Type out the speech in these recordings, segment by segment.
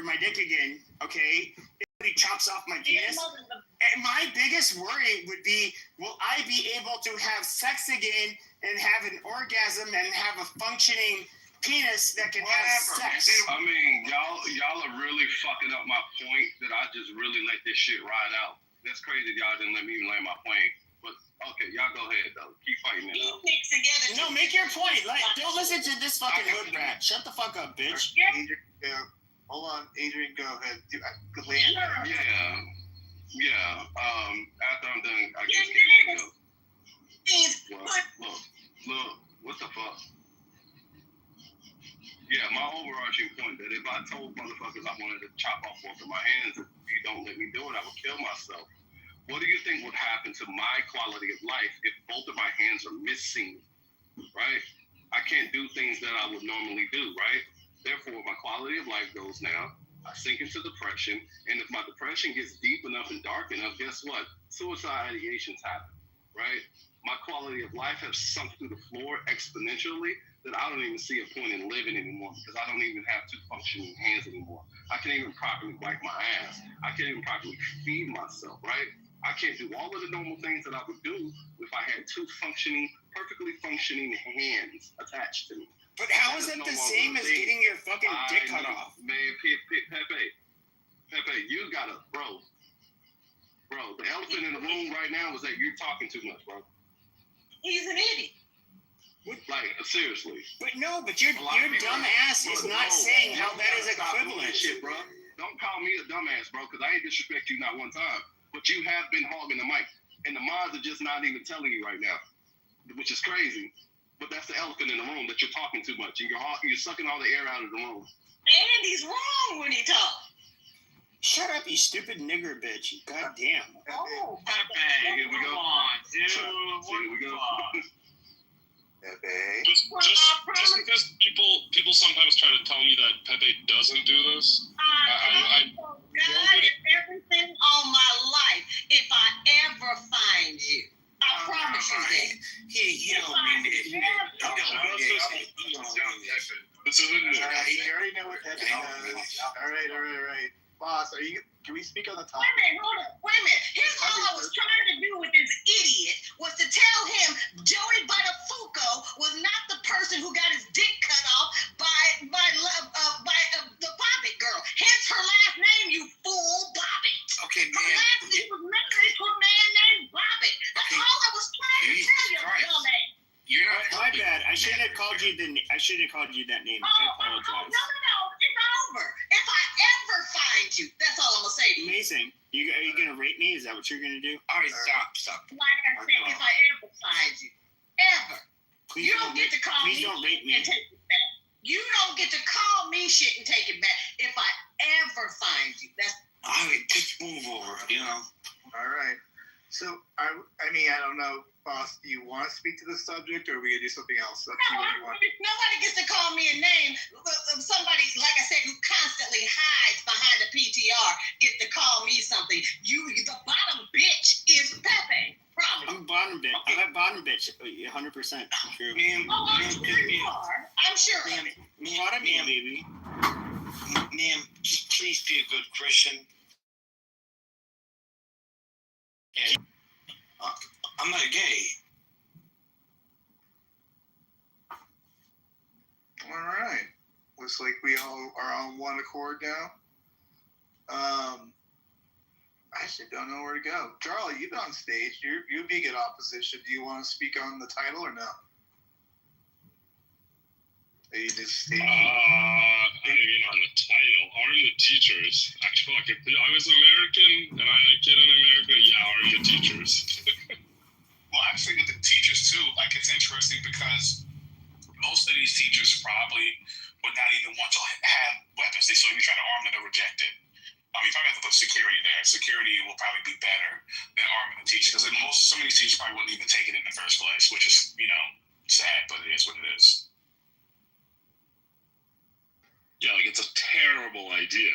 my dick again, okay? If he chops off my penis. And my biggest worry would be, will I be able to have sex again and have an orgasm and have a functioning penis that can have sex? I mean, y'all are really fucking up my point that I just really let this shit ride out. That's crazy y'all didn't let me even land my plane. But, okay, y'all go ahead, though. Keep fighting it out. No, make your point. Don't listen to this fucking hood rat. Shut the fuck up, bitch. Adrian, hold on. Adrian, go ahead. Land. Yeah. After I'm done, I guess you can go. Well, look, what the fuck? Yeah, my overarching point that if I told motherfuckers I wanted to chop off both of my hands, if you don't let me do it, I would kill myself. What do you think would happen to my quality of life if both of my hands are missing, right? I can't do things that I would normally do, right? Therefore, my quality of life goes down. I sink into depression, and if my depression gets deep enough and dark enough, guess what? Suicide ideations happen, right? My quality of life has sunk through the floor exponentially that I don't even see a point in living anymore because I don't even have two functioning hands anymore. I can't even properly wipe my ass. I can't even properly feed myself, right? I can't do all of the normal things that I would do if I had two perfectly functioning hands attached to me. But how is that the same as getting your fucking dick cut off? Man, Pepe, you gotta, bro, the elephant in the room right now is that you're talking too much, bro. He's an idiot. Like, seriously. But your dumb ass is not saying how that is equivalent. Shit, bro. Don't call me a dumbass, bro, because I ain't disrespect you not one time. But you have been hogging the mic, and the mods are just not even telling you right now, which is crazy. But that's the elephant in the room that you're talking too much, and you're sucking all the air out of the room. And he's wrong when he talks. Shut up, you stupid nigger bitch. God damn. Oh, Pepe, here we go. Come on, dude. Here we go. Pepe. Just because people sometimes try to tell me that Pepe doesn't do this, God is everything all my life. If I ever find you, I promise you that. He don't mean it. this isn't new. You already know what Pepe does. All right. Boss, can we speak on the topic? Wait a minute. Here's all I was trying to do with this idiot was to tell him Joey Buttafuoco was not the person who got his dick cut off by the Bobbitt girl. Hence her last name, you fool, Bobbitt. Okay, man. Her last name was married to a man named Bobbitt. That's all I was trying to tell you, dumbass. You're not. My bad. I shouldn't have called you that name. I apologize. No. It's over. If I ever find you, that's all I'm gonna say to you. Amazing. Are you gonna rape me? Is that what you're gonna do? All right, stop. Like I said, if I ever find you, ever, Please you don't get to call me don't rape me. and take it back. You don't get to call me shit and take it back. If I ever find you, that's. All right, just move over. All right. So I don't know, boss. Do you want to speak to the subject, or are we gonna do something else? Nobody gets to call me a name. Somebody, like I said, who constantly hides behind the PTR gets to call me something. The bottom bitch is Pepe. Promise. I'm bottom bitch. I'm a bottom bitch. 100% true. I'm sure you are. I'm sure. Bottom baby. Ma'am, just please be a good Christian. And I'm not gay. All right. Looks like we all are on one accord now. I actually don't know where to go. Charlie, you've been on stage. You'd be good opposition. Do you want to speak on the title or no? Are you just Not even on the title. Are you the teachers? Actually, if I was American and I had a kid in America, yeah, are you the teachers? Well, actually, with the teachers too, like it's interesting because most of these teachers probably would not even want to have weapons. So if you try to arm them, they'll reject it. If I have to put security there, security will probably be better than arming the teachers because some of these teachers probably wouldn't even take it in the first place, which is sad, but it is what it is. Yeah, like it's a terrible idea.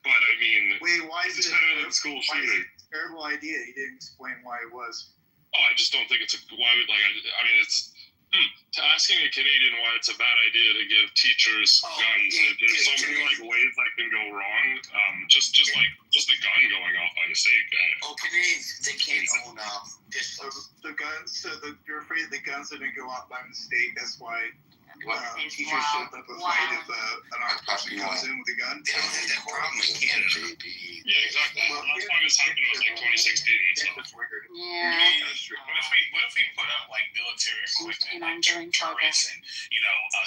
But I mean, wait, why is it a school shooting? A terrible idea? You didn't explain why it was. Oh, I just don't think it's why would it's Asking a Canadian why it's a bad idea to give teachers guns. There's so many like ways that can go wrong. Just a gun going off by mistake. Canadians, they can't own pistols. The guns. So you're afraid the guns are going to go off by mistake. That's why teachers should up a fight if an armed person comes in with a gun. They don't have that problem in Canada. Yeah, exactly. That's why this happened was like 2016 and stuff. Yeah. What if we put up like military equipment, like turrets and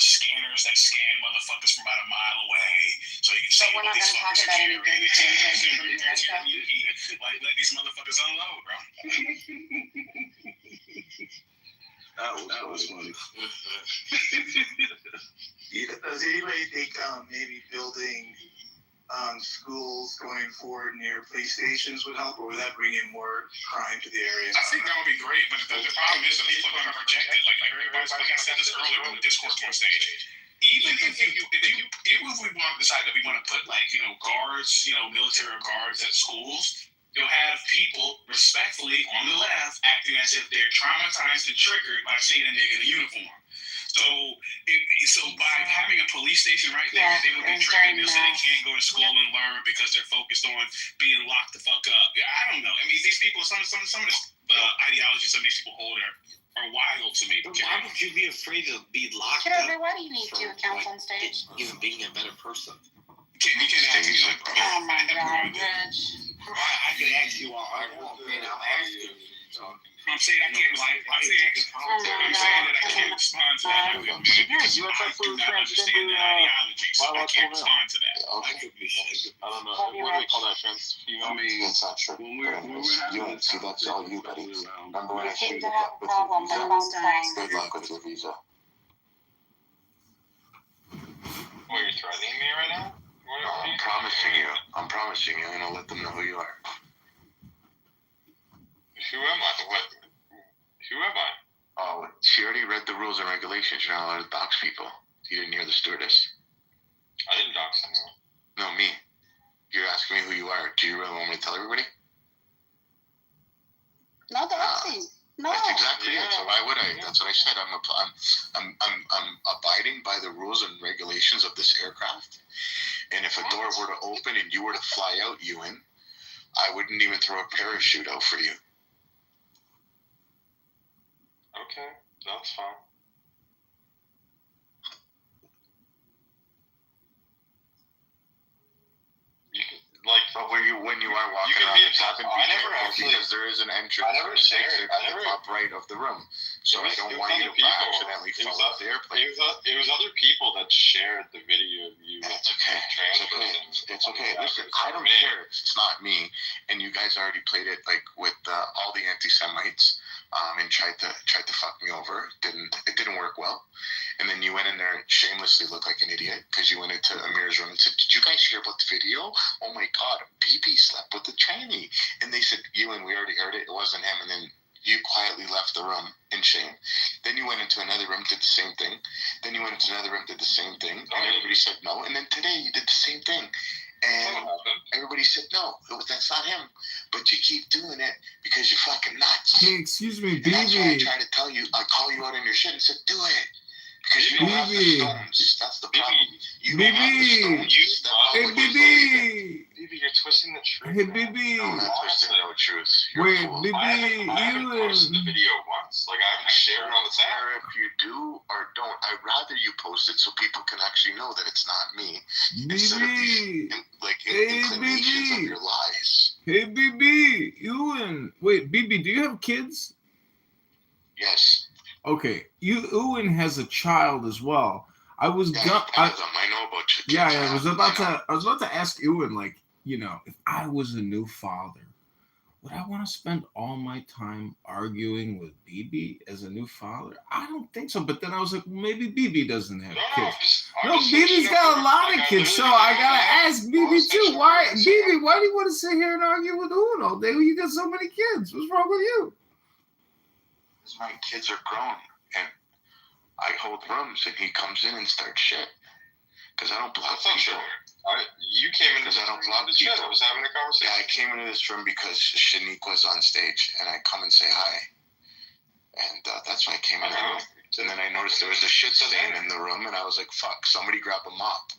scanners that scan motherfuckers from about a mile away, so you can see But we're not these going to talk fuckers about are anything. like let these motherfuckers unload, bro. That was funny. Does anybody think maybe building schools going forward near police stations would help, or would that bring in more crime to the area? I think that would be great, but the problem is that people are going to reject it. Like everybody's like I said this earlier on the discourse on stage. Even if we want to decide that we want to put guards, military guards at schools, you'll have people respectfully on the left acting as if they're traumatized and triggered by seeing a nigga in a uniform. So by having a police station right there, they would be triggered. They'll say they can't go to school and learn because they're focused on being locked the fuck up. Yeah, I don't know. I mean, these people, some of the ideologies some of these people hold are wild to me. But why would you be afraid to be locked Kitover, up? why do you need two accounts on stage? Even being a better person. You can't take me like, bro. Oh my God, Rich. I could ask you all I want, man. I'm asking you. I'm saying I can't. I'm saying that I can't respond to that because I do not understand the ideology, so I can't respond to that. I could be shit. I don't know. What do they call that? Trans female? I mean, That's not true. when we were See, that's all you, buddy. Remember when I You seem said to have a problem sometimes. good luck with your visa? What, you're threatening me right now? I'm promising you. I'm gonna let them know who you are. Who am I? Who am I? Oh, she already read the rules and regulations. You're not allowed to dox people. You didn't hear the stewardess. I didn't dox anyone. No, me. You're asking me who you are. Do you really want me to tell everybody? No doxing. No. That's exactly it. So why would I? That's what I said. I'm abiding by the rules and regulations of this aircraft. And if a door were to open and you were to fly out, Ewan, I wouldn't even throw a parachute out for you. Okay, that's fine. You can, But when you are walking around the top, and be careful because there is an entrance on the top right of the room. So I don't want you to accidentally fall off the airplane. It was other people that shared the video of you. It's okay. It's okay. Listen, I don't care if it's not me, and you guys already played it like with all the anti-Semites, and tried to fuck me over. It didn't work well. And then you went in there and shamelessly looked like an idiot because you went into Amir's room and said, "Did you guys hear about the video? Oh my God, BB slept with the tranny." And they said, "Ewan, we already heard it. It wasn't him." And then you quietly left the room in shame. Then you went into another room, did the same thing. Then you went into another room, did the same thing. And everybody said no. And then today you did the same thing. And everybody said no, that's not him. But you keep doing it because you're fucking nuts. Hey, excuse me, And that's why I BB. try to tell you, I call you out on your shit and said, do it. Because you don't have the BB. stones. That's the problem. You don't have the BB. stones. Hey, BB. Baby, you're twisting the truth. Hey, No, I'm BB. not twisting no truth. You're Wait, a fool. BB, I haven't posted the you. video once. Like, I haven't shared it on the Or side. if you do or don't, I'd rather you post it so people can actually know that it's not me. Instead of these, BB. Hey, inclinations of BB. your lies. Hey, BB. Ewan. Wait, BB, do you have kids? Yes. Okay, Ewan has a child as well. I was Yeah, I know about your kids. yeah, I was about to ask Ewan, like, if I was a new father, would I want to spend all my time arguing with BB as a new father? I don't think so. But then I was like, maybe BB doesn't have kids. No, BB's got a lot of kids, so I gotta ask BB too. Why, BB? Why do you want to sit here and argue with Ewan all day when you got so many kids? What's wrong with you? Because my kids are grown, and I hold rooms, and he comes in and starts shit. Because I don't block people. You came in Because I don't block the chat. people. I was having a conversation. Yeah, I came into this room because Shanique was on stage, and I come and say hi. And that's why I came in the room. And then I noticed there was a shit stain in the room, and I was like, fuck, somebody grab a mop.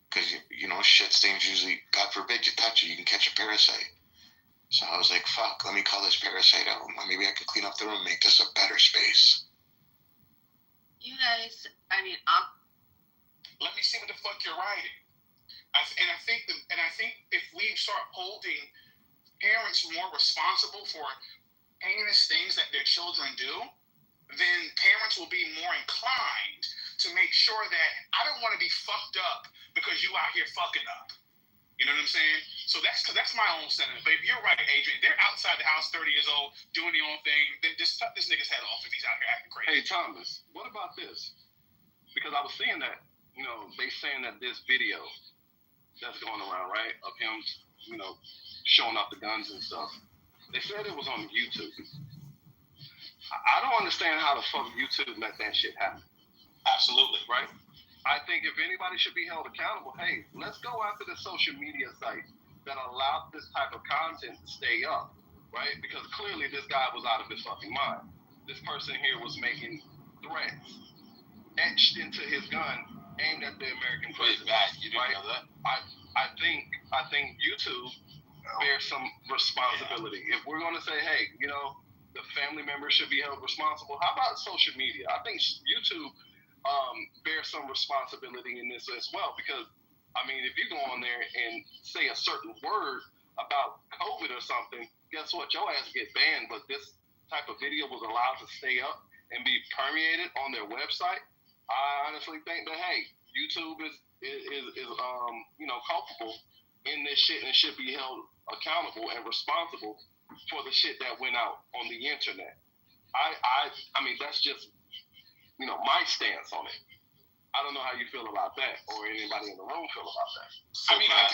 Because, you know, shit stains usually, God forbid you touch it, you can catch a parasite. So I was like, fuck, let me call this parasite out. Maybe I can clean up the room, make this a better space. You guys, I mean, Let me see what the fuck you're writing. I think if we start holding parents more responsible for heinous things that their children do, then parents will be more inclined to make sure that I don't want to be fucked up because you out here fucking up. You know what I'm saying? So that's my own sentiment. But if you're right, Adrian, they're outside the house, 30 years old, doing their own thing, then just cut this nigga's head off if he's out here acting crazy. Hey, Thomas, what about this? Because I was seeing that, you know, they saying that this video that's going around, right, of him, you know, showing off the guns and stuff, they said it was on YouTube. I don't understand how the fuck YouTube let that shit happen. Absolutely. Right? I think if anybody should be held accountable, hey, let's go after the social media sites that allow this type of content to stay up, right? Because clearly this guy was out of his fucking mind. This person here was making threats etched into his gun aimed at the American president. You didn't know that? I think YouTube bears some responsibility. Yeah. If we're going to say, hey, you know, the family members should be held responsible, how about social media? I think YouTube bears some responsibility in this as well, because I mean, if you go on there and say a certain word about COVID or something, guess what? Your ass get banned. But this type of video was allowed to stay up and be permeated on their website. I honestly think that, hey, YouTube is you know, culpable in this shit and should be held accountable and responsible for the shit that went out on the internet. I mean, that's just, you know, my stance on it. I don't know how you feel about that, or anybody in the room feel about that. So I mean, Matt,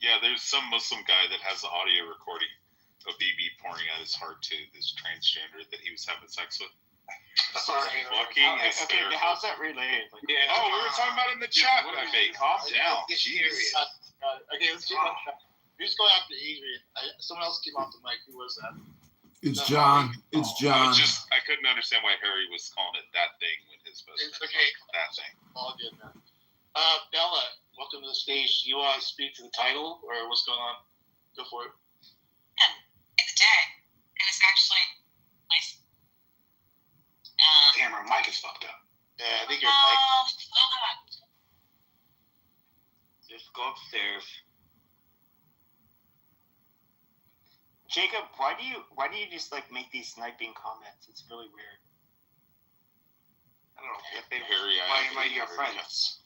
yeah, there's some Muslim guy that has an audio recording of BB pouring out his heart to this transgender that he was having sex with. Sorry. Fucking hysterical. How's that related? Like, we were talking about it in the chat. Okay, calm down. Jeez. Okay, let's get on track. Who's going after Adrian? Someone else came off the mic. Who was that? It's John. It's John. I couldn't understand why Harry was calling it that thing when his supposed It's okay. That thing. All good, man. Bella, welcome to the stage. Do you want to speak to the title, or what's going on? Go for it. It's a day, and it's actually nice. Damn, our mic is fucked up. Yeah, I think your mic. Hold on. Just go upstairs. Jacob, why do you just like make these sniping comments? It's really weird. I don't know. If they why your friends?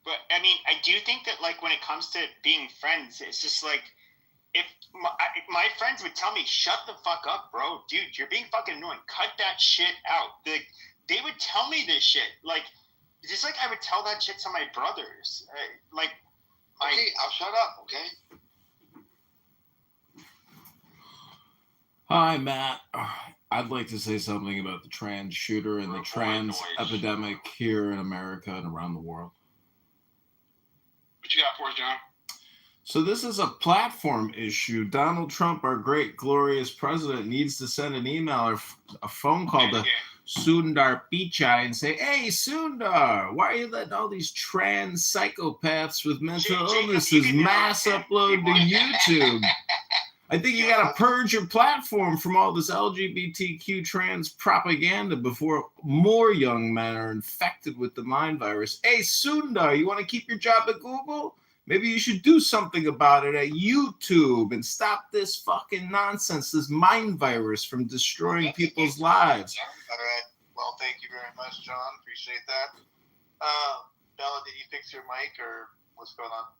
But I mean, I do think that like when it comes to being friends, it's just like if my friends would tell me, "Shut the fuck up, bro, dude, you're being fucking annoying. Cut that shit out." They would tell me this shit, like just like I would tell that shit to my brothers. I'll shut up, okay? Hi, Matt. I'd like to say something about the trans shooter and the trans epidemic here in America and around the world. What you got for us, John? So this is a platform issue. Donald Trump, our great, glorious president, needs to send an email or a phone call to Sundar Pichai and say, "Hey, Sundar, why are you letting all these trans psychopaths with mental illnesses mass upload to YouTube? I think you got to purge your platform from all this LGBTQ trans propaganda before more young men are infected with the mind virus. Hey, Sundar, you want to keep your job at Google? Maybe you should do something about it at YouTube and stop this fucking nonsense, this mind virus from destroying people's lives." All right. Well, thank you very much, John. Appreciate that. Bella, did you fix your mic or what's going on?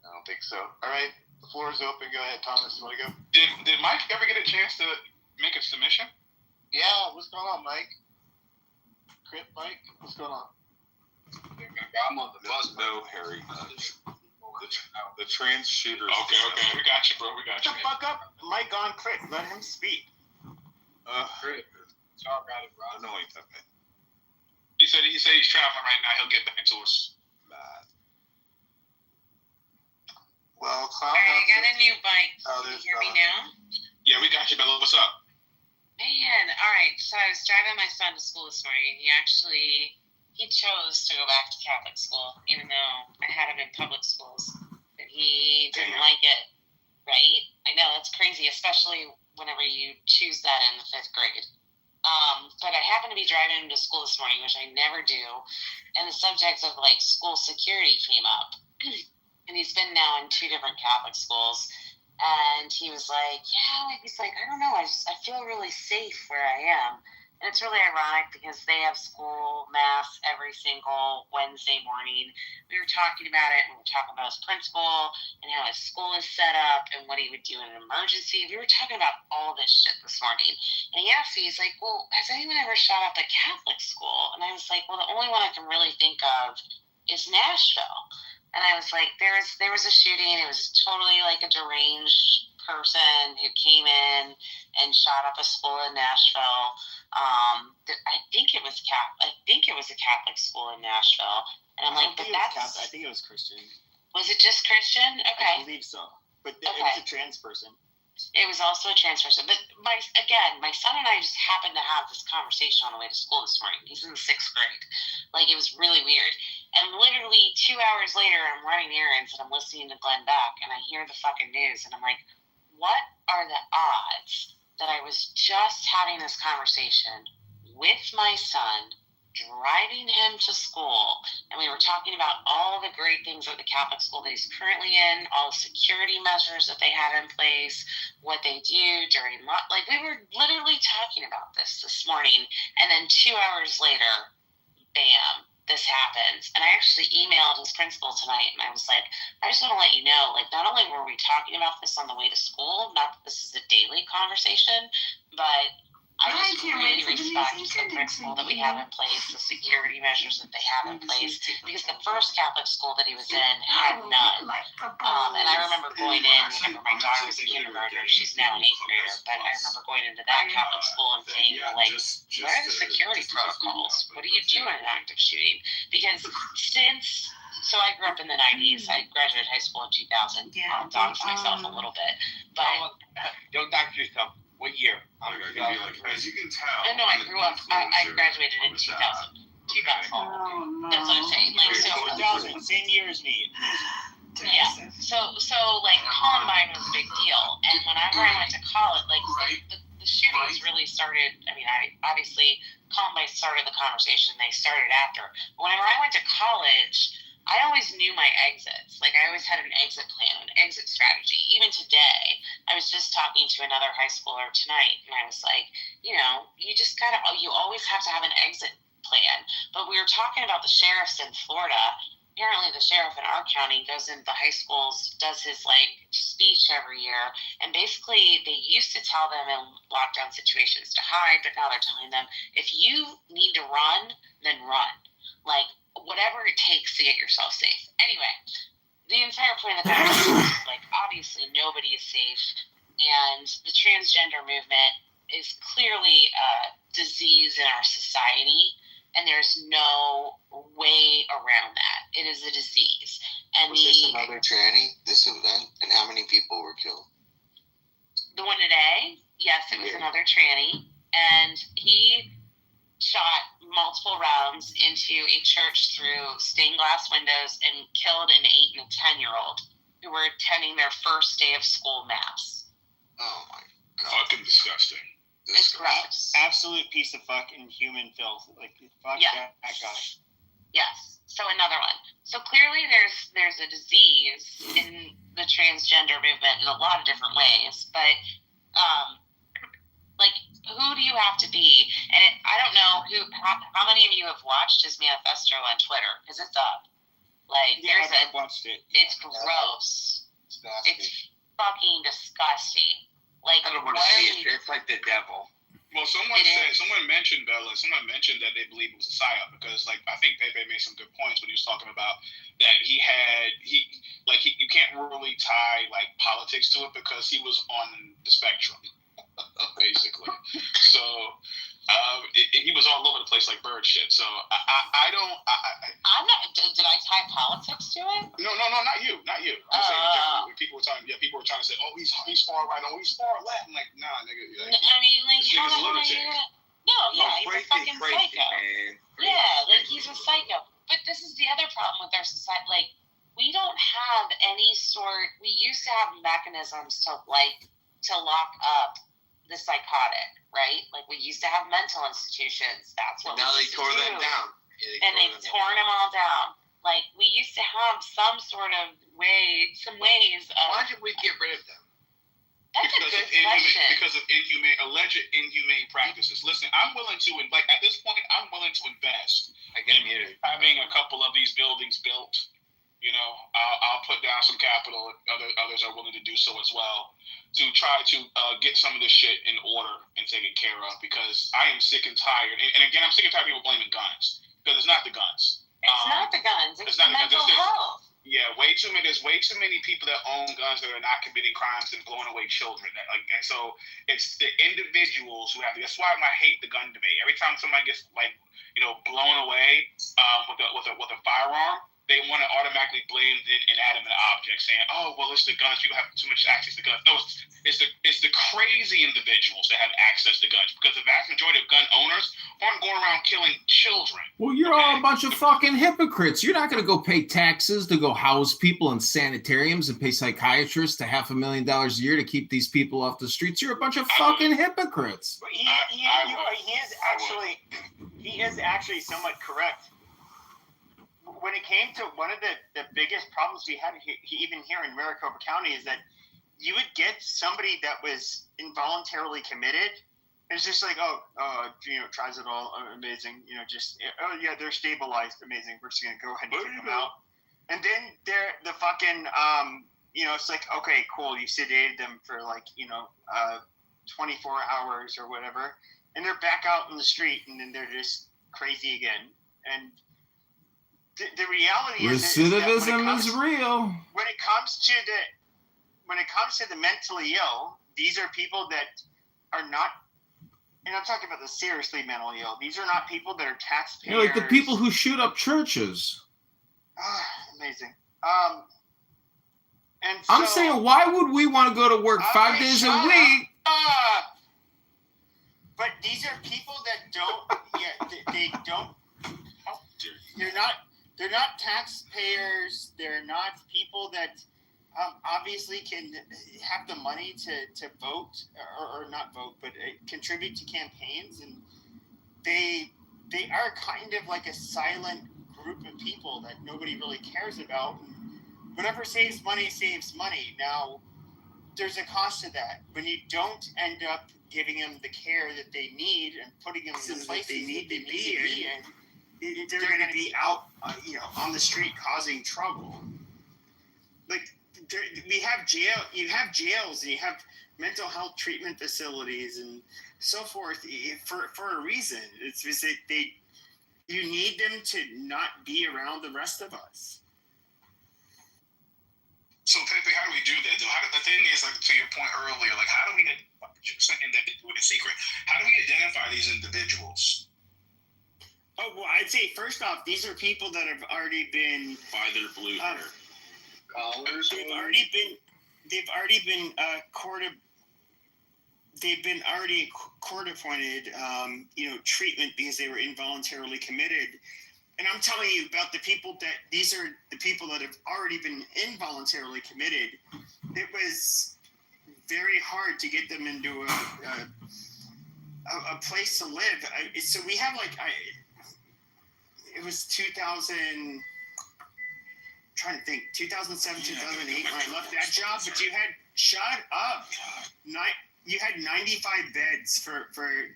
I don't think so. All right. The floor is open. Go ahead, Thomas. You want to go? Did Mike ever get a chance to make a submission? Yeah. What's going on, Mike? Crip, Mike? What's going on? I'm on the bus. No, Harry. The trans shooters. Okay. We got you, bro. We got you. Shut the fuck up. Mike on Crip. Let him speak. Crip. Talk about it, bro. Annoying to me. He said he's traveling right now. He'll get back to us. Well, Clown. I got a new bike. Oh, Can you there's hear me Bella. now? Yeah, we got you, Bella. What's up? Man, all right. So I was driving my son to school this morning. He chose to go back to Catholic school, even though I had him in public schools. But he didn't like it, right? I know, that's crazy, especially whenever you choose that in the 5th grade. But I happened to be driving him to school this morning, which I never do, and the subject of, like, school security came up. And he's been now in 2 different Catholic schools. And he was like, I don't know, I feel really safe where I am. And it's really ironic because they have school mass every single Wednesday morning. We were talking about it, and we were talking about his principal and how his school is set up and what he would do in an emergency. We were talking about all this shit this morning. And he asked me, he's like, well, has anyone ever shot up a Catholic school? And I was like, well, the only one I can really think of is Nashville. And I was like, there was a shooting. It was totally like a deranged person who came in and shot up a school in Nashville. I think it was a Catholic school in Nashville. And I'm like, but that's... I think it was Christian. Was it just Christian? Okay. I believe so. But it was a trans person. It was also a trans person. But my son and I just happened to have this conversation on the way to school this morning. He's in the 6th grade. Like, it was really weird. And literally 2 hours later, I'm running errands and I'm listening to Glenn Beck and I hear the fucking news and I'm like, what are the odds that I was just having this conversation with my son, driving him to school, and we were talking about all the great things at the Catholic school that he's currently in, all the security measures that they have in place, what they do during, like, we were literally talking about this morning, and then 2 hours later, bam, this happens. And I actually emailed his principal tonight, and I was like, I just want to let you know, like, not only were we talking about this on the way to school, not that this is a daily conversation, but I just really respect the principle that we have in place, the security measures that they have in place, because the first Catholic school that he was in had none. And I remember going in whenever my daughter was in kindergarten. She's now an 8th grader, but I remember going into that Catholic school and saying, like, what are the security protocols? What do you do in an active shooting? Because so I grew up in the 90s. I graduated high school in 2000. I'll dox myself a little bit. But don't dox yourself. What year? As you can tell. No, I grew up. I graduated in 2000. 2000. That's what I'm saying. Like, so 2000, same year as me. Yeah. So like Columbine was a big deal, and whenever I went to college, like the shootings really started. I mean, obviously Columbine started the conversation. They started after. But whenever I went to college, I always knew my exits. Like, I always had an exit plan, an exit strategy. Even today, I was just talking to another high schooler tonight, and I was like, you always have to have an exit plan. But we were talking about the sheriffs in Florida. Apparently, the sheriff in our county goes into the high schools, does his, like, speech every year, and basically, they used to tell them in lockdown situations to hide, but now they're telling them, if you need to run, then run. Like, whatever it takes to get yourself safe. Anyway, the entire point of the conversation is, like, obviously nobody is safe, and the transgender movement is clearly a disease in our society, and there's no way around that. It is a disease. And was this another tranny, this event, and how many people were killed? The one today, yes, it was another tranny, and he shot multiple rounds into a church through stained glass windows and killed an 8 and a 10-year-old who were attending their first day of school mass. Oh my god. Fucking disgusting. It's gross. Absolute piece of fucking human filth. Like, fuck that guy. Yes. So another one. So clearly there's a disease in the transgender movement in a lot of different ways, but like, who do you have to be? And I don't know how many of you have watched his manifesto on Twitter, because it's up. Like, I've watched it. It's gross. It's fucking disgusting. Like, I don't want to see it. It's like the devil. Well, someone mentioned that they believe it was a psyop because, like, I think Pepe made some good points when he was talking about that you can't really tie, like, politics to it because he was on the spectrum, basically. So He was all over the place like bird shit. So I don't. I'm not. Did I tie politics to it? No, not you. I'm saying in general, when people were trying to say, oh, he's far right, oh, he's far left. I'm like, nah, nigga. I mean, like, this how nigga's the hell are lunatic. you gonna? No, yeah, he's a fucking psycho. Man. Yeah, like he's a psycho. But this is the other problem with our society. Like, we don't have any sort. We used to have mechanisms to lock up the psychotic, right? Like, we used to have mental institutions. That's what. Now they tore them down. Yeah, and they've torn them all down. Like, we used to have some sort of way, some ways of. Why did we get rid of them? That's a good question. Because of alleged inhumane practices. Listen, I'm willing to, like, at this point, I'm willing to invest in having a couple of these buildings built. You know, I'll put down some capital. Others are willing to do so as well to try to get some of this shit in order and taken care of, because I am sick and tired. And again, I'm sick and tired of people blaming guns, because it's not the guns. It's not the guns. It's not mental health. Yeah, there's way too many people that own guns that are not committing crimes and blowing away children. So it's the individuals who have. That's why I hate the gun debate. Every time somebody gets blown away with a firearm, they want to automatically blame the inanimate object, saying, "Oh, well, it's the guns. You have too much access to guns." No, it's the crazy individuals that have access to guns, because the vast majority of gun owners aren't going around killing children. Well, you're all a bunch of fucking hypocrites. You're not going to go pay taxes to go house people in sanitariums and pay psychiatrists to $500,000 a year to keep these people off the streets. You're a bunch of fucking hypocrites. He is actually somewhat correct. When it came to one of the biggest problems we had even here in Maricopa County is that you would get somebody that was involuntarily committed. It's just like, tries it all, amazing. They're stabilized, amazing. We're just gonna go ahead and kick them out. And then they're the fucking, it's like, okay, cool. You sedated them for 24 hours or whatever, and they're back out in the street, and then they're just crazy again. And the reality recidivism is real. When it comes to the mentally ill, these are people that are not, and I'm talking about the seriously mentally ill. These are not people that are taxpayers. Like the people who shoot up churches. Amazing. I'm saying, why would we want to go to work 5 days a week? But these are people that don't. They don't. They're not taxpayers. They're not people that obviously can have the money to vote or not vote, but contribute to campaigns, and they are kind of like a silent group of people that nobody really cares about. And whatever saves money saves money. Now, there's a cost to that. When you don't end up giving them the care that they need and putting them in the places they need to be in, they're going to be out, on the street causing trouble. Like, we have you have jails, and you have mental health treatment facilities and so forth for a reason. It's just that you need them to not be around the rest of us. So, Pepe, how do we do that, though? The thing is, like, to your point earlier, like, how do we with a secret? How do we identify these individuals? Oh, well, I'd say first off, these are people that have already been by their blue hair. Collars. They've already been court appointed, treatment because they were involuntarily committed. And I'm telling you about these are the people that have already been involuntarily committed. It was very hard to get them into a place to live. So we have it was 2007, 2008 when I left that job, but you had, shut up, you had 95 beds for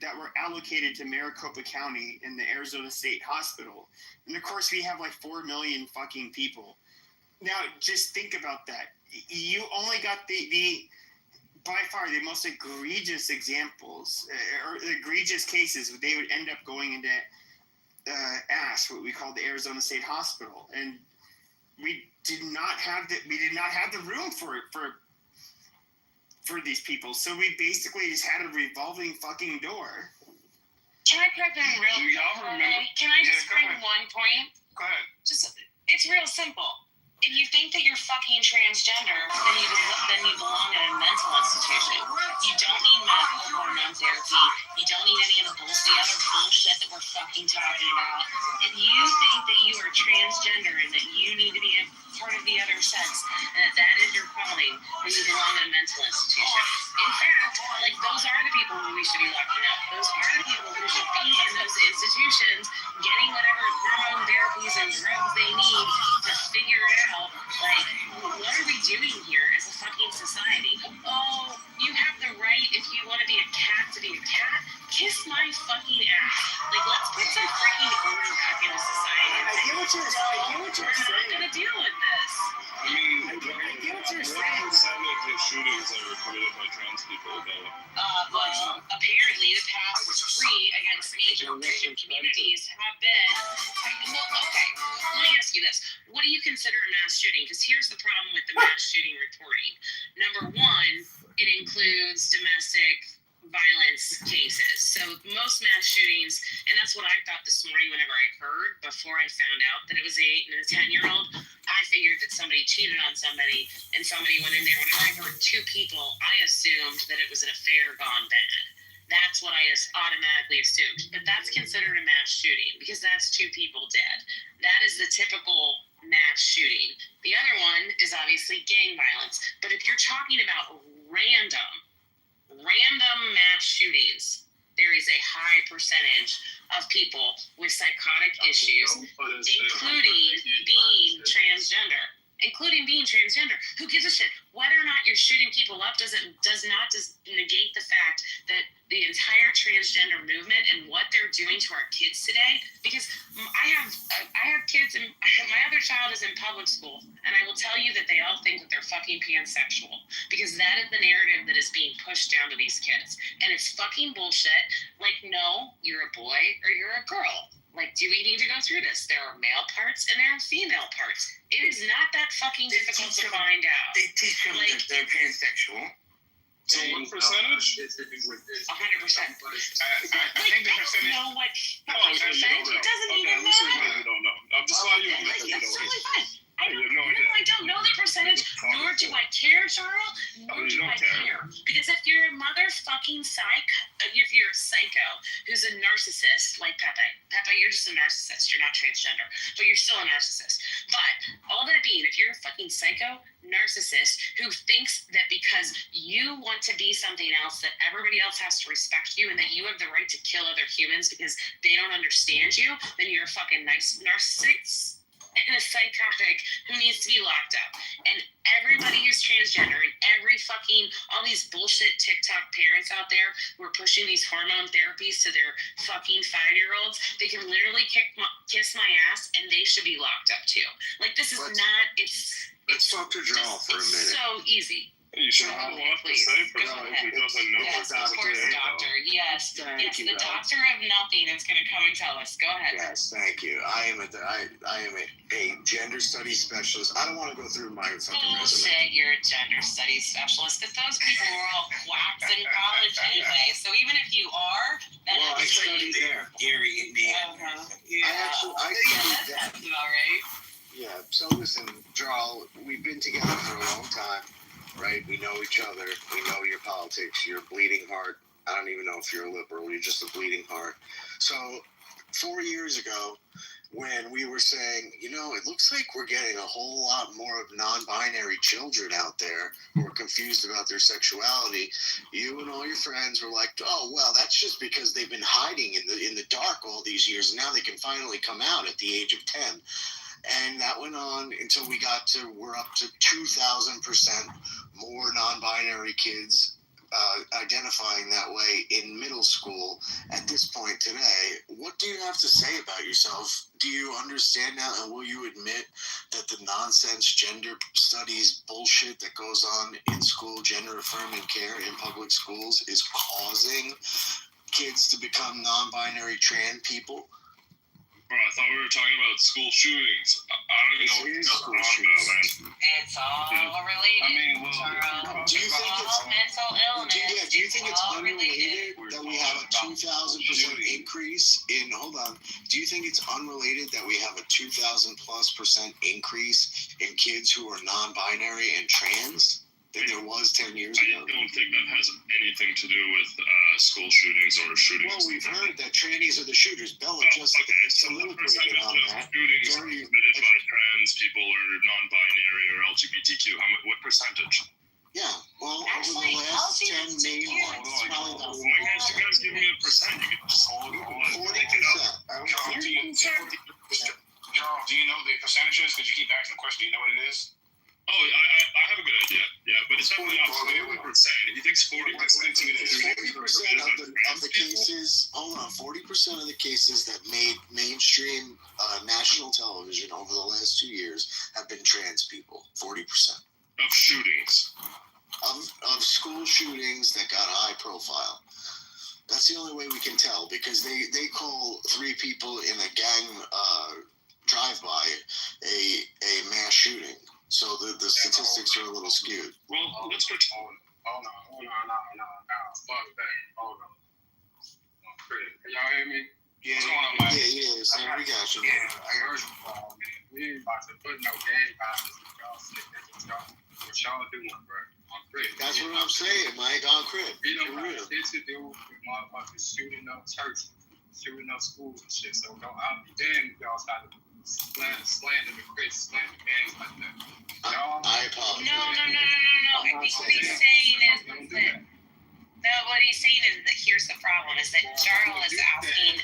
that were allocated to Maricopa County in the Arizona State Hospital. And of course we have 4 million fucking people. Now just think about that. You only got the by far the most egregious examples or egregious cases. They would end up going into what we call the Arizona State Hospital, and we did not have the room for these people. So we basically just had a revolving fucking door. Can I correct them real Do y'all quick? remember? Can I just Yeah, go bring ahead. one point? Go ahead. It's real simple. If you think that you're fucking transgender, then you belong in a mental institution. You don't need medical hormone therapy. You don't need any of the other bullshit that we're fucking talking about. If you think that you are transgender and that you need to be a part of the other sex, and that is your calling, then you belong in a mental institution. In fact, like, those are the people who we should be locking up. Those are the people who should be in those institutions getting whatever hormone therapies and drugs they need to figure it out. Like, what are we doing here as a fucking society? Oh, you have the right, if you want to be a cat, to be a cat. Kiss my fucking ass. Like, let's put some freaking order back into society. I get what you're saying. We're not gonna deal with this. I mean, I get what you're what saying. percentage of shootings that were committed by trans people, though? Well, apparently the past 3 against major Christian communities have been. Well, okay, let me ask you this. What do you consider a mass shooting? Because here's the problem with the mass shooting reporting. Number one, it includes domestic violence cases. So most mass shootings, and that's what I thought this morning whenever I heard, before I found out that it was 8 and a 10-year-old, I figured that somebody cheated on somebody and somebody went in there. Whenever I heard 2 people, I assumed that it was an affair gone bad. That's what I automatically assumed. But that's considered a mass shooting because that's 2 people dead. That is the typical mass shooting. The other one is obviously gang violence. But if you're talking about random mass shootings, there is a high percentage of people with psychotic issues, including being transgender. Who gives a shit? Whether or not you're shooting people up does not negate the fact that the entire transgender movement and what they're doing to our kids today. Because I have kids, and my other child is in public school, and I will tell you that they all think that they're fucking pansexual because that is the narrative that is being pushed down to these kids, and it's fucking bullshit. Like, no, you're a boy or you're a girl. Like, do we need to go through this? There are male parts and there are female parts. It is not that fucking difficult to find out. They teach them Like, that they're pansexual. So what percentage? 100%. I think the percentage. You know what? No, Percentage? you It doesn't don't know. even Okay, listen, matter. you don't know. I'm just telling you. Like, You that's don't know. totally fine. I You have no idea. don't know the percentage, nor do I care, Charles, nor You do don't I care. care. Because if you're a motherfucking if you're a psycho who's a narcissist, like Pepe, you're just a narcissist. You're not transgender, but you're still a narcissist. But all that being, if you're a fucking psycho narcissist who thinks that because you want to be something else, that everybody else has to respect you and that you have the right to kill other humans because they don't understand you, then you're a fucking nice narcissist and a psychotic who needs to be locked up. And everybody who's transgender and all these bullshit TikTok parents out there who are pushing these hormone therapies to their fucking 5-year-olds, they can literally kiss my ass and they should be locked up too. Like, this is Let's talk to Jarl for a minute. so easy. You should have a lot to say for Go someone ahead. who doesn't know Yes, what of course, doctor. Yes, Thank you, the Val. doctor of nothing is going to come and tell us. Go ahead. Yes, thank you. I am a gender studies specialist. I don't want to go through my fucking resume. Bullshit, you're a gender studies specialist. But those people were all quacks in college anyway. So even if you are, that Well, I actually. studied there, Gary, Indiana. I studied that. All right. Yeah, so listen, Jarl, we've been together for a long time, right? We know each other. We know your politics. You're a bleeding heart. I don't even know if you're a liberal. You're just a bleeding heart. So 4 years ago, when we were saying, it looks like we're getting a whole lot more of non-binary children out there who are confused about their sexuality, you and all your friends were like, oh, well, that's just because they've been hiding in the dark all these years, and now they can finally come out at the age of 10. And that went on until we're up to 2,000% more non-binary kids identifying that way in middle school at this point today. What do you have to say about yourself? Do you understand now, and will you admit that the nonsense gender studies bullshit that goes on in school, gender affirming care in public schools, is causing kids to become non-binary trans people? Bro, I thought we were talking about school shootings. even know what you're talking about, man. It's all related. I mean, well, Charles. Do you think It's it's all mental illness? do you think it's all unrelated that we have a 2,000% increase in? Hold on. Do you think it's unrelated that we have a 2,000+% increase in kids who are non-binary and trans than there was 10 years I ago? don't think that has anything to do with school shootings or shootings. Well, we've heard that trannies are the shooters. Bella just Okay, so what soliloquized percentage on of that. shootings are Very- committed by trans people or non-binary or LGBTQ? What percentage? Yeah, well, over Actually, the last 10 main ones, it's probably Why about can't you guys give me a percent? You can just hold on. 40%. Charles, do you know the percentages? Because you keep asking the question. Do you know what it is? Oh, I have a good idea. Yeah, but it's definitely not 40%. He thinks 40%. 40% of the cases, hold on, 40% of the cases that made mainstream national television over the last 2 years have been trans people. 40%. Of shootings. Of school shootings that got high profile. That's the only way we can tell, because they call 3 people in a gang drive-by a mass shooting. So the statistics are a little skewed. Well, let's go. Hold on. Fuck that. Hold on. Can y'all hear me? Yeah, What's going on, Mike? yeah, so we got you. Yeah, first of all, we ain't about to put no gang violence with y'all. What y'all doing, bro? On crib. That's what I'm saying, Mike, on crib. We don't For have real. shit to do with motherfuckers shooting up churches, shooting up schools and shit. So I'll be damned if y'all start to slander the Chris, slander gangs like that. I apologize. No. I think what he's saying is that. No, what he's saying is that here's the problem: is that Charles is asking.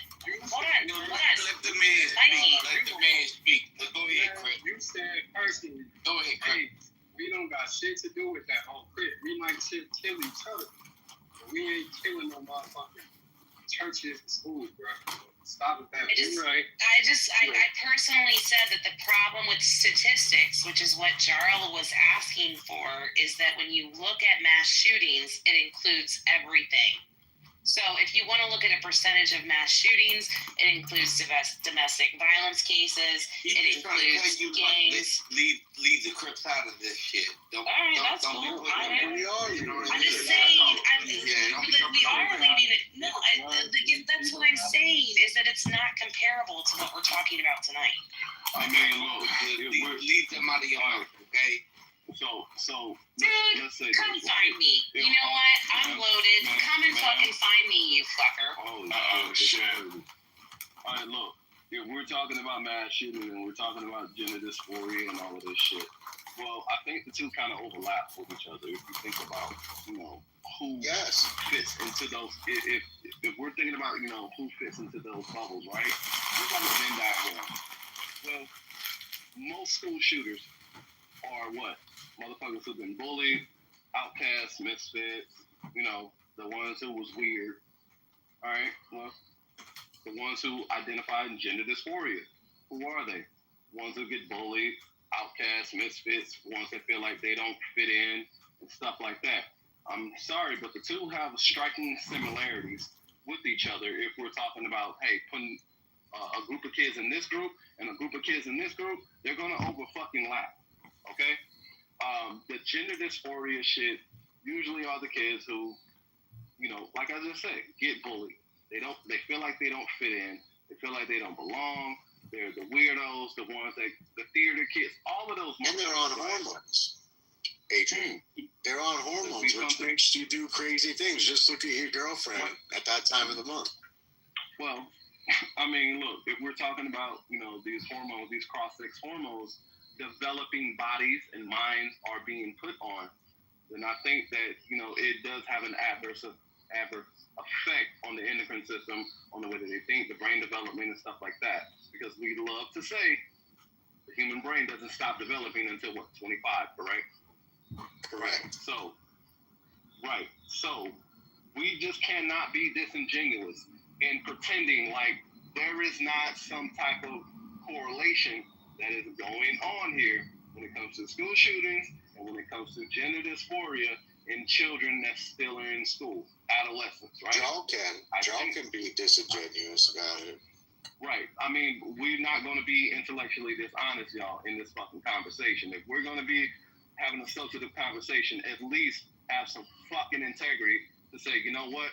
Hold on. Let the man speak. Go ahead, Chris. You said personally. Go ahead, Chris. Hey, we don't got shit to do with that whole crib. We might kill each other, but we ain't killing no motherfucking churches and schools, bro. Stop with that. You're right. I personally said that the problem with statistics, which is what Jarl was asking for, is that when you look at mass shootings, it includes everything. So if you want to look at a percentage of mass shootings, it includes domestic violence cases, it includes gangs. Leave the Crips out of this shit. All right, that's cool. I'm just saying, we are leaving it. No, that's what I'm saying, is that it's not comparable to what we're talking about tonight. I mean, look, leave them out of your mouth, okay? So Dude, let's say come find me. You know what? I'm loaded. Come and fucking find me, you fucker. Oh shit! All right, look. If we're talking about mass shooting and we're talking about gender dysphoria and all of this shit, well, I think the two kind of overlap with each other. If you think about, who fits into those. If we're thinking about, who fits into those bubbles, right? We're talking Venn diagram. Well, most school shooters are what? Motherfuckers who've been bullied, outcasts, misfits, the ones who was weird. All right, well, the ones who identify in gender dysphoria. Who are they? Ones who get bullied, outcasts, misfits, ones that feel like they don't fit in, and stuff like that. I'm sorry, but the two have striking similarities with each other if we're talking about, hey, putting a group of kids in this group and a group of kids in this group, they're going to over-fucking-lap, okay? The gender dysphoria shit usually are the kids who, like I just said, get bullied. They feel like they don't fit in. They feel like they don't belong. They're the weirdos, the ones that, the theater kids, all of those. And they're on hormones, Adrian. They're on hormones, which makes you do crazy things. Just look at your girlfriend at that time of the month. Well, I mean, look, if we're talking about, these hormones, these cross-sex hormones, developing bodies and minds are being put on, then I think that, it does have an adverse effect on the endocrine system, on the way that they think, the brain development and stuff like that. Because we love to say the human brain doesn't stop developing until, 25, correct? Correct. So we just cannot be disingenuous in pretending like there is not some type of correlation that is going on here when it comes to school shootings and when it comes to gender dysphoria in children that still are in school, adolescents, right? Jarl can be disingenuous about it. Right. I mean, we're not going to be intellectually dishonest, y'all, in this fucking conversation. If we're going to be having a substantive conversation, at least have some fucking integrity to say, you know what?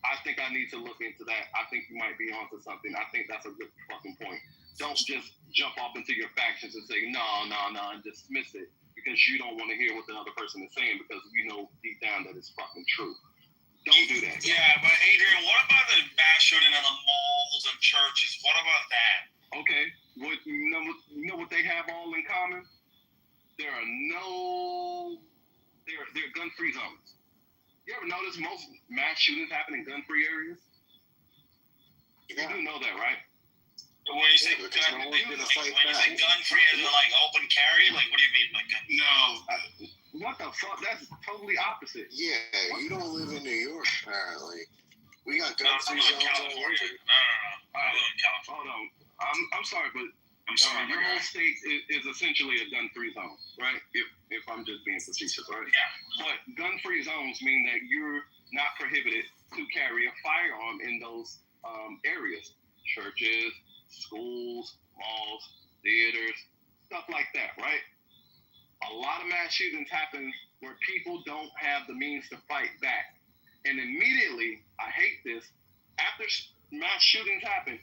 I think I need to look into that. I think you might be onto something. I think that's a good fucking point. Don't just jump off into your factions and say, no, and dismiss it because you don't want to hear what the other person is saying because you know deep down that it's fucking true. Don't do that. Yeah, but Adrian, what about the mass shooting in the malls and churches? What about that? Okay. You know what they have all in common? They're gun-free zones. You ever notice most mass shootings happen in gun-free areas? Yeah. You do know that, right? When you say gun-free, is it like open carry? Like, what do you mean by gun? No. What the fuck? That's totally opposite. Yeah, you don't live in New York, apparently. We got gun-free I'm in zones all California. over. No. I live in California. Hold on. I'm sorry, but I'm sorry, your whole state is essentially a gun-free zone, right? If I'm just being facetious, right? Yeah. But gun-free zones mean that you're not prohibited to carry a firearm in those areas. Churches, schools, malls, theaters, stuff like that, right? A lot of mass shootings happen where people don't have the means to fight back. And immediately, I hate this, after mass shootings happen,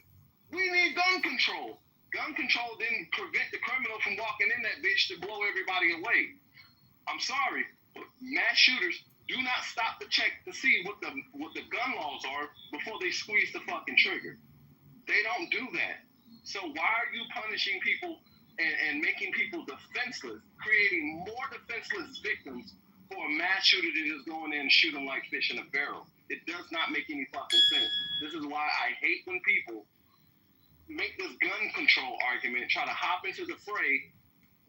we need gun control. Gun control didn't prevent the criminal from walking in that bitch to blow everybody away. I'm sorry, but mass shooters do not stop to check to see what the gun laws are before they squeeze the fucking trigger. They don't do that. So why are you punishing people and making people defenseless, creating more defenseless victims for a mass shooter to just go in there and shoot them like fish in a barrel? It does not make any fucking sense. This is why I hate when people make this gun control argument, try to hop into the fray.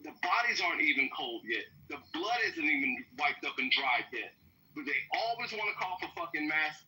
The bodies aren't even cold yet. The blood isn't even wiped up and dried yet. But they always want to call for fucking mass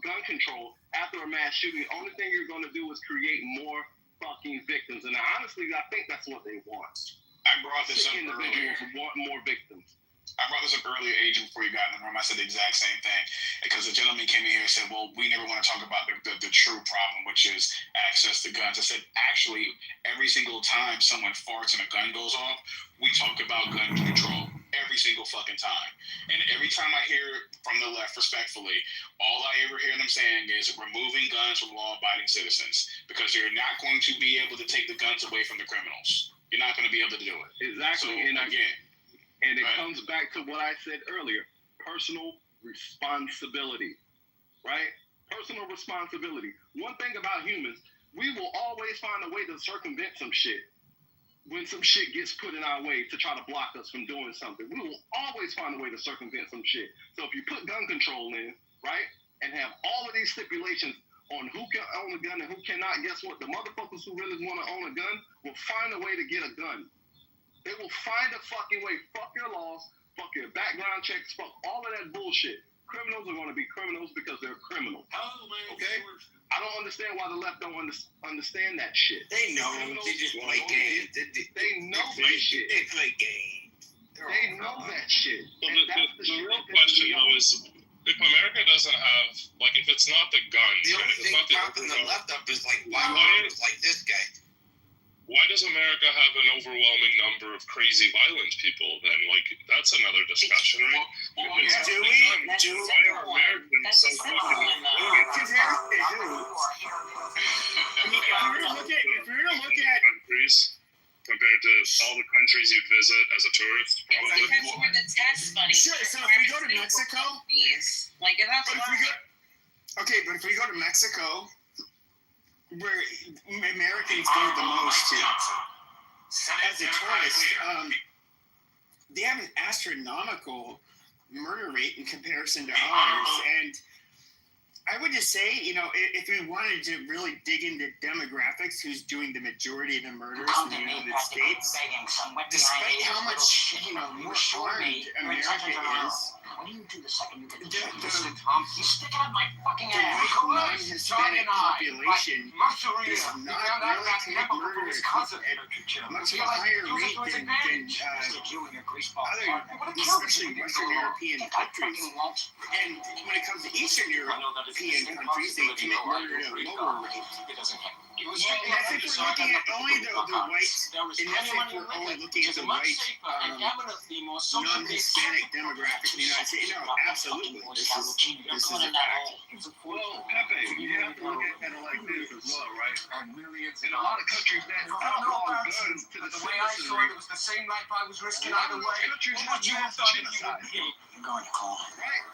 gun control after a mass shooting. The only thing you're going to do is create more fucking victims. And honestly, I think that's what they want. I brought this up earlier. Individuals want more victims. I brought this up earlier, Agent, before you got in the room. I said the exact same thing. Because the gentleman came in here and said, well, we never want to talk about the true problem, which is access to guns. I said, actually, every single time someone farts and a gun goes off, we talk about gun control every single fucking time. And every time I hear from the left, respectfully, all I ever hear them saying is removing guns from law-abiding citizens because you're not going to be able to take the guns away from the criminals. You're not going to be able to do it. Exactly. So, And it comes back to what I said earlier, personal responsibility, right? Personal responsibility. One thing about humans, we will always find a way to circumvent some shit when some shit gets put in our way to try to block us from doing something. We will always find a way to circumvent some shit. So if you put gun control in, right, and have all of these stipulations on who can own a gun and who cannot, guess what? The motherfuckers who really want to own a gun will find a way to get a gun. They will find a fucking way. Fuck your laws. Fuck your background checks. Fuck all of that bullshit. Criminals are going to be criminals because they're criminals. Okay? I don't understand why the left don't understand that shit. They know. They just play games. They know that shit. They play games. They know that shit. So And that's the shit real that question, pisses me though, off. is if America doesn't have, like, if it's not the guns, The right, only if it's thing not the propping the overwhelming, left up is like, why is like this guy? why does America have an overwhelming number of crazy violent people then? Like, that's another discussion, right? Well, If it's yeah. not Do the we? guns, That's why the are simple one. Americans That's so the simple fucking one, though. If we were to look at countries compared to all the countries you'd visit as a tourist, It's probably? because we're the test buddies. Sure, so if we go to Mexico, like if that's but if we go, okay, but if we go to Mexico, where Americans go the most to as a tourist, they have an astronomical murder rate in comparison to ours. And I would just say, you know, if we wanted to really dig into demographics, who's doing the majority of the murders in the United States, despite how much, you know, more armed America is, What do you do the second you get the The- check? the- Listen, Tom, you stick it on my fucking the ass. white non-Hispanic population Mussolini, does he not found out really about commit Hannibal murder from his at cousin. much of a higher rate than You and your greaseball other, partner would have killed me if especially you didn't Western go along. European I countries. fucking won't. And when it comes to Eastern I know that it's European the same countries, they possibility, commit though, right? murder at a Greek lower God. rate. It doesn't happen. You Well, that's if we're looking at only the whites, There was and that's plenty if money we're in only Lincoln, looking which at is the a much white, safer and eminently more socially non-Hispanic demographic in the United States. No, absolutely. This is a fact. Well, Pepe, you have to look at it like this as well, right? In a lot of countries that outlaw guns to the the way I saw citizenry, it, it was the same life I was risking a lot either of those way. countries What would you have have done if you genocide. were me? I'm going to call him. Right?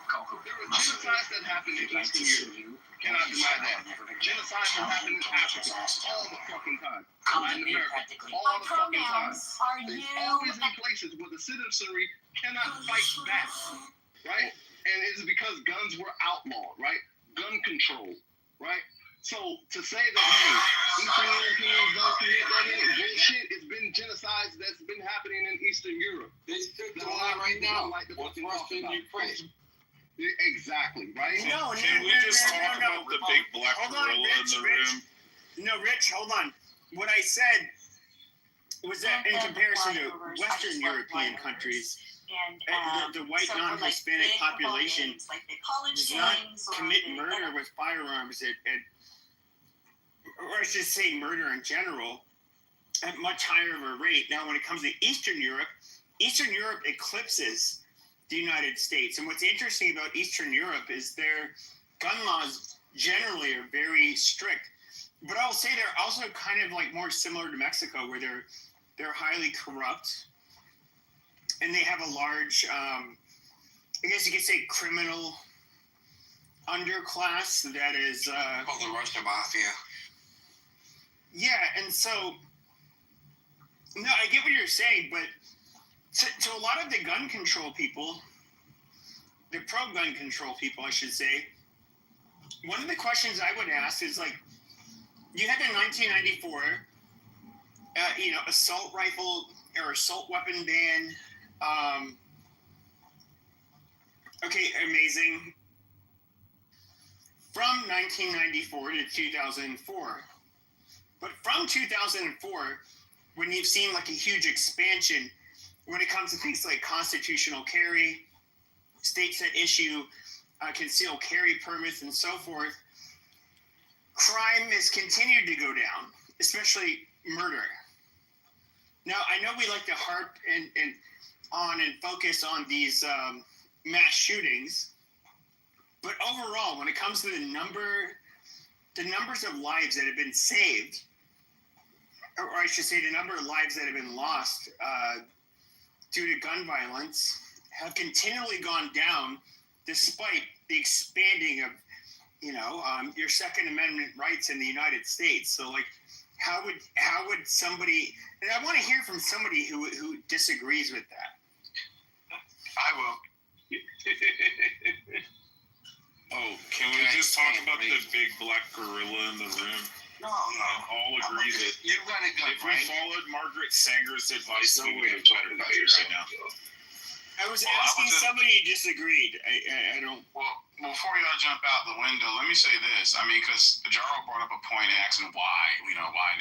There were genocides that happened in Eastern Europe. Cannot deny that. Genocides that happen in Africa all the fucking time. Latin America all the fucking time. There's always in places where the citizenry cannot fight back, right? And it's because guns were outlawed, right? Gun control, right? So to say that, hey, Eastern Europeans don't commit that bullshit, it's been genocides that's been happening in Eastern Europe. They still That a doing lot it of right people now. don't like to What's fucking worse talk than about. Ukraine? Exactly, right? No, Can we just talk no. about the big black Hold on, gorilla in Rich, the Rich. room? No, Rich, hold on. What I said was that in comparison to Western European countries, the white non-Hispanic population does not commit murder with firearms or I should say murder in general, at much higher of a rate. Now, when it comes to Eastern Europe eclipses the United States. And what's interesting about Eastern Europe is their gun laws generally are very strict. But I'll say they're also kind of like more similar to Mexico, where they're highly corrupt, and they have a large, I guess you could say, criminal underclass that is. the Russian mafia. Yeah, and so, no, I get what you're saying, but to a lot of the gun control people, the pro-gun control people, I should say, one of the questions I would ask is, like, you had the 1994, assault rifle or assault weapon ban. Okay, amazing. From 1994 to 2004. But from 2004, when you've seen like a huge expansion when it comes to things like constitutional carry, states that issue concealed carry permits and so forth, crime has continued to go down, especially murder. Now, I know we like to harp and focus on these mass shootings, but overall, when it comes to the numbers of lives that have been saved, or I should say the number of lives that have been lost due to gun violence, have continually gone down despite the expanding of, your Second Amendment rights in the United States. So, like, how would somebody, and I want to hear from somebody who disagrees with that. I will. Oh, can we just talk about the big black gorilla in the room? No. All agree that You got it good, if we followed Margaret Sanger's advice, we would have a better country right now. I was asking somebody who disagreed. I don't. Well, before y'all jump out the window, let me say this. I mean, because Jarl brought up a point asking why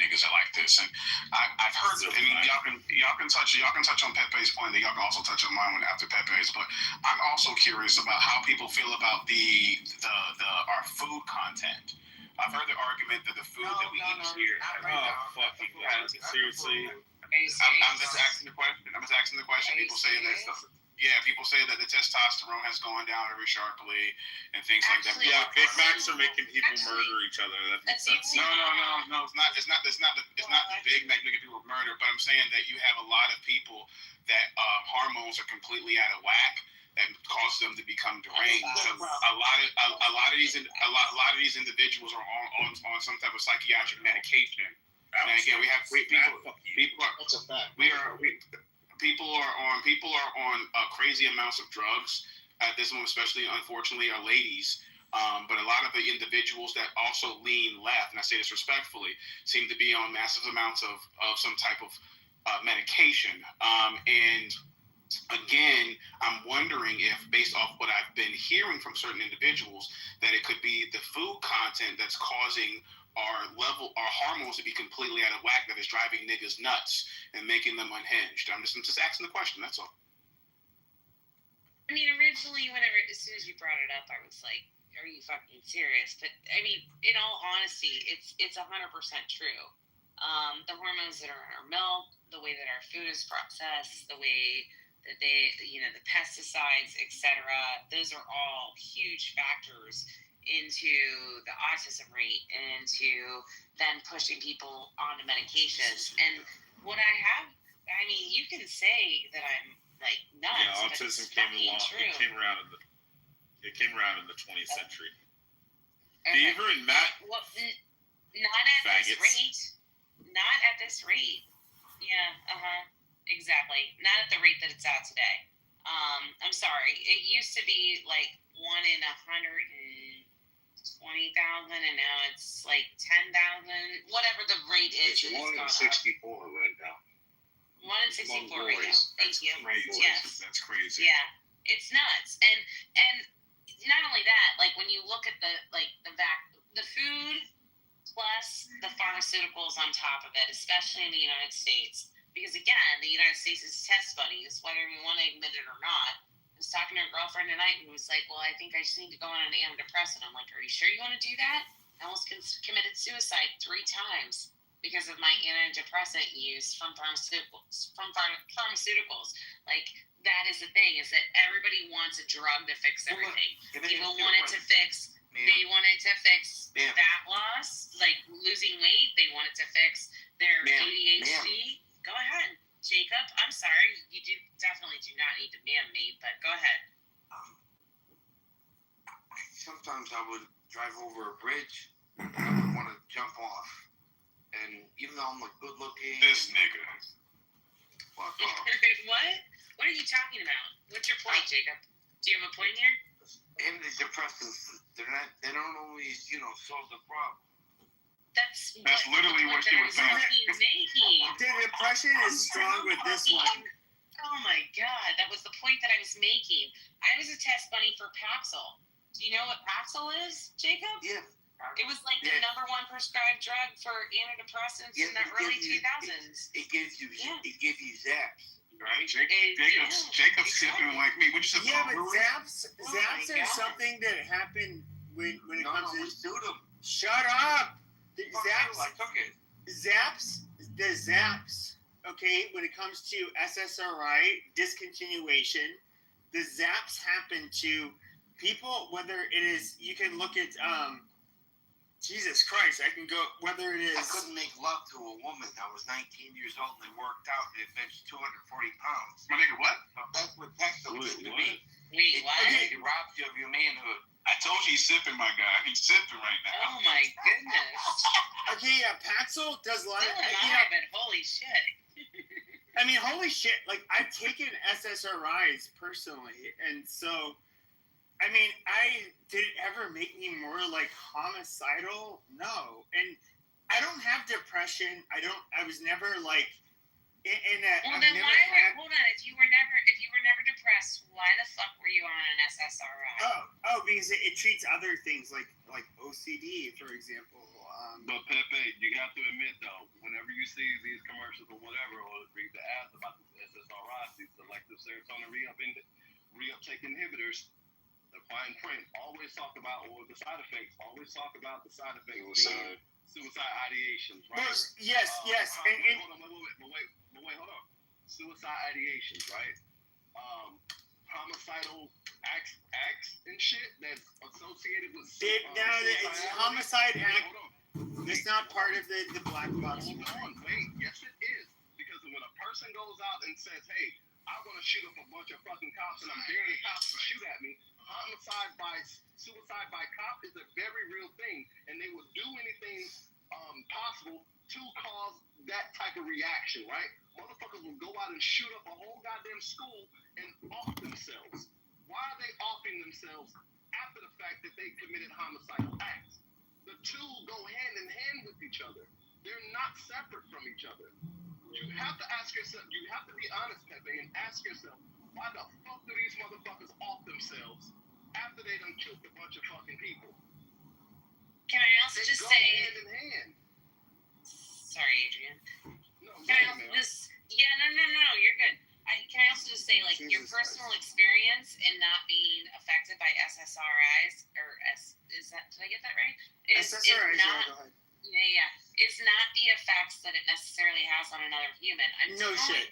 niggas are like this, and I've heard, and y'all can touch on Pepe's point, and y'all can also touch on mine after Pepe's. But I'm also curious about how people feel about our food content. I've heard the argument that the food that we eat here. Fucking God, seriously. I'm just asking the question. People say that stuff. Yeah, people say that the testosterone has gone down very sharply and things like that. Yeah, Big Macs are making people murder each other. That makes sense. No. It's not the Big Mac making people murder, but I'm saying that you have a lot of people that hormones are completely out of whack that causes them to become deranged. So a lot of these individuals are on some type of psychiatric medication. And again, we have people are. That's a fact. People are on crazy amounts of drugs at this moment, especially unfortunately our ladies. But a lot of the individuals that also lean left, and I say this respectfully, seem to be on massive amounts of some type of medication. And again, I'm wondering if, based off what I've been hearing from certain individuals, that it could be the food content that's causing our hormones to be completely out of whack, that is driving niggas nuts and making them unhinged. I'm just asking the question, that's all. I mean, originally, as soon as you brought it up, I was like, are you fucking serious? But I mean, in all honesty, it's 100% true. The hormones that are in our milk, the way that our food is processed, the way that the pesticides, etc. Those are all huge factors into the autism rate and into then pushing people onto medications. And what I have, I mean, you can say that I'm like nuts. Yeah, autism came along. It came around in the 20th century. Beaver and Matt. Well, not at faggots. This rate. Not at this rate. Yeah. Exactly. Not at the rate that it's at today. I'm sorry. It used to be like 1 in 120,000, and now it's like 10,000. Whatever the rate is. It's 1 in 64 right now. 1 in 64 right now. Thank you. Yes. That's crazy. Yeah, it's nuts. And not only that, like when you look at the food plus the pharmaceuticals on top of it, especially in the United States. Because again, the United States is test buddies, whether we want to admit it or not. I was talking to a girlfriend tonight who was like, well, I think I just need to go on an antidepressant. I'm like, are you sure you want to do that? I almost committed suicide 3 times because of my antidepressant use from pharmaceuticals. Like, that is the thing, is that everybody wants a drug to fix everything. People want it to fix, they want it to fix fat loss, like losing weight. They want it to fix their ADHD. Go ahead, Jacob. I'm sorry. You definitely do not need to man me, but go ahead. Sometimes I would drive over a bridge and I would want to jump off. And even though I'm like good looking. This nigga. Fuck off. What? What are you talking about? What's your point, Jacob? Do you have a point here? Antidepressants, they don't always, solve the problem. That's literally what she was saying. The depression is strong with this one. Oh my god, that was the point that I was making. I was a test bunny for Paxil. Do you know what Paxil is, Jacob? Yeah. It was like the #1 prescribed drug for antidepressants in the early 2000s. It gives you zaps, right? Jacob's sipping like me. What you Yeah, but zaps are something that happen when it comes to. Shut up. Zaps, okay, when it comes to SSRI discontinuation, the zaps happen to people, whether it is, you can look at, Jesus Christ, I can go, whether it is. I couldn't make love to a woman. I was 19 years old and they worked out and they benched 240 pounds. My nigga, what? That's what Paxil did to me. Wait, what? It robs you of your manhood. I told you he's sipping, my guy. He's sipping right now. Oh my goodness. Okay, yeah, Paxil does a lot of. But holy shit. I mean, holy shit! Like, I've taken SSRIs personally, and so, I mean, did it ever make me more like homicidal? No, and I don't have depression. I was never like in a. Well, then hold on. If you were never depressed, why the fuck were you on an SSRI? Oh, because it treats other things like OCD, for example. But Pepe, you have to admit though, whenever you see these commercials or whatever, or read the ads about these SSRIs, these selective serotonin reuptake inhibitors, the fine print always talk about, or the side effects always talk about the side effects being suicide ideations, right? Well, yes. Wait, hold on. Suicide ideations, right? Homicidal acts and shit that's associated with it's homicide act. It's not part of the black box. Hold on, wait. Yes, it is. Because when a person goes out and says, hey, I want to shoot up a bunch of fucking cops and I'm daring the cops to shoot at me, suicide by cop is a very real thing. And they will do anything possible to cause that type of reaction, right? Motherfuckers will go out and shoot up a whole goddamn school and off themselves. Why are they offing themselves after the fact that they committed homicidal acts? The two go hand in hand with each other. They're not separate from each other. You have to ask yourself, you have to be honest, Pepe, and ask yourself, why the fuck do these motherfuckers off themselves after they done killed a bunch of fucking people? Can I also just say... hand in hand. Sorry, Adrian. No, you're good. Can I also just say, like, your personal experience in not being affected by SSRIs or Is that, did I get that right? Is SSRIs, not, go ahead. yeah. It's not the effects that it necessarily has on another human. I'm telling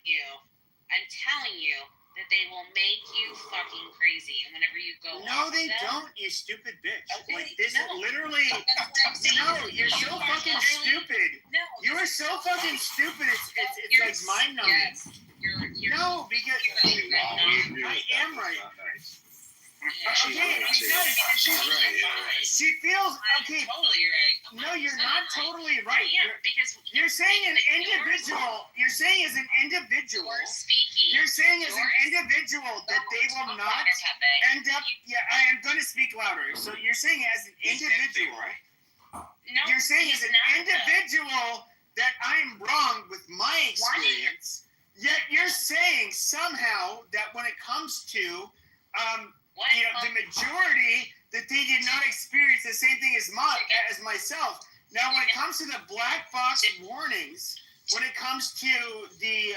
you that they will make you fucking crazy. And whenever you go No, they them, don't, you stupid bitch. Okay, Like, this no. literally... That's what I'm saying. No, you're so fucking stupid. No. You are so fucking stupid. It's like mind-numbing. Yes. You're No, because... I am right. She's right. She's right. Yeah, right. She feels... I'm Okay, totally right. no, you're not totally right. Yeah, because You're saying an individual... You're saying as an individual... you're speaking. You're saying as an individual that they will not end up... Yeah, I am going to speak louder. So you're saying as an individual... No, You're saying as he's an not, individual that I'm wrong with my experience, yet you're saying somehow that when it comes to, the majority, that they did not experience the same thing as myself. Now, when it comes to the black box warnings, when it comes to the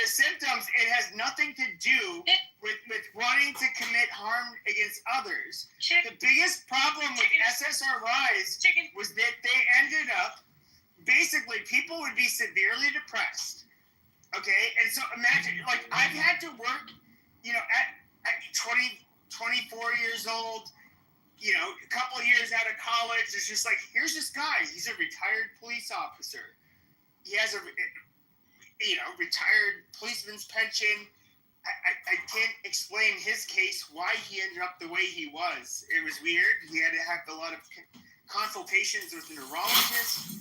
symptoms, it has nothing to do with wanting to commit harm against others. The biggest problem with SSRIs was that they ended up, basically, people would be severely depressed. Okay? And so imagine, like, I've had to work, at 24 years old, a couple of years out of college. It's just like, here's this guy. He's a retired police officer. He has a retired policeman's pension. I can't explain his case, why he ended up the way he was. It was weird. He had to have a lot of consultations with a neurologist.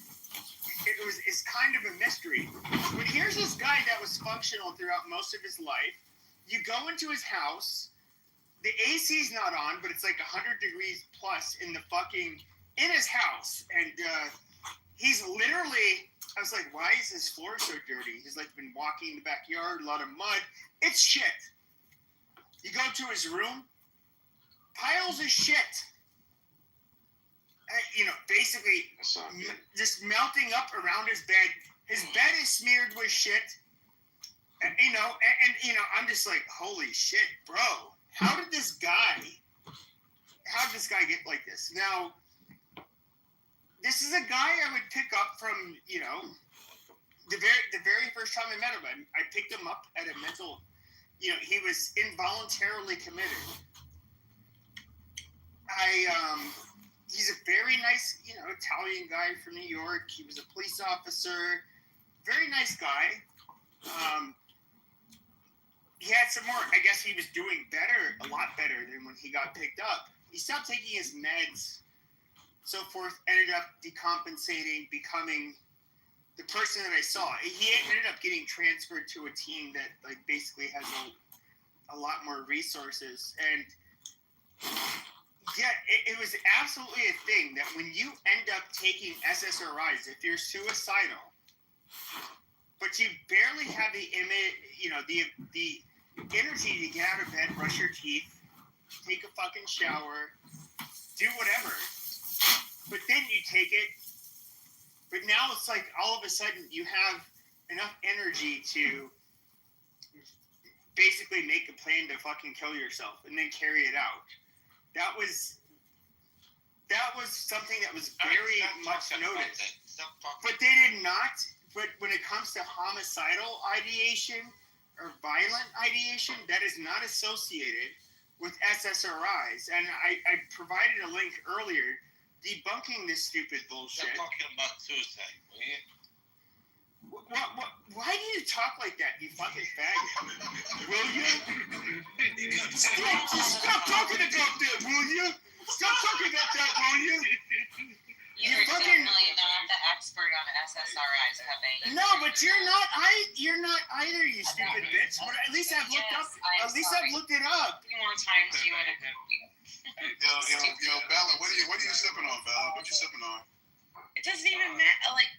It's kind of a mystery. But here's this guy that was functional throughout most of his life. You go into his house, the AC's not on, but it's like 100 degrees plus in his house. And he's literally... I was like, why is his floor so dirty? He's like been walking in the backyard, a lot of mud. It's shit. You go to his room, piles of shit. Basically just melting up around his bed. His bed is smeared with shit. And I'm just like, holy shit, bro. How did this guy get like this? Now, this is a guy I would pick up from, the very first time I met him. I picked him up at a mental, he was involuntarily committed. He's a very nice, Italian guy from New York. He was a police officer, very nice guy. He had some more, I guess he was doing better, a lot better than when he got picked up. He stopped taking his meds, so forth, ended up decompensating, becoming the person that I saw. He ended up getting transferred to a team that basically has a lot more resources. And yeah, it was absolutely a thing that when you end up taking SSRIs, if you're suicidal, but you barely have the energy to get out of bed, brush your teeth, take a fucking shower, do whatever. But then you take it, but now it's like all of a sudden you have enough energy to basically make a plan to fucking kill yourself and then carry it out. That was something that was very much noticed. But they did not, but when it comes to homicidal ideation or violent ideation, that is not associated with SSRIs. And I provided a link earlier debunking this stupid bullshit. Stop talking about suicide, will you? Why do you talk like that, you fucking faggot? Will you? Stop talking about that, will you? Stop talking about that, will you? You're definitely not the expert on SSRIs, Pepe. No, but you're not either, you stupid bitch. But at least I've looked up. At least I've looked it up. 3 more times you would have. Yo, Bella, what are you sipping on, Bella? What you sipping on? It doesn't even matter. Like,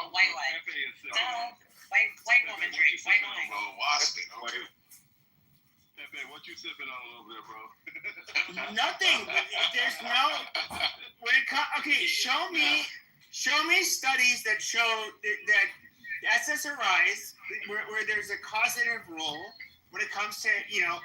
white wine. White woman drinks. White wine. Oh, Boston. Okay. Pepe, what you sipping on over there, bro? Nothing. There's no. Okay, show me studies that show that SSRIs, where there's a causative role when it comes to,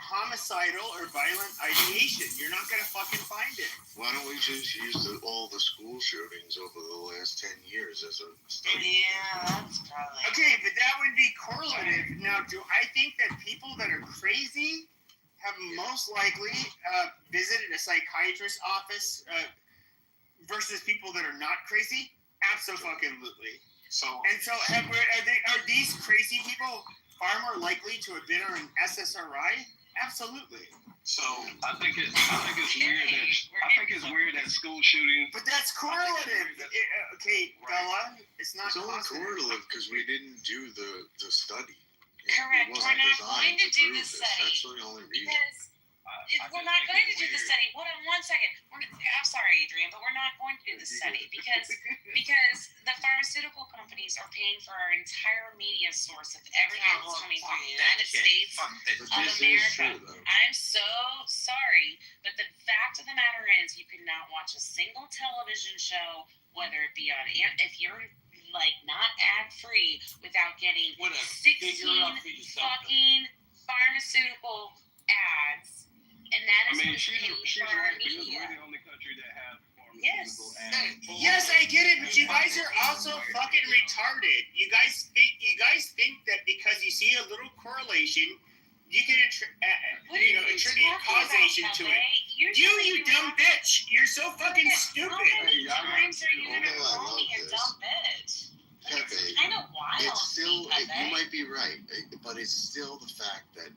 homicidal or violent ideation. You're not going to fucking find it. Why don't we just use all the school shootings over the last 10 years as a study? Yeah, that's probably. Okay, but that would be correlative. Now, do I think that people that are crazy have most likely visited a psychiatrist's office versus people that are not crazy? Absolutely. So Are these crazy people far more likely to have been on an SSRI? Absolutely. So I think it's weird that school shootings. But that's correlative. Okay, Bella, it's not. It's only causative. correlative because we didn't do the study. Correct. It We're wasn't not designed going to do prove the this. study That's the only reason. because we're not going to do the study. Hold on 1 second. I'm sorry, Adrian, but we're not going to do the study because the pharmaceutical companies are paying for our entire media source of everything that's coming from the United States of America. I'm so sorry, but the fact of the matter is you cannot watch a single television show, whether it be on if you're like not ad free, without getting 16 fucking pharmaceutical ads. And that is what's paying for our media. We're the only country that has Yes. Yes, I get it, but you guys are also fucking retarded. You guys think that because you see a little correlation, you can attribute causation to it. You dumb bitch! You're so fucking stupid. How many times are you gonna call me a dumb bitch? Pepe, It's kind of wild. it's still, Pepe. you might be right, but it's still the fact that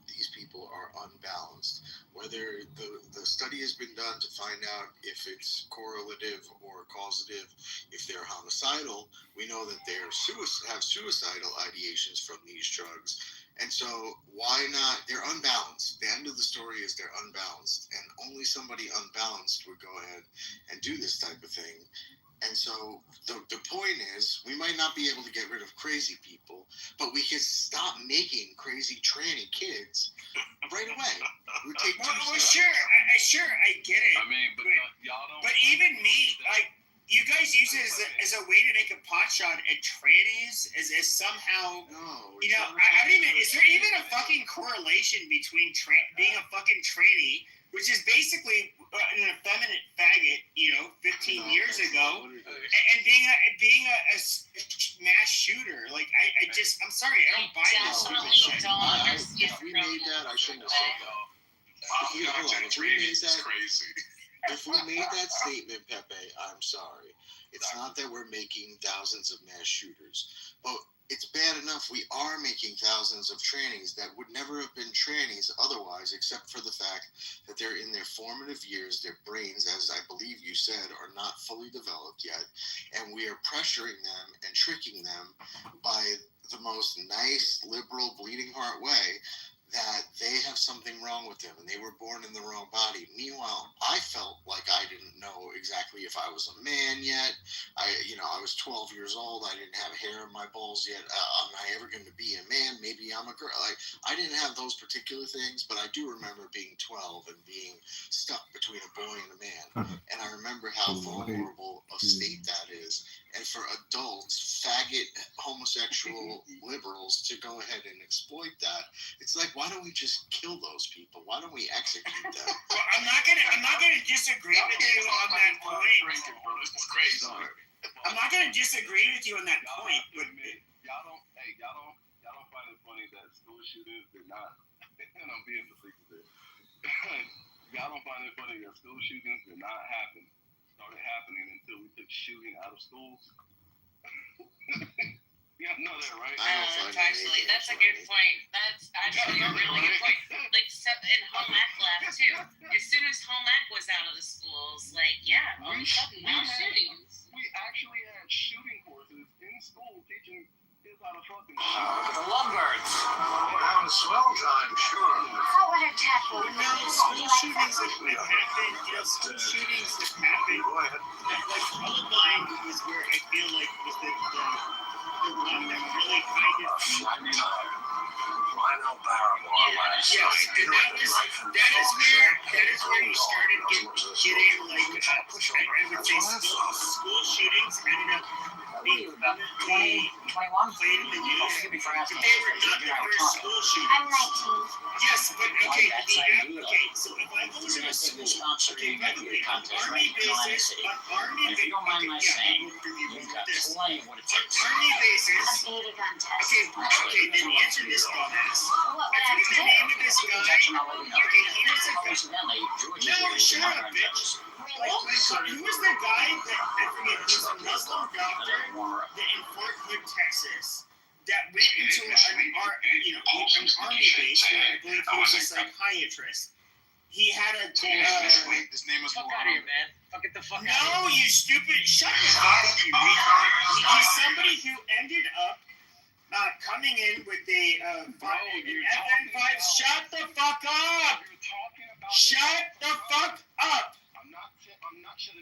these people are unbalanced. Whether the study has been done to find out if it's correlative or causative, if they're homicidal, we know that they have suicidal ideations from these drugs. And so why not? They're unbalanced. The end of the story is they're unbalanced, and only somebody unbalanced would go ahead and do this type of thing. And so the point is, we might not be able to get rid of crazy people, but we can stop making crazy tranny kids right away. We take Sure, I get it. I mean, but y'all don't. But even me, like, you guys use it as a way to make a pot shot at trannies, as somehow, No. I don't even. Is there even a fucking correlation between being a fucking tranny, which is basically an effeminate faggot, 15 years ago, and being a mass shooter? Like, I'm sorry, I don't buy this stupid shit. If we made that, I shouldn't have said that. If we made that, crazy. If we made that statement, Pepe, I'm sorry. It's not that we're making thousands of mass shooters, but it's bad enough we are making thousands of trannies that would never have been trannies otherwise, except for the fact that they're in their formative years. Their brains, as I believe you said, are not fully developed yet, and we are pressuring them and tricking them by the most nice, liberal, bleeding heart way that they have something wrong with them and they were born in the wrong body. Meanwhile, I felt like I didn't know exactly if I was a man yet. I was 12 years old. I didn't have hair in my balls yet. Am I ever going to be a man? Maybe I'm a girl. I didn't have those particular things, but I do remember being 12 and being stuck between a boy and a man. And I remember how vulnerable a state that is. And for adults, faggot, homosexual liberals to go ahead and exploit that, it's like, why don't we just kill those people? Why don't we execute them? Well, I'm not gonna disagree with you on that point. It's crazy. I'm not gonna disagree with you on that point, but Y'all don't find it funny that school shooters did not, and I'm being facetious. Y'all don't find it funny that school shootings did not started happening until we took shooting out of schools. Yeah, I know that, right? That's a good point. That's actually a really good point. Like, in home ec lab too. As soon as home ec was out of the schools, mass shootings. We actually had shooting courses in school teaching kids how to fucking The lovebirds. We're having a swell time, sure. How would it tackle? school shootings have happened. School shootings have happened. Go ahead. Like, Columbine was where I feel like was the one that really kind of. Lionel Barrymore last Yes, night. and that is where you started getting like I would say school shootings ended up being probably played in the news, but they were not the first school shootings. I'm 19. Yes, but okay, so if I go to a school, okay, by the way, on Army basis, If you don't mind my saying, you've got this. plenty of what it On takes. Army basis, A beta gun test. okay, then answer this, dumbass. What I think the name of this guy, protection, I'll let you know. okay, he was a guy. Coincidentally, Georgia No, is shut not up, very bitch. Who was the guy that, I forget, he was a Muslim doctor that in Fort Hood, Texas, that went into an army base where I believe he was a psychiatrist. He had a His name is Fuck out of here, man. Get the fuck out of no, here. you stupid! Shut the fuck up, you retard! He's somebody who ended up coming in with an FN5. Shut the fuck up! Shut the fuck up!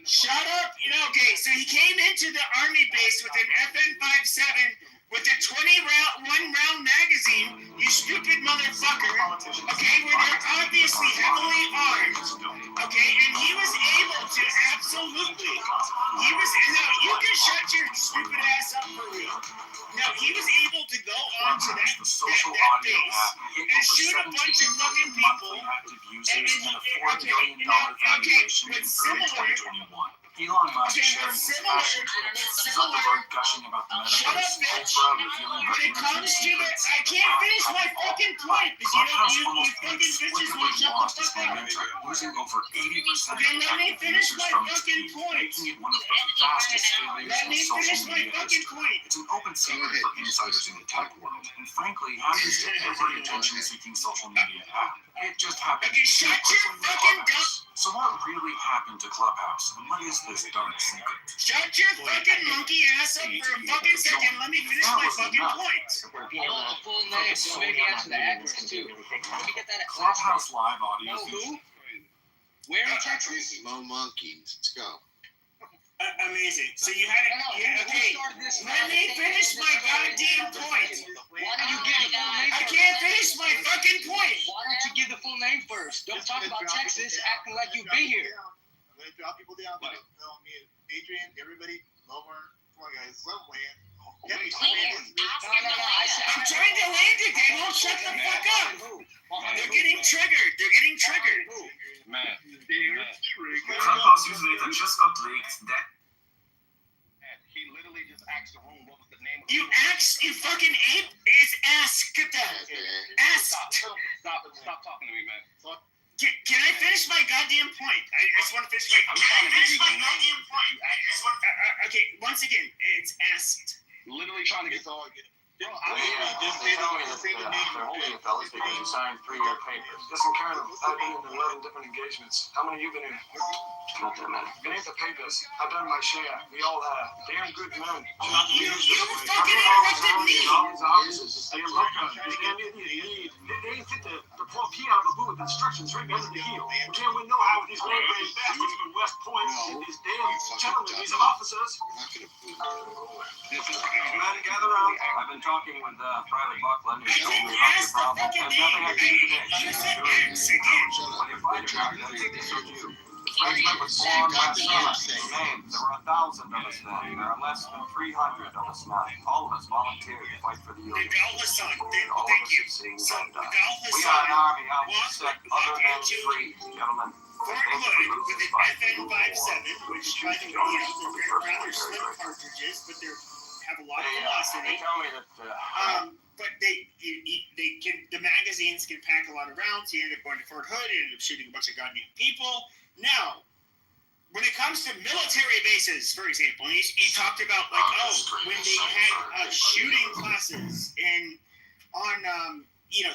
Shut up! Okay, so he came into the army base with an FN57 with a 21-round magazine. You stupid motherfucker! Okay, where they're obviously heavily armed. Okay, and he was able to absolutely. No, you can shut your stupid ass up for real. No, he was able to go onto that base and shoot a bunch of fucking people. What's similar. Elon Musk Okay, sharing what's his similar. passion Zuckerberg gushing about the Shut up, metaverse, bitch. Oprah revealing When it comes to it, I can't finish my fucking point because you fucking bitches won't shut the fuck up. losing over 80% Okay, let me finish my fucking point. making it one of the fastest failures Let in me social finish my media fucking history. point. It's an open secret for insiders in the tech world, and frankly, happens to every attention-seeking social media app. It just happens. Okay, shut your fucking dumb. So what really happened to Clubhouse, and what is this dark secret? Shut your fucking monkey ass up for a fucking second. Let me finish my fucking point. The full name, so maybe answer the address too. Let me get that at Clubhouse Live audio. Who? Where in Texas? Mo Monkeys. Let's go. Amazing. So you had it. Yeah, okay. Let me finish my goddamn point. Why don't you give the full name I first? can't finish my fucking point. Why don't you give the full name first? Don't talk about Texas acting like you've been here. I'm gonna drop people down, but me and Adrian, everybody, Lomer, come on guys, let them land. I'm trying to land it. They won't shut the fuck up. They're getting triggered. Matt. Clubhouse user just got leaked. He literally just asked the room what was the name of You asked, you fucking ape. It's asked. Asked. Stop talking to me, man. Can I finish my goddamn point? I just want to finish my. Can I finish my goddamn point? Okay, once again, it's asked. Literally trying to get all good. Bro, Just tell me that they're holding you fellas because you signed 3-year papers. Listen, Karen, I've been in 11 different engagements. How many have you been in? Not that many. It ain't the papers. I've done my share. We all have. Damn good men. You fucking interrupted me. They ain't fit the poor key out of the boot with instructions right under the heel. Okay, we know how these land-grade bastards from West Point and these damn gentlemen, these officers. Man, gather around. I've been talking with Private Buckland, who told me about your problem. There's nothing I can do today. When you find your guy, I think this is you. Regiment was formed last summer. Names. There were 1,000 of us then. There are less than 300 of us now. All of us volunteered to fight for the Union. All of us have seen that done. We are an army out to set other men free, gentlemen. Fort Hood with an FN57, which by the way, they're rather slim cartridges, but they have a lot of velocity. They tell me that. But the magazines can pack a lot of rounds. He ended up going to Fort Hood. He ended up shooting a bunch of goddamn people. Now, when it comes to military bases, for example, he talked about when they had shooting classes on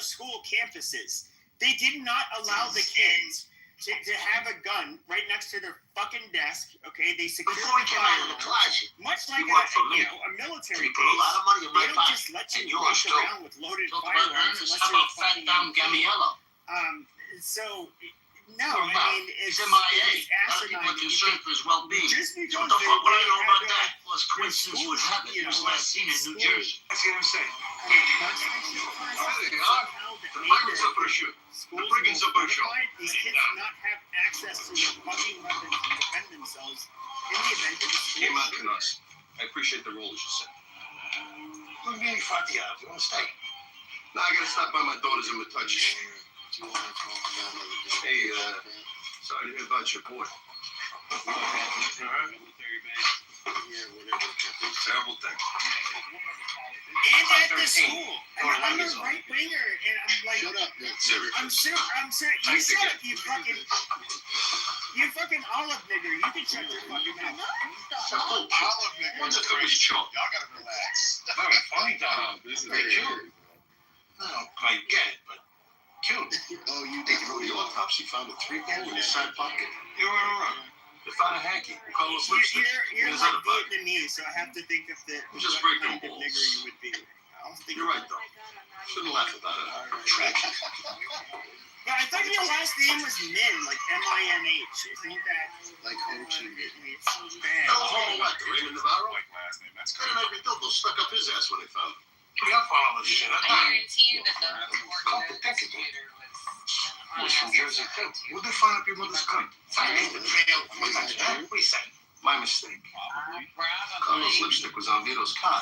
school campuses, they did not allow the kids to have a gun right next to their fucking desk. Okay, they secured the firearms, much like a military base. They don't just let you walk around with loaded firearms unless you're a fucking so. No, I mean, it's asinine. his well-being. Just because what the fuck would I know about that? Was coincidence would happen. It was last seen in New Jersey. I see what I'm saying. The brigands up for a shoot. The brigands up for a shoot. These kids not have access to their fucking weapons to defend themselves in the event of a school shooting. I appreciate the role that you said. vieni fatti altri, non stai? No, I gotta stop by my daughter's in Metuchen. Hey, sorry to hear about your boy. Terrible thing. And at the school. I'm a right winger, and I'm like, Shut up, Nick. I'm serious. You shut up, you fucking olive nigger. You can shut your fucking mouth. Olive nigga. What's the cookies choke? Y'all gotta relax. Very funny, Dom. This is Very cute. I don't quite get it, but cute. Oh, you did throw the autopsy. Found a 3-ball in his side pocket. You're right. They found a hanky. Carlos lipstick. You're like Vietnamese, so I have to think of the Just what break them kind of balls. nigger you would be. I don't think You're right, though. Shouldn't laugh about it. Tragic. But I thought your last name was Min, like M-I-N-H. Isn't that Like Ho Chi Minh. No, hold on, Raymond Navarro? Like last name. That's Hey, crazy. maybe Dildo stuck up his ass when they found him. Pretty up on all this shit. I guarantee you that the Call the prosecutor He was from Jersey, too. Where'd they find up your mother's gun? Find it in the jail. What do you say? My mistake. Carlos' lipstick was on Vito's car.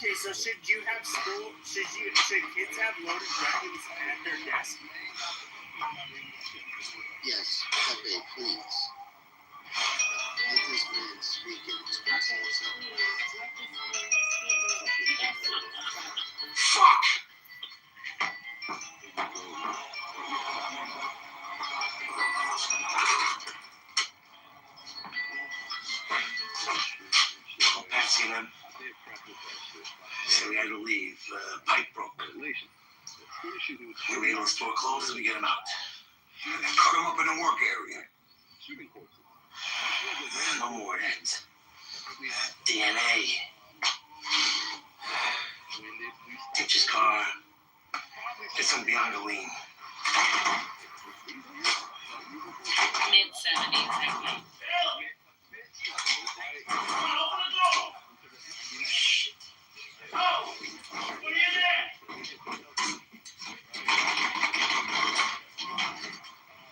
okay? So should you have school? Should kids have loaded weapons at their desk? Yes, Pepe, please. Let this man speak and express himself. Fuck! Patsy and them. So we had to leave. Pipe broke. We made our store closed and we get him out. And then cut him up in the work area. No more ends. DNA. Ditch his car. Get some Beyond the lean. mid-70s, I think.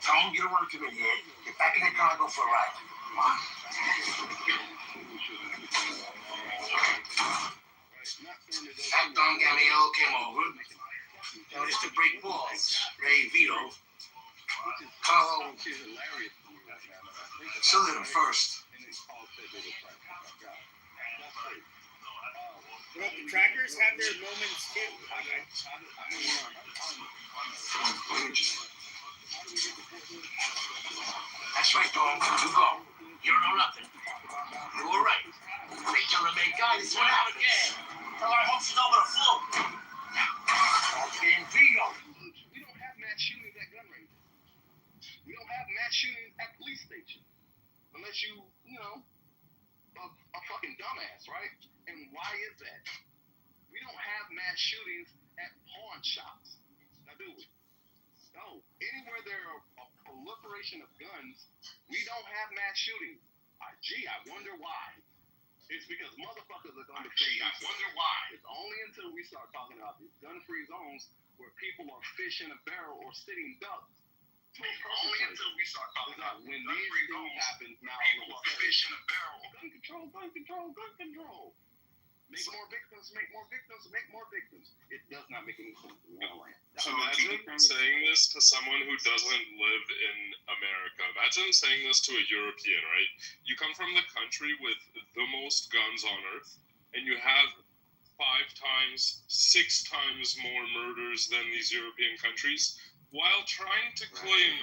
Tom, you don't want to come in here. Get back in the car and go for a ride. Come on. That Don Gamio came over. Noticed to break balls. Ray Vito. Carlo. Salute him first. Well, the trackers have their moments too. That's right, Tom. You go. You don't know nothing. You were right. They tell the main guy this one out again. Tell our hosts over the floor. And Vito. We don't have mass shootings at gun ranges. We don't have mass shootings at police stations. Unless you know, a fucking dumbass, right? And why is that? We don't have mass shootings at pawn shops. Now, do we? No. Anywhere there are a proliferation of guns, we don't have mass shootings. Gee, I wonder why. It's because motherfuckers are going to say, I wonder why. It's only until we start talking about these gun-free zones where people are fishing a barrel or sitting ducks. Only until we start talking about when these things happen, now people are fishing a barrel. Gun control, gun control, gun control. Make more victims, make more victims, make more victims. It does not make any sense in real land. Imagine saying this to someone who doesn't live in America. Imagine saying this to a European, right? You come from the country with the most guns on earth, and you have 5 times, 6 times more murders than these European countries, while trying to claim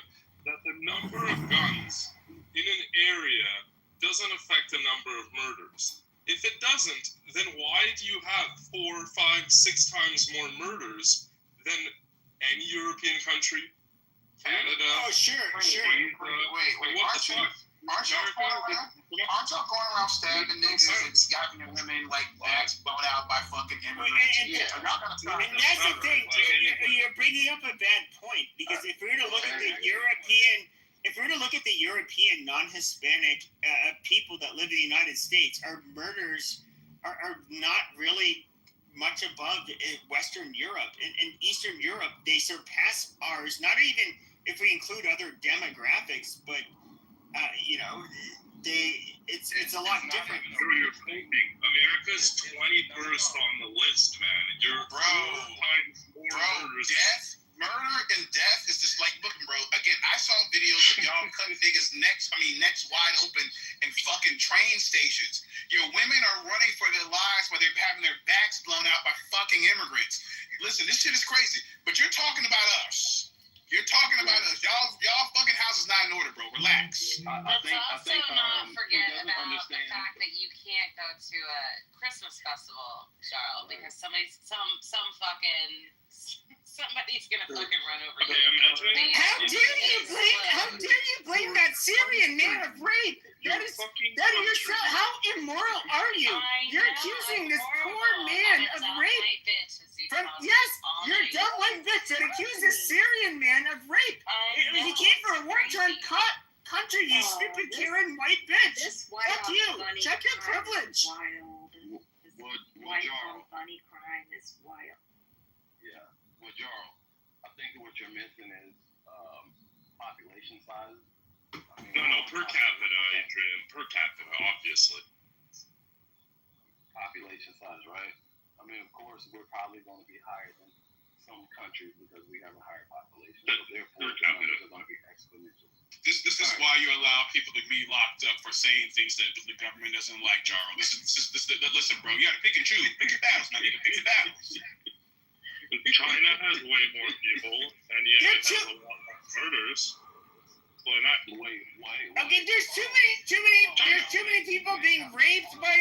that the number of guns in an area doesn't affect the number of murders. If it doesn't, then why do you have 4, 5, 6 times more murders than any European country? Canada? Oh, sure. Wait. What the fuck? Aren't y'all going around stabbing niggas and scalping women like bags blown out by fucking immigrants? And that's the thing. You're bringing up a bad point, because if we were to look at the European if we're to look at the European non-Hispanic people that live in the United States, our murders are not really much above Western Europe. In Eastern Europe, they surpass ours. Not even if we include other demographics, but it's a lot different. You're thinking America's 21st on the list, man. You're Murder and death is just like, look, bro. Again, I saw videos of y'all cutting niggas' necks wide open in fucking train stations. Your women are running for their lives while they're having their backs blown out by fucking immigrants. Listen, this shit is crazy. But you're talking about us. You're talking about us. Y'all fucking house is not in order, bro. Relax. Let's also not forget about the fact that you can't go to a Christmas festival, Charles, because somebody's gonna fucking run over you. How dare you blame that Syrian man of rape? How immoral are you? You're accusing this poor man of rape. Yes, you're a dumb white bitch that accused this Syrian man of rape. He came from a war-torn country, you stupid Karen white bitch. Fuck you. Check your privilege. Funny crime is wild. Yeah. Well, Jarl, I think what you're missing is population size. No, per capita, Adrian. Per capita, obviously. Population size, right? I mean, of course, we're probably going to be higher than some countries because we have a higher population. So therefore, the numbers are going to be exponential. This is why you allow people to be locked up for saying things that the government doesn't like, Jarl. Listen, bro. You got to pick and choose. Pick your battles, man. You can pick your battles. China has way more people, and yet it has a lot more murders. Okay, there's too many people being raped by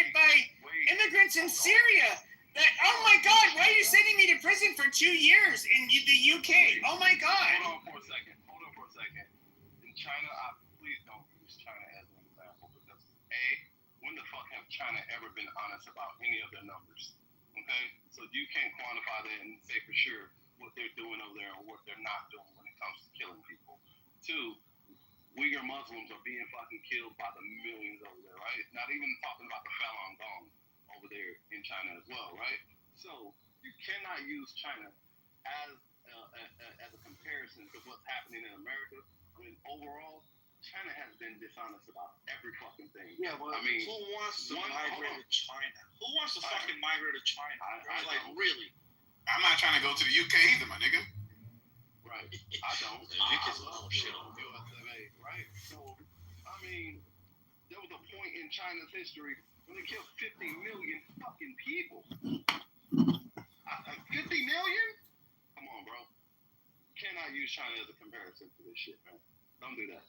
immigrants in Syria. Oh my God, why are you sending me to prison for 2 years in the UK? Oh my God. Hold on for a second. In China, please don't use China as an example because when the fuck have China ever been honest about any of their numbers? Okay, so you can't quantify that and say for sure what they're doing over there or what they're not doing when it comes to killing people. 2, Uyghur Muslims are being fucking killed by the millions over there, right? Not even talking about the Falun Gong over there in China as well, right? So you cannot use China as a comparison to what's happening in America. I mean, overall, China has been dishonest about every fucking thing. Yeah, well, I mean, who wants to migrate to China? Who wants to fucking migrate to China? Really? I'm not trying to go to the UK either, my nigga. Right. I don't. I love shit on USA, right? So, I mean, there was a point in China's history when they killed 50 million fucking people. 50 million? Come on, bro. Cannot use China as a comparison to this shit, man. Don't do that.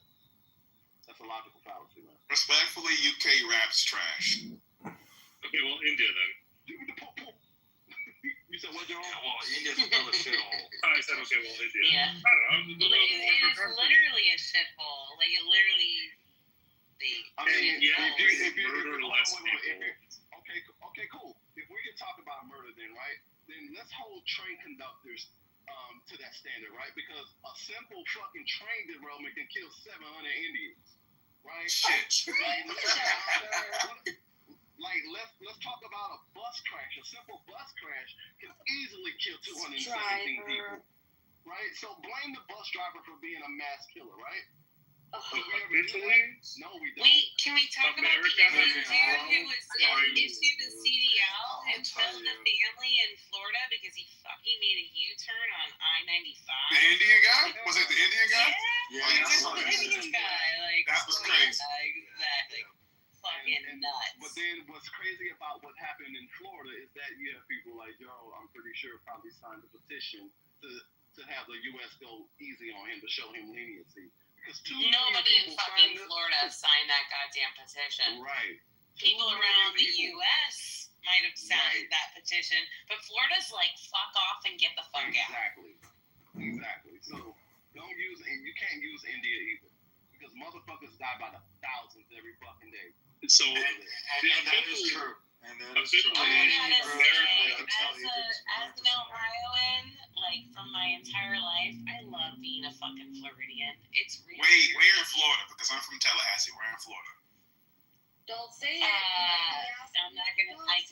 That's a logical fallacy, man. Respectfully, UK rap's trash. Okay, well, India then. You said what, Joe? Yeah, well, India's another shithole. I said, okay, well, India. Yeah. I don't know. It is literally a shithole. Like, it literally... murder less people. Okay, cool. If we can talk about murder then, right? Then let's hold train conductors to that standard, right? Because a simple fucking train derailment can kill 700 Indians, right? Shit. Like, let's talk about a bus crash. A simple bus crash can easily kill 217 people, right? So blame the bus driver for being a mass killer, right? Officially? No, we don't. Wait, can we talk about the Indian dude who was issued the CDL who killed the family in Florida because he fucking made a U-turn on I-95? The Indian guy? Was it the Indian guy? Yeah, it was the Indian guy. Like, that was crazy. Exactly. Fucking nuts. But then what's crazy about what happened in Florida is that you have people like Joe, I'm pretty sure, probably signed a petition to have the U.S. go easy on him to show him leniency. Nobody in fucking Florida signed that goddamn petition. Right. People around the U.S. might have signed that petition, but Florida's like, fuck off and get the fuck out. Exactly. So don't use, and you can't use India either, because motherfuckers die by the thousands every fucking day. So and that is true. And that is I true. gotta say, as an Ohioan, like from my entire life, I love being a fucking Floridian. It's really Wait, we're in Florida because I'm from Tallahassee. We're in Florida. Don't say it. I'm not gonna. No, I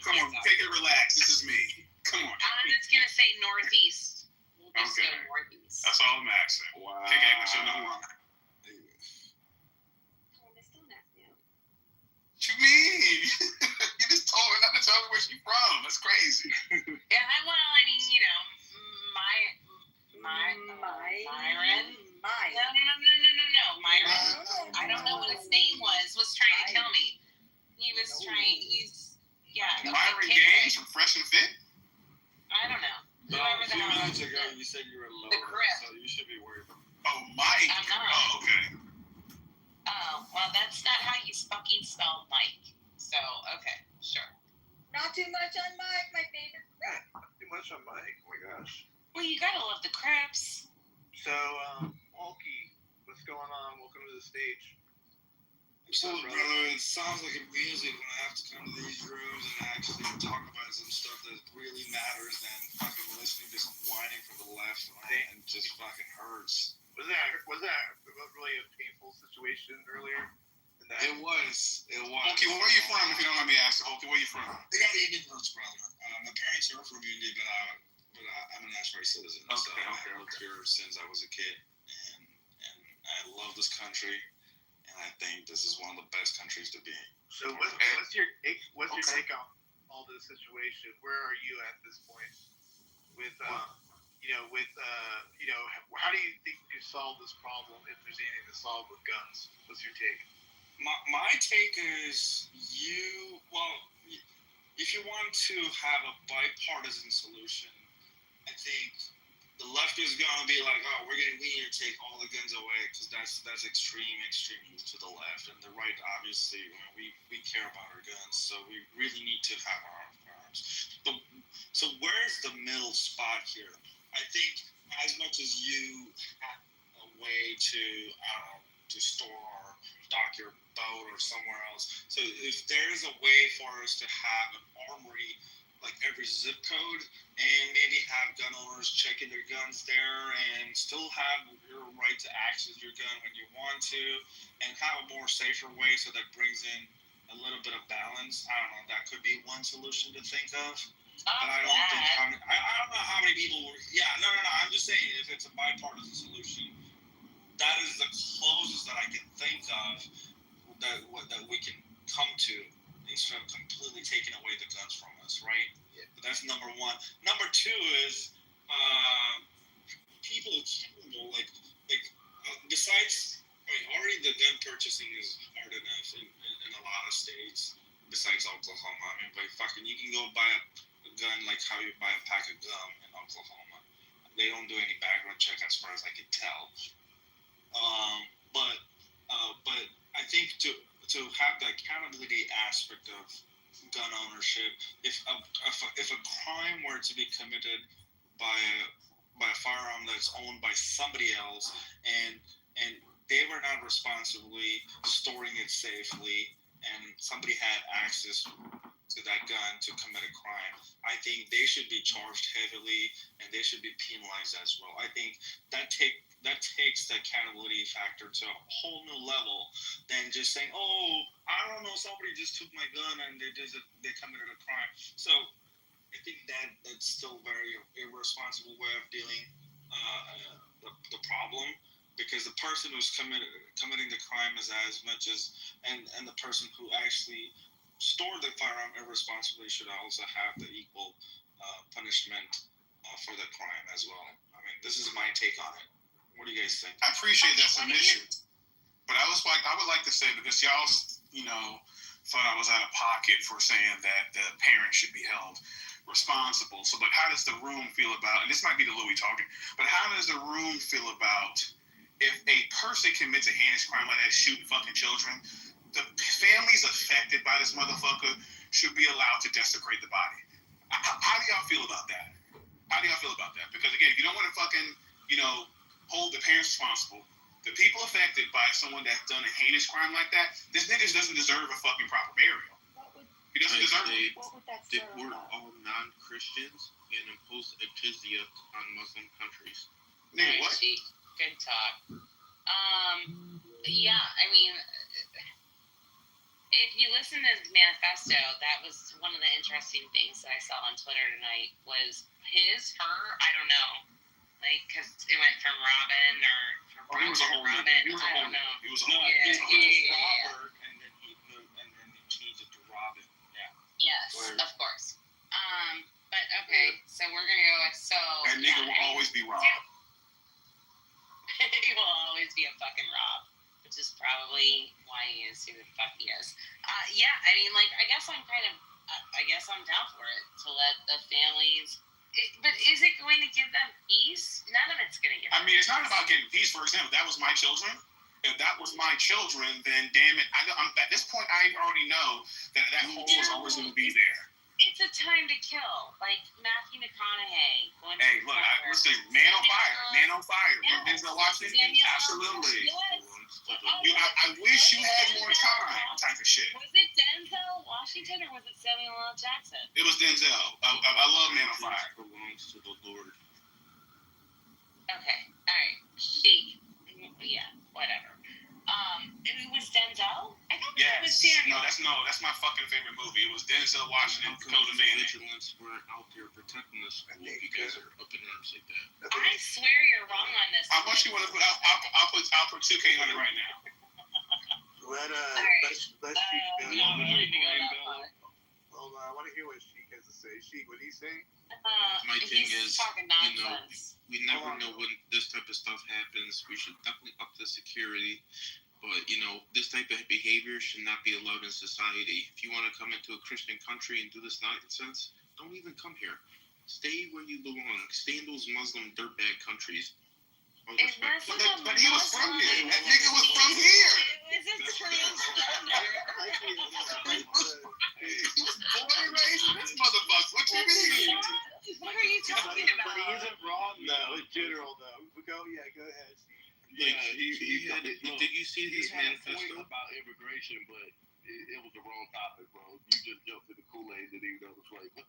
Come on, take it relax. This is me. Come on. I'm just gonna say northeast. We'll just go northeast. That's all I'm asking. Wow. Can't get my shit no more. What you mean? You just told her not to tell me where she's from. That's crazy. Yeah, I mean, you know, Myron. No. Myron. I don't know what his name was trying to kill me. Myron Gaines from Fresh and Fit? I don't know. No, a few minutes ago you said you were lower, so you should be worried. Oh, Mike. I'm not. Oh, okay. Oh, well, that's not how you fucking spell Mike. So, okay, sure. Not too much on Mike, my favorite. Not too much on Mike. Oh my gosh. Well, you gotta love the Crips. So, Walkie, what's going on? Welcome to the stage. So, brother, it sounds like amusing when I have to come to these rooms and actually talk about some stuff that really matters than fucking listening to some whining from the left and just fucking hurts. Was that really a painful situation earlier? It was. Okay, where are you from? If you don't mind me asking, okay, where are you from? I got Indian roots, brother. My parents are from India, but I'm a national citizen. Okay, so I've lived here since I was a kid, and I love this country. I think this is one of the best countries to be in. So what's your take on all this situation? Where are you at this point? How do you think you solve this problem if there's anything to solve with guns? What's your take? My take is if you want to have a bipartisan solution, I think the left is going to be like, oh, we need to take all the guns away because that's extreme to the left. And the right, obviously, we care about our guns, so we really need to have our arms. So where's the middle spot here? I think as much as you have a way to store or dock your boat or somewhere else, so if there's a way for us to have an armory like every zip code, and maybe have gun owners checking their guns there and still have your right to access your gun when you want to, and have a more safer way so that brings in a little bit of balance. I don't know, that could be one solution to think of. But I don't think I don't know how many people were. Yeah, no. I'm just saying, if it's a bipartisan solution, that is the closest that I can think of that we can come to, instead of completely taking away the guns from us, right? Yeah. But that's number one. Number two is people accountable. Besides, already the gun purchasing is hard enough in a lot of states. Besides Oklahoma, you can go buy a gun like how you buy a pack of gum in Oklahoma. They don't do any background check, as far as I can tell. But I think to have the accountability aspect of gun ownership, if a crime were to be committed by a firearm that's owned by somebody else, and they were not responsibly storing it safely, and somebody had access to that gun to commit a crime, I think they should be charged heavily, and they should be penalized as well. I think that takes the accountability factor to a whole new level than just saying, oh, I don't know, somebody just took my gun and they committed a crime. So I think that's still very irresponsible way of dealing the problem, because the person who's committing the crime is as much as, and the person who actually stored the firearm irresponsibly should also have the equal punishment for the crime as well. This is my take on it. What do you guys think? I appreciate that submission, but I would like to say, because y'all, thought I was out of pocket for saying that the parent should be held responsible. So, but how does the room feel about? And this might be the Louis talking, but how does the room feel about if a person commits a heinous crime like that, shooting fucking children? The families affected by this motherfucker should be allowed to desecrate the body. How do y'all feel about that? Because again, if you don't want to fucking, hold the parents responsible, the people affected by someone that's done a heinous crime like that, this nigga doesn't deserve a fucking proper burial. He doesn't deserve it. What would that say? We're all non-Christians and impose a jizya on Muslim countries. Nigga, what? Good talk. Yeah, I mean, if you listen to his manifesto, that was one of the interesting things that I saw on Twitter tonight was her, I don't know. Like, because it went from Robin or from Robin to Robin. I don't know. He was a whole Robert, and then he changed it to Robin. Yeah. Yes, of course. But okay, so we're gonna go with That nigga will always be Rob. He will always be a fucking Rob, which is probably why he is who the fuck he is. Yeah, I mean, like, I guess I'm down for it to let the families. But is it going to give them peace? None of it's going to give them I mean, it's not about getting peace. For example, that was my children. If that was my children, then damn it. At this point, I already know that hole is always going to be there. It's a time to kill. Like Matthew McConaughey. Hey, look, listen, Man on Fire. Yes. Denzel Washington? Absolutely. Yes. I wish you had more time type of shit. Was it Denzel Washington or was it Samuel L. Jackson? It was Denzel. I love Man on Fire. Belongs to the Lord. Okay. All right. Yeah. Whatever. It was Denzel. I thought it was Samuel. That's my fucking favorite movie. It was Denzel Washington, Code of Vigilance weren't out there protecting us. You guys are up in arms like that. I swear you're wrong on this. How much you want to put? I'll put 2K on it right now. Let's Hold on. Hold on, I want to hear what Sheik has to say. Sheik, what do you say? My thing he's is, talking nonsense. we never know when this type of stuff happens. We should definitely up the security. But, this type of behavior should not be allowed in society. If you want to come into a Christian country and do this nonsense, don't even come here. Stay where you belong. Stay in those Muslim dirtbag countries. But he was from here. That nigga was from here. It was a transgender. He was born and raised in this motherfucker. What you mean? What are you talking about? But he isn't wrong, though, in general, though. Go ahead, Sheik. Did you see his manifesto about immigration? But it was the wrong topic, bro. You just jumped to the Kool-Aid and even know the flavor.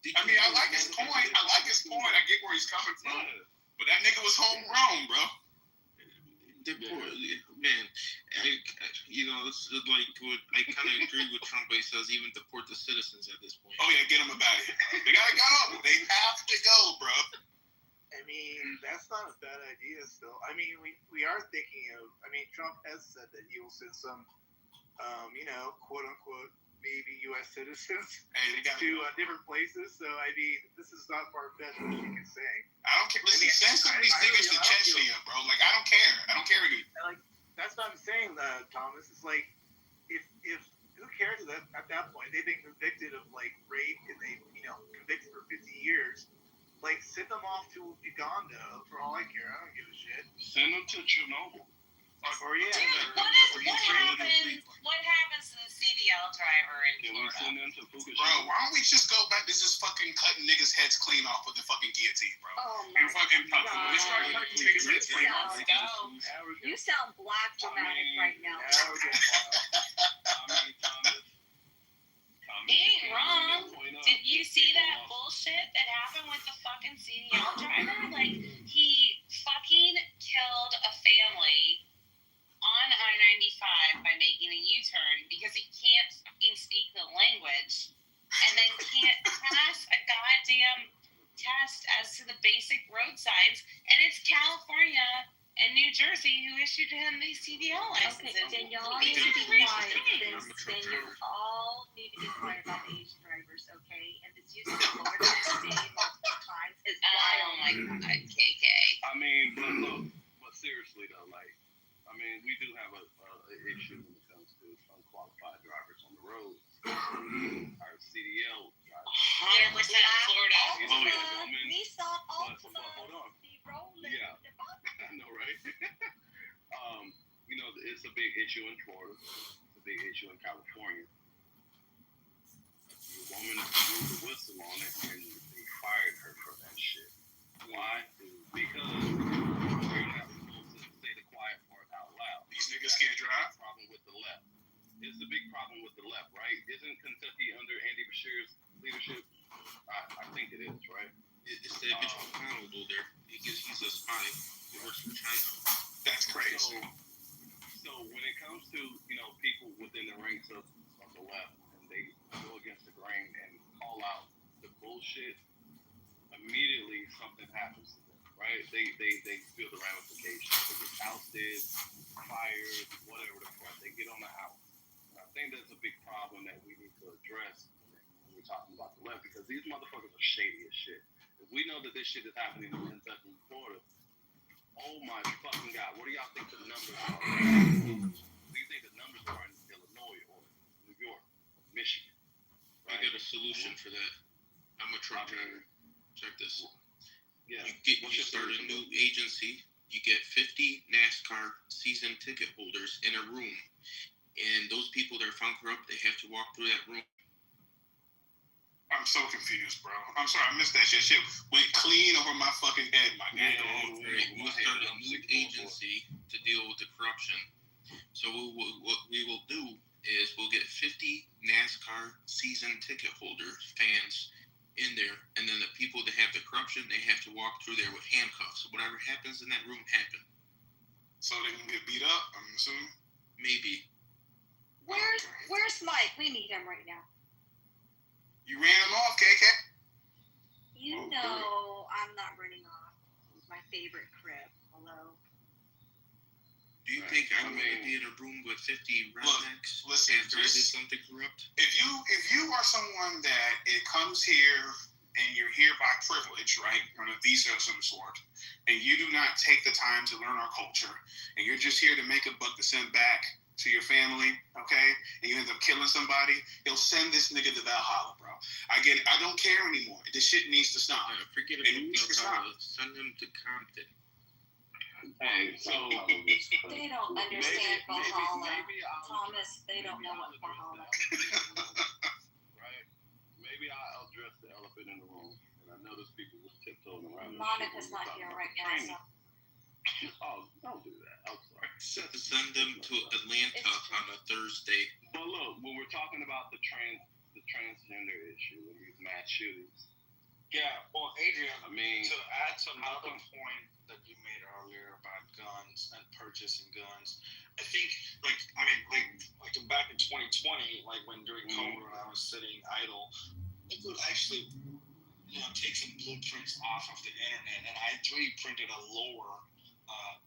I mean, I like his point. I get where he's coming from. But that nigga was homegrown, bro. Man, it's like I kind of agree with Trump when he says even deport the citizens at this point. Oh yeah, get them about it. They gotta go. They have to go, bro. I mean, that's not a bad idea still. I mean, we are thinking of, Trump has said that he will send some, quote unquote, maybe U.S. citizens to different places. So, I mean, this is not far-fetched what you can say. I don't care. Listen, send some of these niggas to Chechnya, bro. Like, I don't care. Like, that's what I'm saying, Thomas. It's like, if who cares at that point? They've been convicted of, like, rape and they, convicted for 50 years. Like, send them off to Uganda for all I care. I don't give a shit. Send them to Chernobyl. What happens to the CDL driver in Florida? Send them to Fukushima? Bro, why don't we just go back to just fucking cutting niggas' heads clean off with the fucking guillotine, bro? Oh my God. Let's start cutting niggas' heads clean off. You sound black dramatic right now. He ain't wrong. Did you see that bullshit that happened with the fucking CDL driver? Like, he fucking killed a family on I-95 by making a U-turn because he can't fucking speak the language and then can't pass a goddamn test as to the basic road signs. And it's California and New Jersey who issued him these CDL licenses. Okay, then y'all need to be quiet. Then you all need to be quiet about Asian drivers, okay? And this use of Florida multiple times is wild. Oh my God, KK. I mean, but seriously though, like, we do have an issue when it comes to unqualified drivers on the road. Our CDL drivers. 100% Florida. Nissan Altima. Hold on. Rolling. Yeah. I know, right? It's a big issue in Florida. It's a big issue in California. The woman blew the whistle on it, and they fired her for that shit. Why? Because you're not supposed to say the quiet part out loud. These niggas can't drive. Problem with the left. it's the big problem with the left, right? Isn't Kentucky under Andy Bashir's leadership? I think it is, right? It's that bitch McConnell over there. He's a spy. He works for China. That's crazy. So when it comes to, people within the ranks of the left, and they go against the grain and call out the bullshit, immediately something happens to them, right? They feel the ramifications. They get ousted, fired, whatever the fuck. They get on the house. And I think that's a big problem that we need to address when we're talking about the left, because these motherfuckers are shady as shit. If we know that this shit is happening in Kentucky and Florida, oh my fucking God, what do y'all think the numbers are? What do you think the numbers are in Illinois or New York, Michigan? Right? I got a solution for that. I'm a truck driver. Check this. Yeah. You start a new agency. You get 50 NASCAR season ticket holders in a room, and those people that are found corrupt, they have to walk through that room. I'm so confused, bro. I'm sorry, I missed that shit. Shit went clean over my fucking head, my guy. We'll start a new agency to deal with the corruption. So what we will do is we'll get 50 NASCAR season ticket holders, fans, in there, and then the people that have the corruption, they have to walk through there with handcuffs. So whatever happens in that room happened. So they can get beat up, I'm assuming? Maybe. Where's Mike? We need him right now. You ran him off, KK? You know I'm not running off. It's my favorite crib. Hello? Do you think I want to be in a room with 50 rednecks after I did something corrupt? If you are someone that it comes here and you're here by privilege, right, on a visa of some sort, and you do not take the time to learn our culture, and you're just here to make a buck to send back to your family, okay, and you end up killing somebody, he'll send this nigga to Valhalla, bro. I don't care anymore. This shit needs to stop. Forget about Valhalla. Send him to Compton. Hey, so they don't understand Valhalla. Thomas, they don't know what Valhalla is. Right? Maybe I'll address the elephant in the room. And I know there's people who's tiptoeing around. Monica's not here right now. So. Oh, don't do that. I'm sorry. Send them to Atlanta on a Thursday. But look, when we're talking about the transgender issue and these mass shootings. Yeah, well, Adrian, I mean, to add to another point that you made earlier about guns and purchasing guns, I think, like back in 2020, like when during COVID, when I was sitting idle, I could actually, take some blueprints off of the internet, and I 3D printed a lower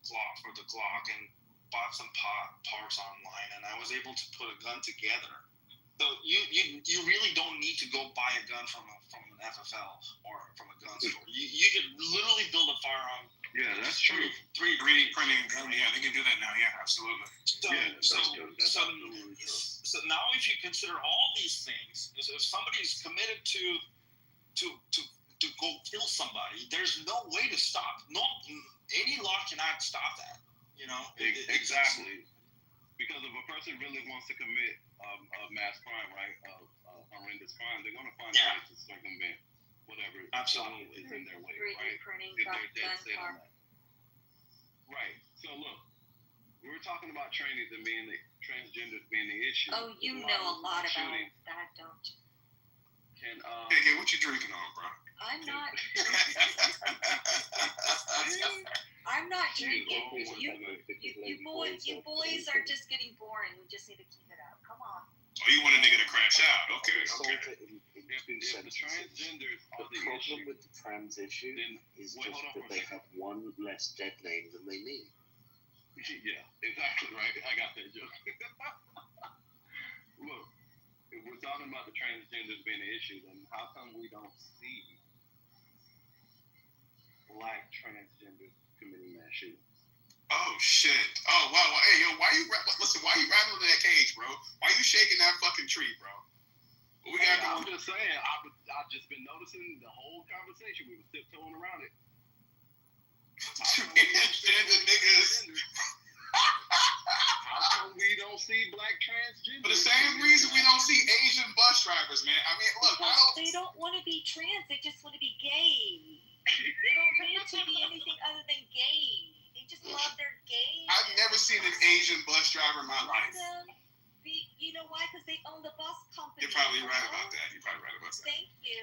Glock for the Glock and bought some parts online, and I was able to put a gun together. So you really don't need to go buy a gun from an FFL or from a gun store. You can literally build a firearm. Yeah, that's true. 3D printing gun. Yeah, they can do that now. Yeah, absolutely. So now, if you consider all these things, if somebody's committed to go kill somebody, there's no way to stop. No, any law cannot stop that. Exactly. Because if a person really wants to commit a mass crime, right, a horrendous crime, they're going to find a way to circumvent whatever is in their way, right? If they're dead set on that. Right. So look, we were talking about training and being the transgender being the issue. Oh, you know a lot about that, don't you? Hey, what you drinking on, bro? I'm not. I'm not drinking. You boys are just getting boring. We just need to keep it up. Come on. Oh, you want a nigga to crash out? Okay. If the transgenders are the problem with the trans issue is just that they have one less dead name than they need. Yeah, exactly right. I got that joke. Look, if we're talking about the transgenders being an issue, then how come we don't see black transgenders committing mass shootings? Oh shit! Oh wow! Hey yo, why you rattling that cage, bro? Why you shaking that fucking tree, bro? What we got? I'm just saying. I've just been noticing the whole conversation. We were tiptoeing around it. Transgender niggas. How come we don't see black transgenders? For the same reason we don't see Asian bus drivers, man. I mean, look, they don't want to be trans. They just want to be gay. They don't want to be anything other than gay. They just love their gay. I've never seen an Asian bus driver in my life. know why? Because they own the bus company. You're probably right about that. Thank you.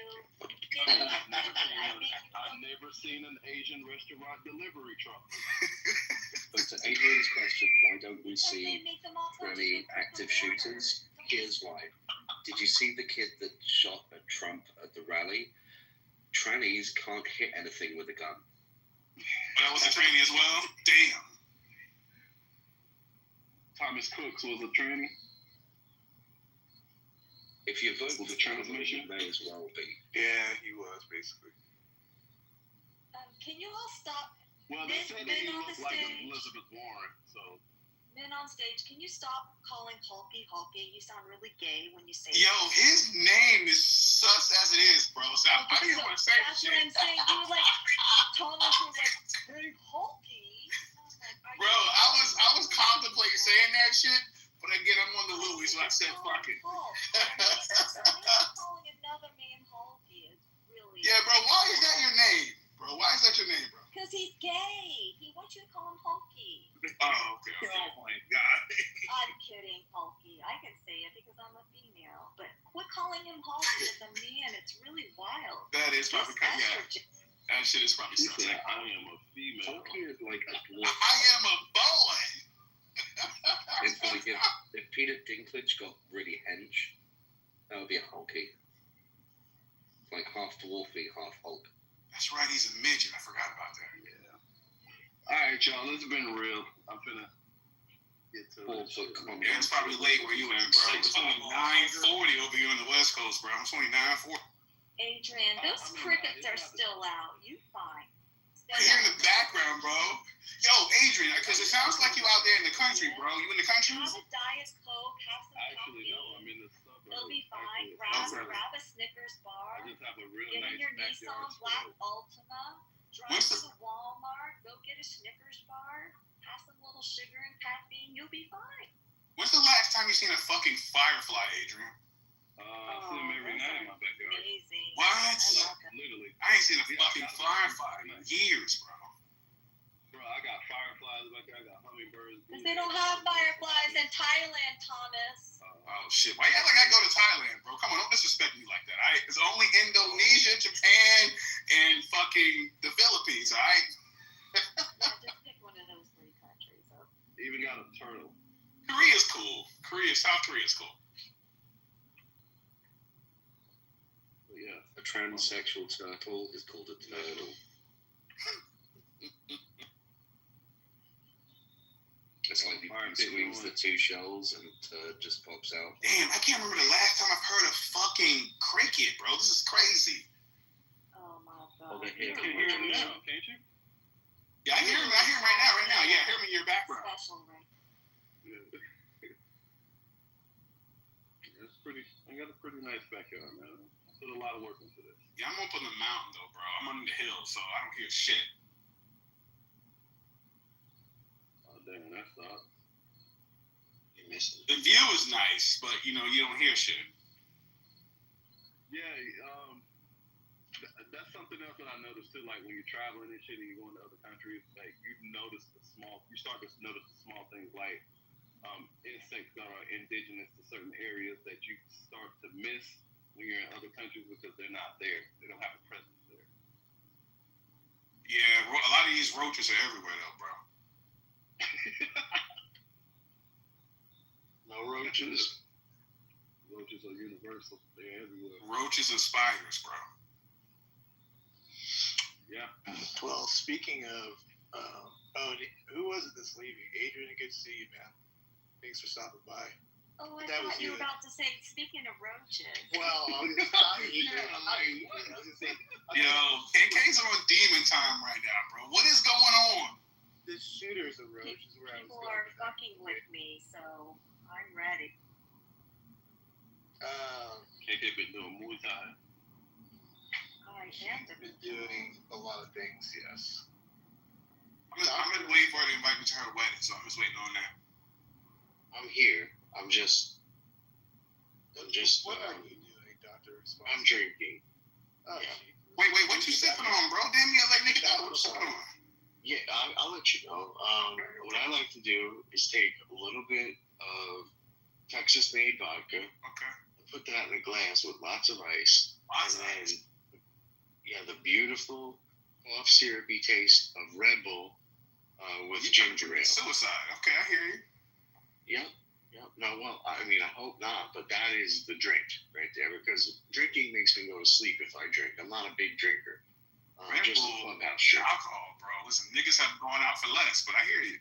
I've never seen an Asian restaurant delivery truck. But to Adrian's question, why don't we see any active shooters? Here's why. Did you see the kid that shot at Trump at the rally? Trannies can't hit anything with a gun. That was a tranny as well? Damn. Thomas Cooks was a tranny. If you vote for Trump, you may as well be. Yeah, he was, basically. Can you all stop? Well, they said that he looked like Elizabeth Warren, so. Men on stage, can you stop calling Hulky Hulky? You sound really gay when you say Yo, his name is sus as it is, bro. So I didn't want to say that's what I'm saying. You were like, Thomas was like, hey, Hulky. Bro, I was contemplating saying that shit, but again, I'm on the Louis, so I said fuck it. Calling another man Hulky is really. Yeah, bro, why is that your name, bro? Why is that your name, bro? Because he's gay. He wants you to call him Hulky. Oh, okay. Oh my God. I'm kidding, Hulky. I can say it because I'm a female. But quit calling him Hulky as a man. It's really wild. That is probably kind of, that shit is probably something. I am a female. Hulky is like a dwarf. I am a boy. It's like if Peter Dinklage got really hench, that would be a Hulky. Like half dwarfy, half Hulk. That's right, he's a midget. I forgot about that. Yeah. All right, y'all. It's been real. I'm finna get to it. Yeah, it's probably late where you at, bro. It's only 9:40 over here on the West Coast, bro. It's only 9:40. Adrian, those crickets are still out. You fine. I hear in the background, bro. Yo, Adrian, because it sounds like you out there in the country, bro. You in the country? Have a Diet Coke, have some Actually, coffee. no. I'm in the suburbs. It'll be fine. Actually, Grab a Snickers bar. I just have a real Get nice in your backyard Nissan Black store. Ultima. Drive to the Walmart. Go get a Snickers bar. Have some little sugar and caffeine. You'll be fine. When's the last time you seen a fucking firefly, Adrian? I see them every night in my backyard. Amazing. What? Literally. I ain't seen a fucking firefly in years, bro. Bro, I got fireflies back there. I got hummingbirds. Because they don't have fireflies in Thailand, Thomas. Oh shit! Why you act like I go to Thailand, bro? Come on, don't disrespect me like that. All right, it's only Indonesia, Japan, and fucking the Philippines. All right. Yeah, just pick one of those three countries. Even got a turtle. Korea's cool. South Korea's cool. But yeah, a transsexual turtle is called a turtle. It's like he swings the two shells and just pops out. Damn, I can't remember the last time I've heard a fucking cricket, bro. This is crazy. Oh my Oh, god. you can hear him now, can't you? Yeah, I hear him. I hear him right now. Yeah, I hear him in your background. Special, right? Yeah. It's pretty. I got a pretty nice backyard, man. I put a lot of work into this. Yeah, I'm up on the mountain though, bro. I'm on the hill, so I don't hear shit. Oh damn, that sucks. You missed it. The view is nice, but you know you don't hear shit. Yeah, that's something else that I noticed too. Like when you're traveling and shit, and you're going to other countries, like you start to notice the small things, like insects that are indigenous to certain areas that you start to miss when you're in other countries because they're not there. They don't have a presence there. Yeah, a lot of these roaches are everywhere though, bro. No roaches. Roaches are universal. They're everywhere. Roaches and spiders, bro. Yeah. Well, speaking of, who was it that's leaving? Adrian, good to see you, man. Thanks for stopping by. Oh, I That was thought you were you. about to say, speaking of roaches. Well, I was just saying. Yo, KK's on demon time right now, bro. What is going on? The shooter's a roach is where I was People going. are fucking with me, so I'm ready. KK been doing Muay Thai. I am Been doing a lot of things, yes. I'm just waiting for her to invite me to her wedding, so I'm just waiting on that. I'm here. I'm just. What are you doing, Doctor? I'm drinking. Oh, Wait, what you sipping on, bro? Damn, you like nigga, what you sipping on? Yeah, I'll let you know. What I like to do is take a little bit of Texas-made vodka. Okay. Put that in a glass with lots of ice. The beautiful cough syrupy taste of Red Bull with ginger ale. Suicide. Okay, I hear you. Yep. No, well, I mean, I hope not, but that is the drink right there, because drinking makes me go to sleep if I drink. I'm not a big drinker. Red Just a Bull, clubhouse drink. alcohol, bro. Listen, niggas have gone out for less, but I hear you.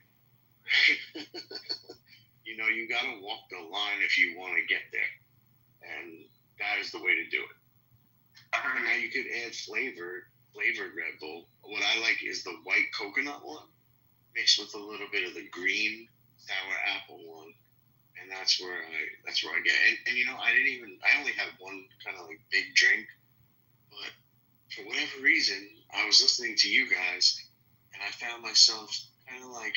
You gotta walk the line if you want to get there, and that is the way to do it. And now you could add flavored Red Bull. What I like is the white coconut one, mixed with a little bit of the green sour apple one, and that's where I get. And I only had one kind of like big drink, but for whatever reason, I was listening to you guys, and I found myself kind of like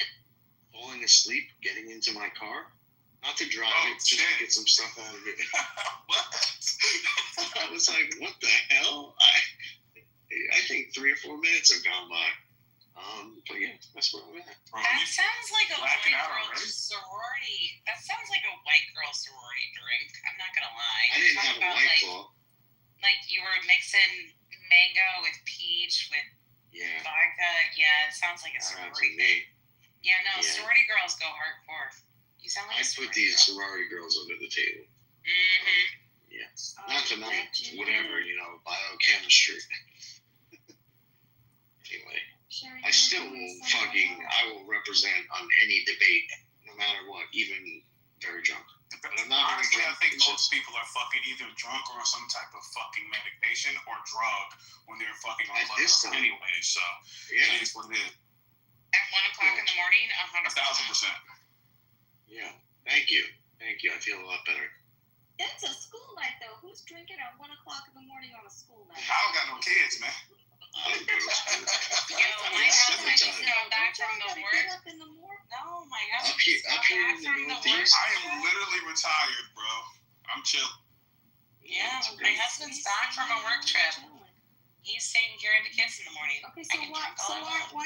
falling asleep, getting into my car. Not to drive it, just to get some stuff out of it. What? I was like, what the hell? I think 3 or 4 minutes have gone by. But yeah, that's where I'm at. That sounds like a white girl sorority. That sounds like a white girl sorority drink. I'm not gonna lie. I didn't have a White Claw. Like you were mixing mango with peach with vodka. Yeah, it sounds like a sorority thing. Yeah, no, sorority girls go hardcore. You sound like I put these sorority girls under the table. Mm-hmm. Yes. Not to whatever, biochemistry. Anyway, I still will represent on any debate, no matter what, even very drunk. But I'm not Honestly, very I drunk. think most people are fucking either drunk or on some type of fucking medication or drug when they're fucking on this time. anyway. So it is what it is. At 1 o'clock in the morning, 100%. 1,000%. Yeah. Thank you. I feel a lot better. It's a school night though. Who's drinking at 1 o'clock in the morning on a school night? I don't got no kids, man. Yo, my husband just got back from the work. No, my husband just got back from the work. I am literally retired, bro. I'm chill. Yeah, my husband's back from a work trip. He's taking care of the kids in the morning. Okay, so why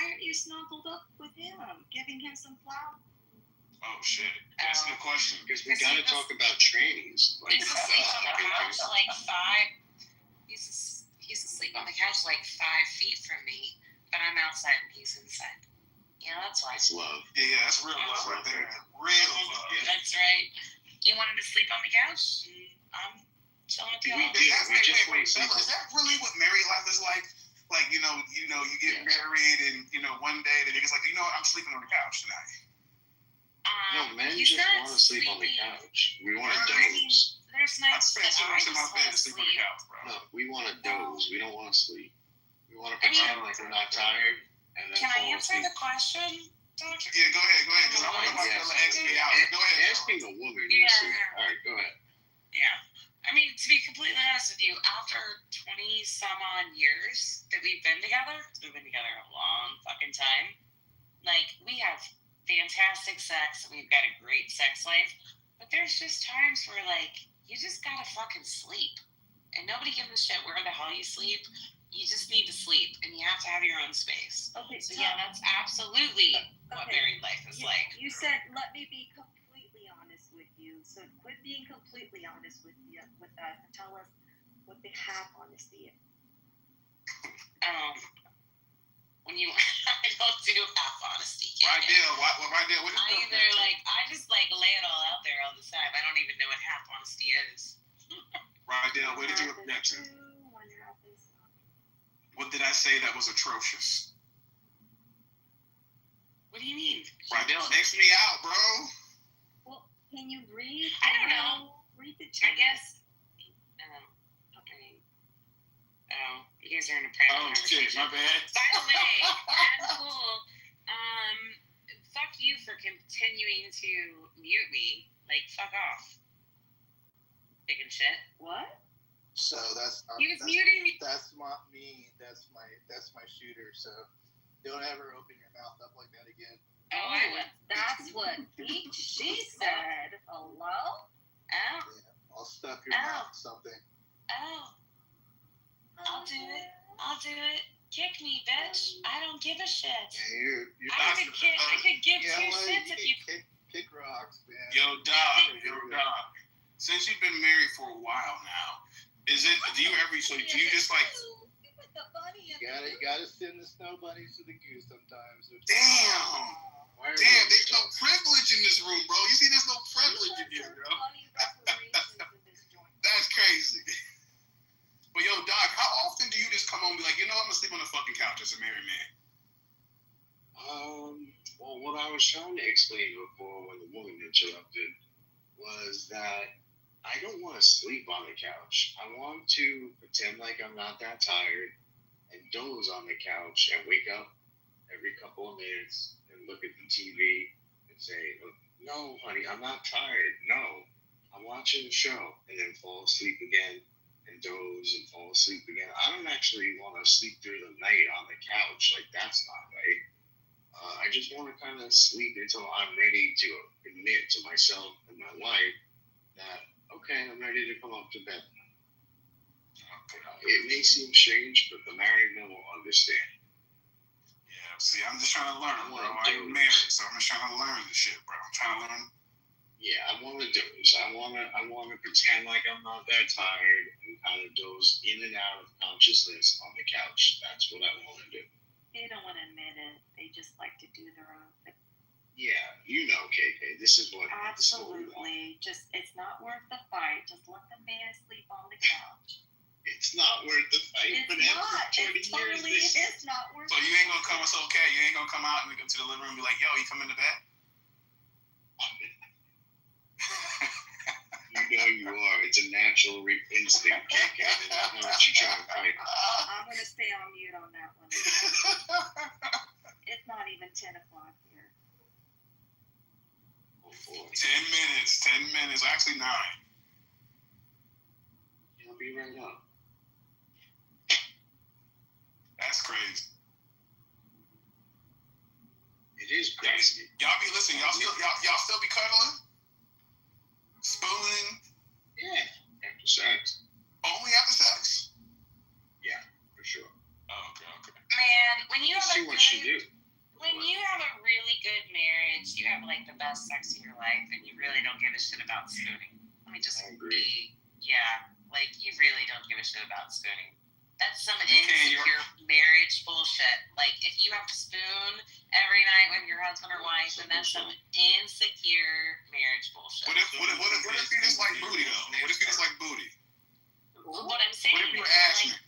aren't you snuggled up with him, giving him some flowers? Oh shit, that's the question. Because we gotta talk about trainings. He used to sleep on the couch like 5. He used to sleep on the couch like 5 feet from me, but I'm outside and he's inside. Yeah, that's why. That's love. Yeah, that's real love right there. Real love. That's right. He wanted to sleep on the couch, and I'm chilling with you. Wait, is that really what married life is like? Like, you get married and, one day the nigga's like, I'm sleeping on the couch tonight. No, men just want to sleep on the couch. We want to doze. There's nights I spent 2 months in my bed to sleep on the couch, bro. No, we want to doze. We don't want to sleep. We want to pretend like we're not tired. And then can I answer the question, Doctor? Yeah, go ahead, because I want to ask me out. Go ahead. Asking a woman. Yeah. All right, go ahead. Yeah. I mean, to be completely honest with you, after 20 some odd years that we've been together a long fucking time. Like, we have fantastic sex. We've got a great sex life. But there's just times where, like, you just gotta fucking sleep. And nobody gives a shit where the hell you sleep. You just need to sleep. And you have to have your own space. Okay, so yeah, that's absolutely what married life is like. You said, let me be completely honest with you. So quit being completely honest with us and tell us what the half honesty is. When you, I don't do half honesty. Right there, what is I just lay it all out there all the time. I don't even know what half honesty is. Right there, where did you object to? What did I say that was atrocious? What do you mean? Right there, X me out, bro. Well, can you read? I don't know. Read the I guess. You guys are in a private conversation. My bad. By the way, that's cool. Fuck you for continuing to mute me. Like, fuck off. Big and shit. What? So He was muting me. That's not me. That's my shooter. So don't ever open your mouth up like that again. Oh, that's what she said. Hello? Oh. Yeah, I'll stuff your mouth something. Oh. I'll do it. Kick me, bitch. I don't give a shit. Yeah, I could give two shits if you. Kick rocks, man. Yo, Doc. Since you've been married for a while now, do you just like... You gotta send the snow bunnies to the goose sometimes. Damn, there's no privilege in this room, bro. You see, there's no privilege in here, bro. That's crazy. But yo, Doc, how often do you just come home and be like, I'm gonna sleep on the fucking couch as a married man? Well, what I was trying to explain before when the woman interrupted was that I don't want to sleep on the couch. I want to pretend like I'm not that tired and doze on the couch and wake up every couple of minutes and look at the TV and say, no, honey, I'm not tired. No, I'm watching the show, and then fall asleep again and doze and fall asleep again. I don't actually want to sleep through the night on the couch. Like, that's not right. I just want to kind of sleep until I'm ready to admit to myself and my wife that, okay, I'm ready to come up to bed. It may seem strange, but the married men will understand. Yeah, see, I'm just trying to learn, bro. I ain't married, so I'm just trying to learn this shit, bro. I'm trying to learn. Yeah, I want to doze. I want to pretend like I'm not that tired and kind of doze in and out of consciousness on the couch. That's what I want to do. They don't want to admit it. They just like to do their own thing. Yeah, KK. This is what. Absolutely. It's not worth the fight. Just let the man sleep on the couch. It's not worth the fight. It's not. It totally is not worth. So you ain't gonna come. It's okay. You ain't gonna come out and go to the living room and be like, "Yo, you coming to bed?" You know you are. It's a natural instinct, KK. I know what you're trying to fight. I'm gonna stay on mute on that one. It's not even 10 o'clock here. Oh, boy. 10 minutes. Actually, 9. I'll be right up. That's crazy. It is crazy. Y'all be listening. Y'all still be cuddling, spooning. Yeah, after sex. Only after sex. Yeah, for sure. Oh, okay. Man, when you have see what she do. When you have a really good marriage, you have like the best sex of your life, and you really don't give a shit about spooning. Let me just be, like you really don't give a shit about spooning. That's some insecure marriage bullshit. Like if you have to spoon every night with your husband or wife, then that's some insecure marriage bullshit. What if you just like booty though? What if you just like booty? Well, what I'm saying What if you're is Ashman?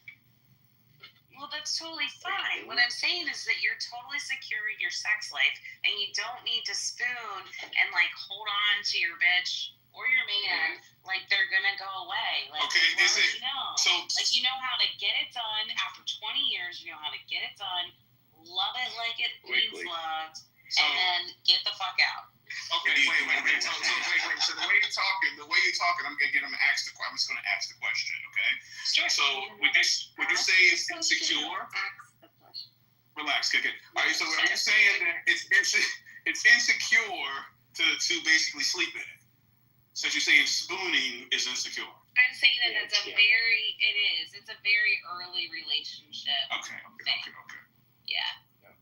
well, that's totally fine. What I'm saying is that you're totally secure in your sex life, and you don't need to spoon and like hold on to your bitch or your man like they're gonna go away. Like, okay, is it so? Like you know how to get it done after 20 years. You know how to get it done. Love it like it needs loved, and then get the fuck out. Okay, wait. So the way you're talking, I'm gonna ask the question. I'm just gonna ask the question, okay? Sure. So would you say it's insecure? Relax, okay. All right. So are you saying that it's insecure to basically sleep in it? Since you're saying spooning is insecure. I'm saying that it's a very early relationship. Okay. Yeah.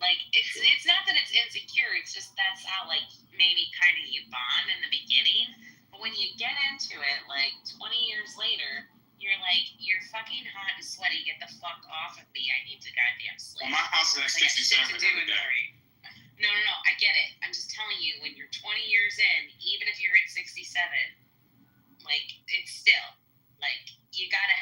Like it's not that it's insecure, it's just that's how like maybe kind of you bond in the beginning. But when you get into it, like 20 years later, you're like, you're fucking hot and sweaty, get the fuck off of me, I need to goddamn sleep. Well, my house is at 67 every day. No, I get it. I'm just telling you, when you're 20 years in, even if you're at 67, like it's still like you gotta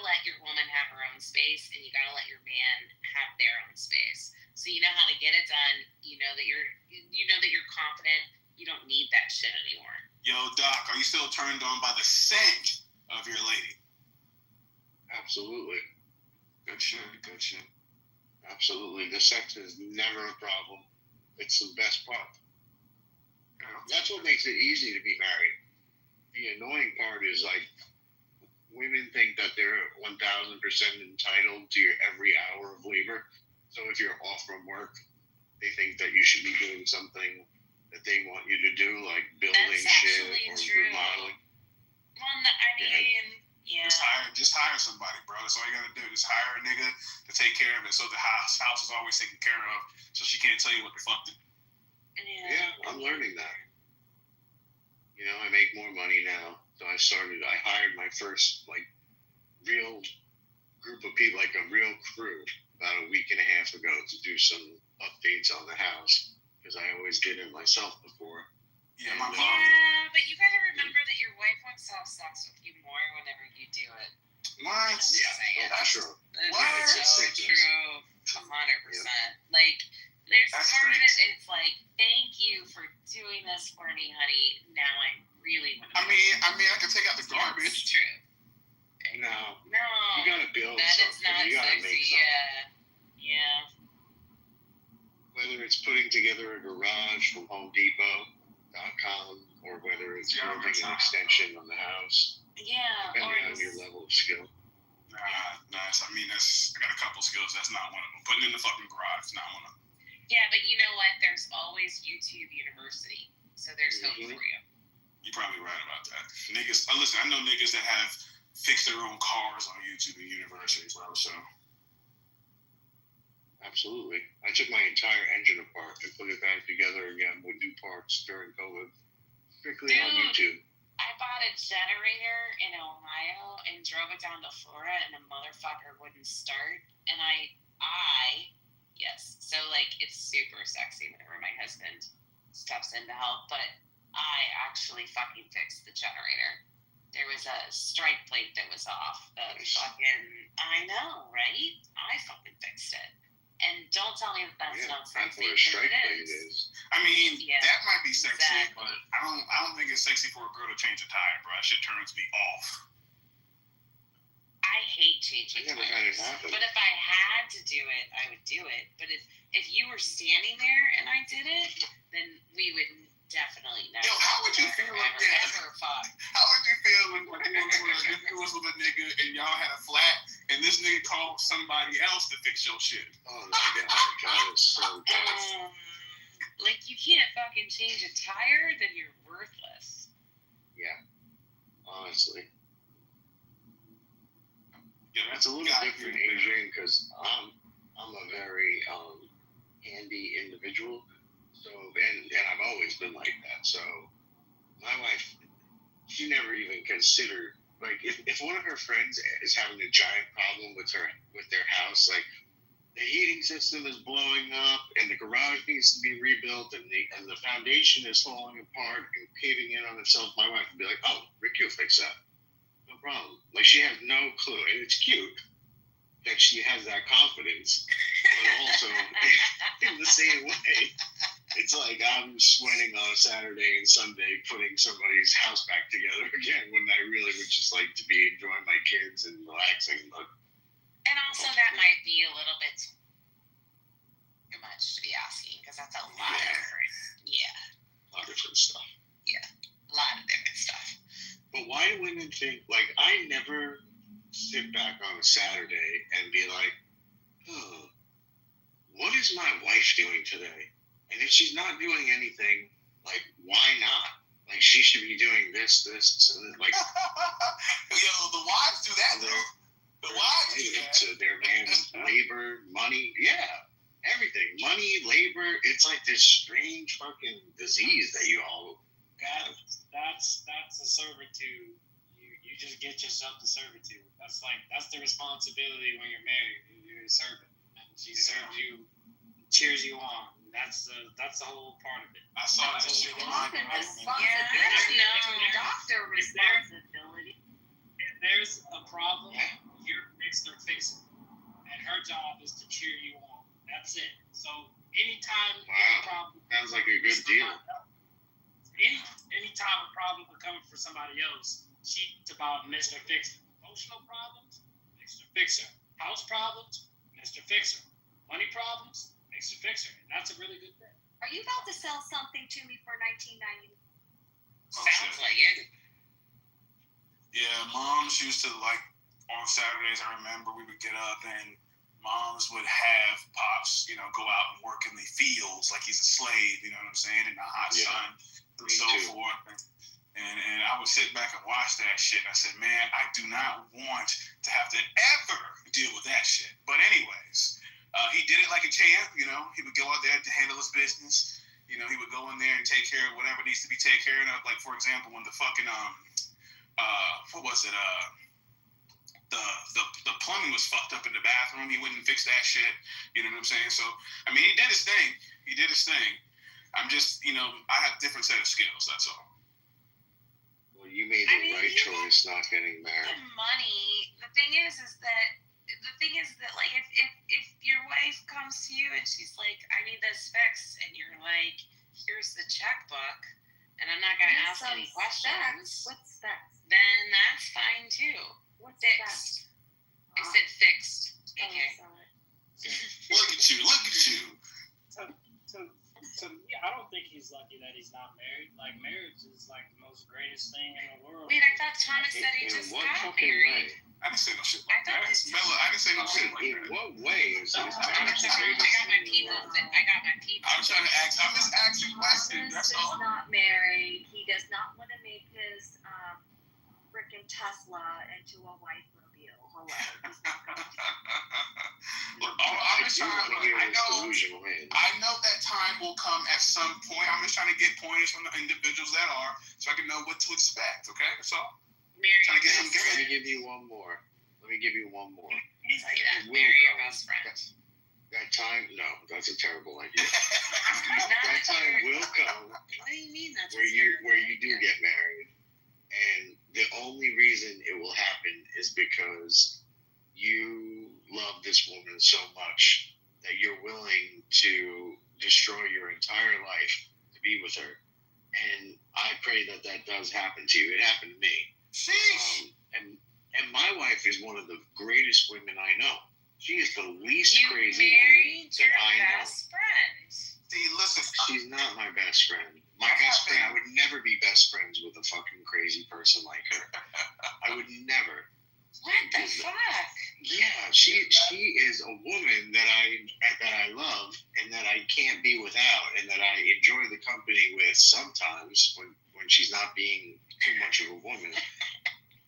let your woman have her own space, and you gotta let your man have their own space. So you know how to get it done. You know that you're confident. You don't need that shit anymore. Yo, Doc, are you still turned on by the scent of your lady? Absolutely. Good shit. Absolutely. The sex is never a problem. It's the best part. That's what makes it easy to be married. The annoying part is like women think that they're 1,000% entitled to your every hour of labor. So if you're off from work, they think that you should be doing something that they want you to do, like building shit or remodeling. Well, I mean, yeah. Just hire somebody, bro. That's all you gotta do. Just hire a nigga to take care of it, so the house is always taken care of, so she can't tell you what the fuck to do. And Yeah, I'm learning that. You know, I make more money now. So I hired my first, like, real group of people, like a real crew, about a week and a half ago to do some updates on the house. Because I always did it myself before. Yeah, my mom. Yeah, but you gotta remember that your wife wants to have sex with you more whenever you do it. What? Yeah, that's true. It's so true. 100%. Like, there's That's part of it, crazy. it's like, thank you for doing this for me, honey. Now I really want to. I mean, I can take out the garbage. It's true. No. No. You gotta build That is something. not You gotta sexy. make something. Yeah. Whether it's putting together a garage from HomeDepot.com or whether it's building an extension on the house, Yeah. depending on your level of skill. Nice. I mean, I got a couple skills. That's not one of them. Putting in the fucking garage is not one of them. Yeah, but you know what? There's always YouTube University. So there's hope for you. You're probably right about that. Niggas, listen, I know niggas that have fixed their own cars on YouTube and University, bro, so. Absolutely. I took my entire engine apart and put it back together again with new parts during COVID. Strictly on YouTube. I bought a generator in Ohio and drove it down to Florida, and the motherfucker wouldn't start. And yes. So, like, it's super sexy whenever my husband steps in to help, but I actually fucking fixed the generator. There was a strike plate that was off. I know, right? I fucking fixed it. And don't tell me that that's not sexy, because it is. I mean, that might be sexy, but I don't think it's sexy for a girl to change a tire, bro. That shit turns me off. I hate changing I never had it tires. happen. But if I had to do it, I would do it. But if you were standing there and I did it, then we would definitely never. Yo, how would you feel like that? Ever fuck. How would you feel when you was with a nigga and y'all had a flat and this nigga called somebody else to fix your shit? Oh my god, it's so tough. Like, you can't fucking change a tire, then you're worthless. Yeah, honestly. Yeah, that's a little different, Adrian, because I'm a very handy individual. So and I've always been like that. So my wife, she never even considered, like, if one of her friends is having a giant problem with their house, like the heating system is blowing up and the garage needs to be rebuilt and the foundation is falling apart and caving in on itself, my wife would be like, "Oh, Rick, you'll fix that. No problem." Like, she has no clue, and it's cute that she has that confidence, but also in the same way, it's like I'm sweating on a Saturday and Sunday putting somebody's house back together again when I really would just like to be enjoying my kids and relaxing. But and also, that might be a little bit too much to be asking, because that's a lot of different, a lot of different stuff. Yeah, a lot of different stuff. But why do women think, like, I never sit back on a Saturday and be like, "Oh, what is my wife doing today? And if she's not doing anything, like, why not? Like, she should be doing this, and like." Yo, the wives do that, though. The wives do that. To their man's labor, money, everything. Money, labor. It's like this strange fucking disease that you all have. That's a servitude. You just get yourself to servitude. That's the responsibility when you're married. You're a servant. And she serves you, cheers you on. That's the whole part of it. I saw that shit. Doctor responsibility. If there's a problem, you're fixed or fix it. And her job is to cheer you on. That's it. So anytime any problem sounds like a good deal. Anytime a problem would come for somebody else, she's about Mr. Fixer. Emotional problems, Mr. Fixer. House problems, Mr. Fixer. Money problems, Mr. Fixer. And that's a really good thing. Are you about to sell something to me for $19.90? Sounds like it. Yeah, moms used to, like, on Saturdays, I remember we would get up and moms would have pops, go out and work in the fields like he's a slave, you know what I'm saying, in the hot sun and so forth. And I would sit back and watch that shit. And I said, man, I do not want to have to ever deal with that shit. But anyways, he did it like a champ, He would go out there to handle his business. You know, he would go in there and take care of whatever needs to be taken care of. Like, for example, when the fucking what was it? The plumbing was fucked up in the bathroom. He wouldn't fix that shit. You know what I'm saying? So, I mean, he did his thing. I'm just, you know, I have different set of skills. That's all. Well, you made the right choice not getting married. The money. The thing is that like if your wife comes to you and she's like, I need this fixed, and you're like, here's the checkbook, and I'm not gonna ask any questions. What's specs? Then that's fine too. What's Fixed. I said fixed. Okay. Look at you. To me, I don't think he's lucky that he's not married. Like, marriage is like the most greatest thing in the world. Wait, I thought Thomas said he just got married. I didn't say no shit like that. Bella, I didn't say no shit like that. In what way is I it? got my people. I'm trying to ask. I'm just asking questions. That's Thomas all. is not married. He does not want to make his freaking Tesla into a wife mobile. Hello. He's not going to. I'm just trying to. I know that time will come at some point. I'm just trying to get pointers from the individuals that are, so I can know what to expect. Okay, that's all. Trying to get some Let me give you one more. Marry your best friend. That time, no, that's a terrible idea. That time will come. What do you mean that's where you do get married, and the only reason it will happen is because you love this woman so much that you're willing to destroy your entire life to be with her. And I pray that does happen to you. It happened to me. And my wife is one of the greatest women I know. She is the least crazy woman that I know. Best friend. See, listen. She's not my best friend. My best friend, I would never be best friends with a fucking crazy person like her. I would never. What the fuck? Yeah, she is a woman that I love and that I can't be without, and that I enjoy the company with sometimes when she's not being too much of a woman.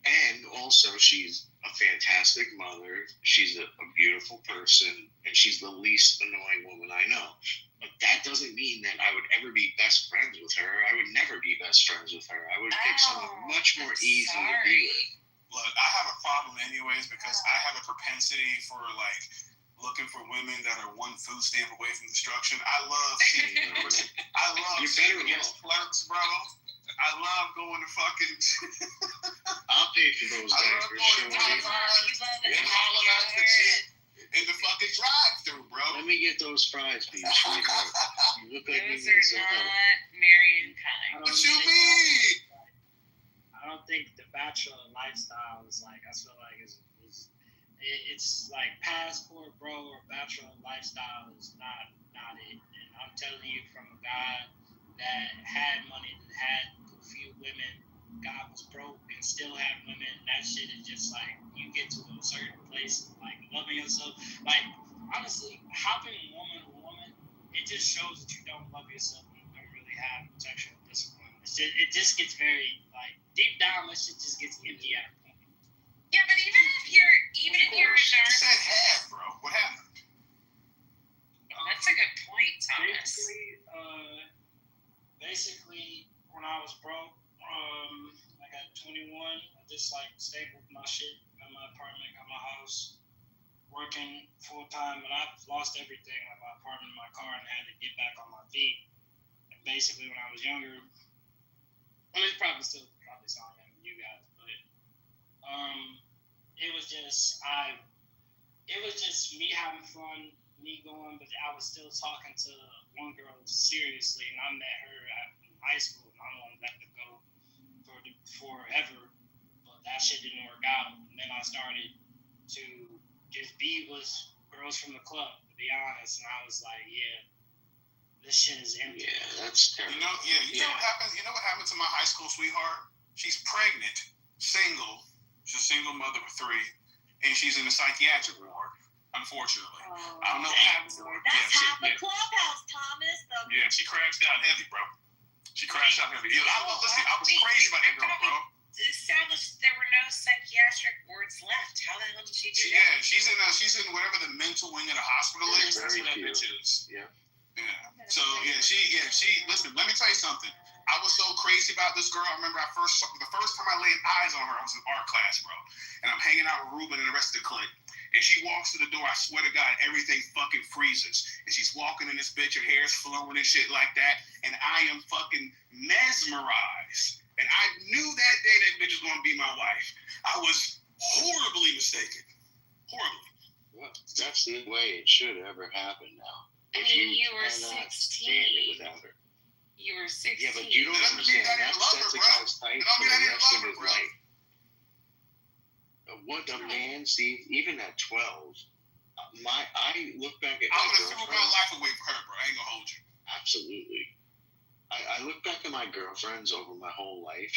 And also, she's a fantastic mother. She's a beautiful person, and she's the least annoying woman I know. But that doesn't mean that I would ever be best friends with her. I would never be best friends with her. I would pick someone much more easy to be with. Look, I have a problem anyways because I have a propensity for like looking for women that are one food stamp away from destruction. I love seeing clerks, bro. I love going to fucking. I'll pay for those guys for sure. In the fucking drive-through, bro. Let me get those fries, please. You look like those are not marrying kind. What you mean? I don't think the bachelor lifestyle is like, I feel like it's like passport, bro, or bachelor lifestyle is not it. And I'm telling you from a guy that had money, that had a few women, God was broke and still had women. That shit is just like, you get to a certain place of like loving yourself. Like, honestly, hopping woman to woman, it just shows that you don't love yourself and you don't really have sexual discipline. It just gets very, like, deep down, that shit just gets empty at a point. Yeah, but even if you're a narcissist. You said half, bro. What happened? Oh, that's a good point, Thomas. Basically, when I was broke, I got 21. I just like stayed with my shit, got my apartment, got my house, working full time, and I've lost everything, like my apartment, my car, and I had to get back on my feet. And basically, when I was younger, well, it's probably sound young to you guys, but it was just me having fun, me going, but I was still talking to one girl seriously, and I met her in high school, and I don't want to let her go forever, but that shit didn't work out. And then I started to just be with girls from the club, to be honest, and I was like, yeah, this shit is empty. Yeah, that's terrible. You know what happened? You know what happened to my high school sweetheart? She's pregnant, single. She's a single mother of 3, and she's in a psychiatric ward. Unfortunately, I don't know what happened to her. That's half the clubhouse, Thomas. Yeah, she crashed out heavy, bro. She crashed out heavy. I was crazy about that girl, bro. Established there were no psychiatric wards left. How the hell did she do that? Yeah, she's in whatever the mental wing of the hospital is. That's what that bitch is. Yeah. Yeah. So she. Listen, let me tell you something. I was so crazy about this girl. I remember the first time I laid eyes on her, I was in art class, bro, and I'm hanging out with Ruben and the rest of the clique. And she walks to the door. I swear to God, everything fucking freezes. And she's walking in this bitch, her hair's flowing and shit like that. And I am fucking mesmerized. And I knew that day that bitch was gonna be my wife. I was horribly mistaken. Horribly. Well, that's the way it should ever happen now. I mean, you were 16. Without her. You were 16. Yeah, but you don't understand. That's a guy's type for the rest of his life. What a man sees, even at 12. I look back at my girlfriend. I would have threw my life away for her, bro. I ain't gonna hold you. Absolutely. I look back at my girlfriends over my whole life,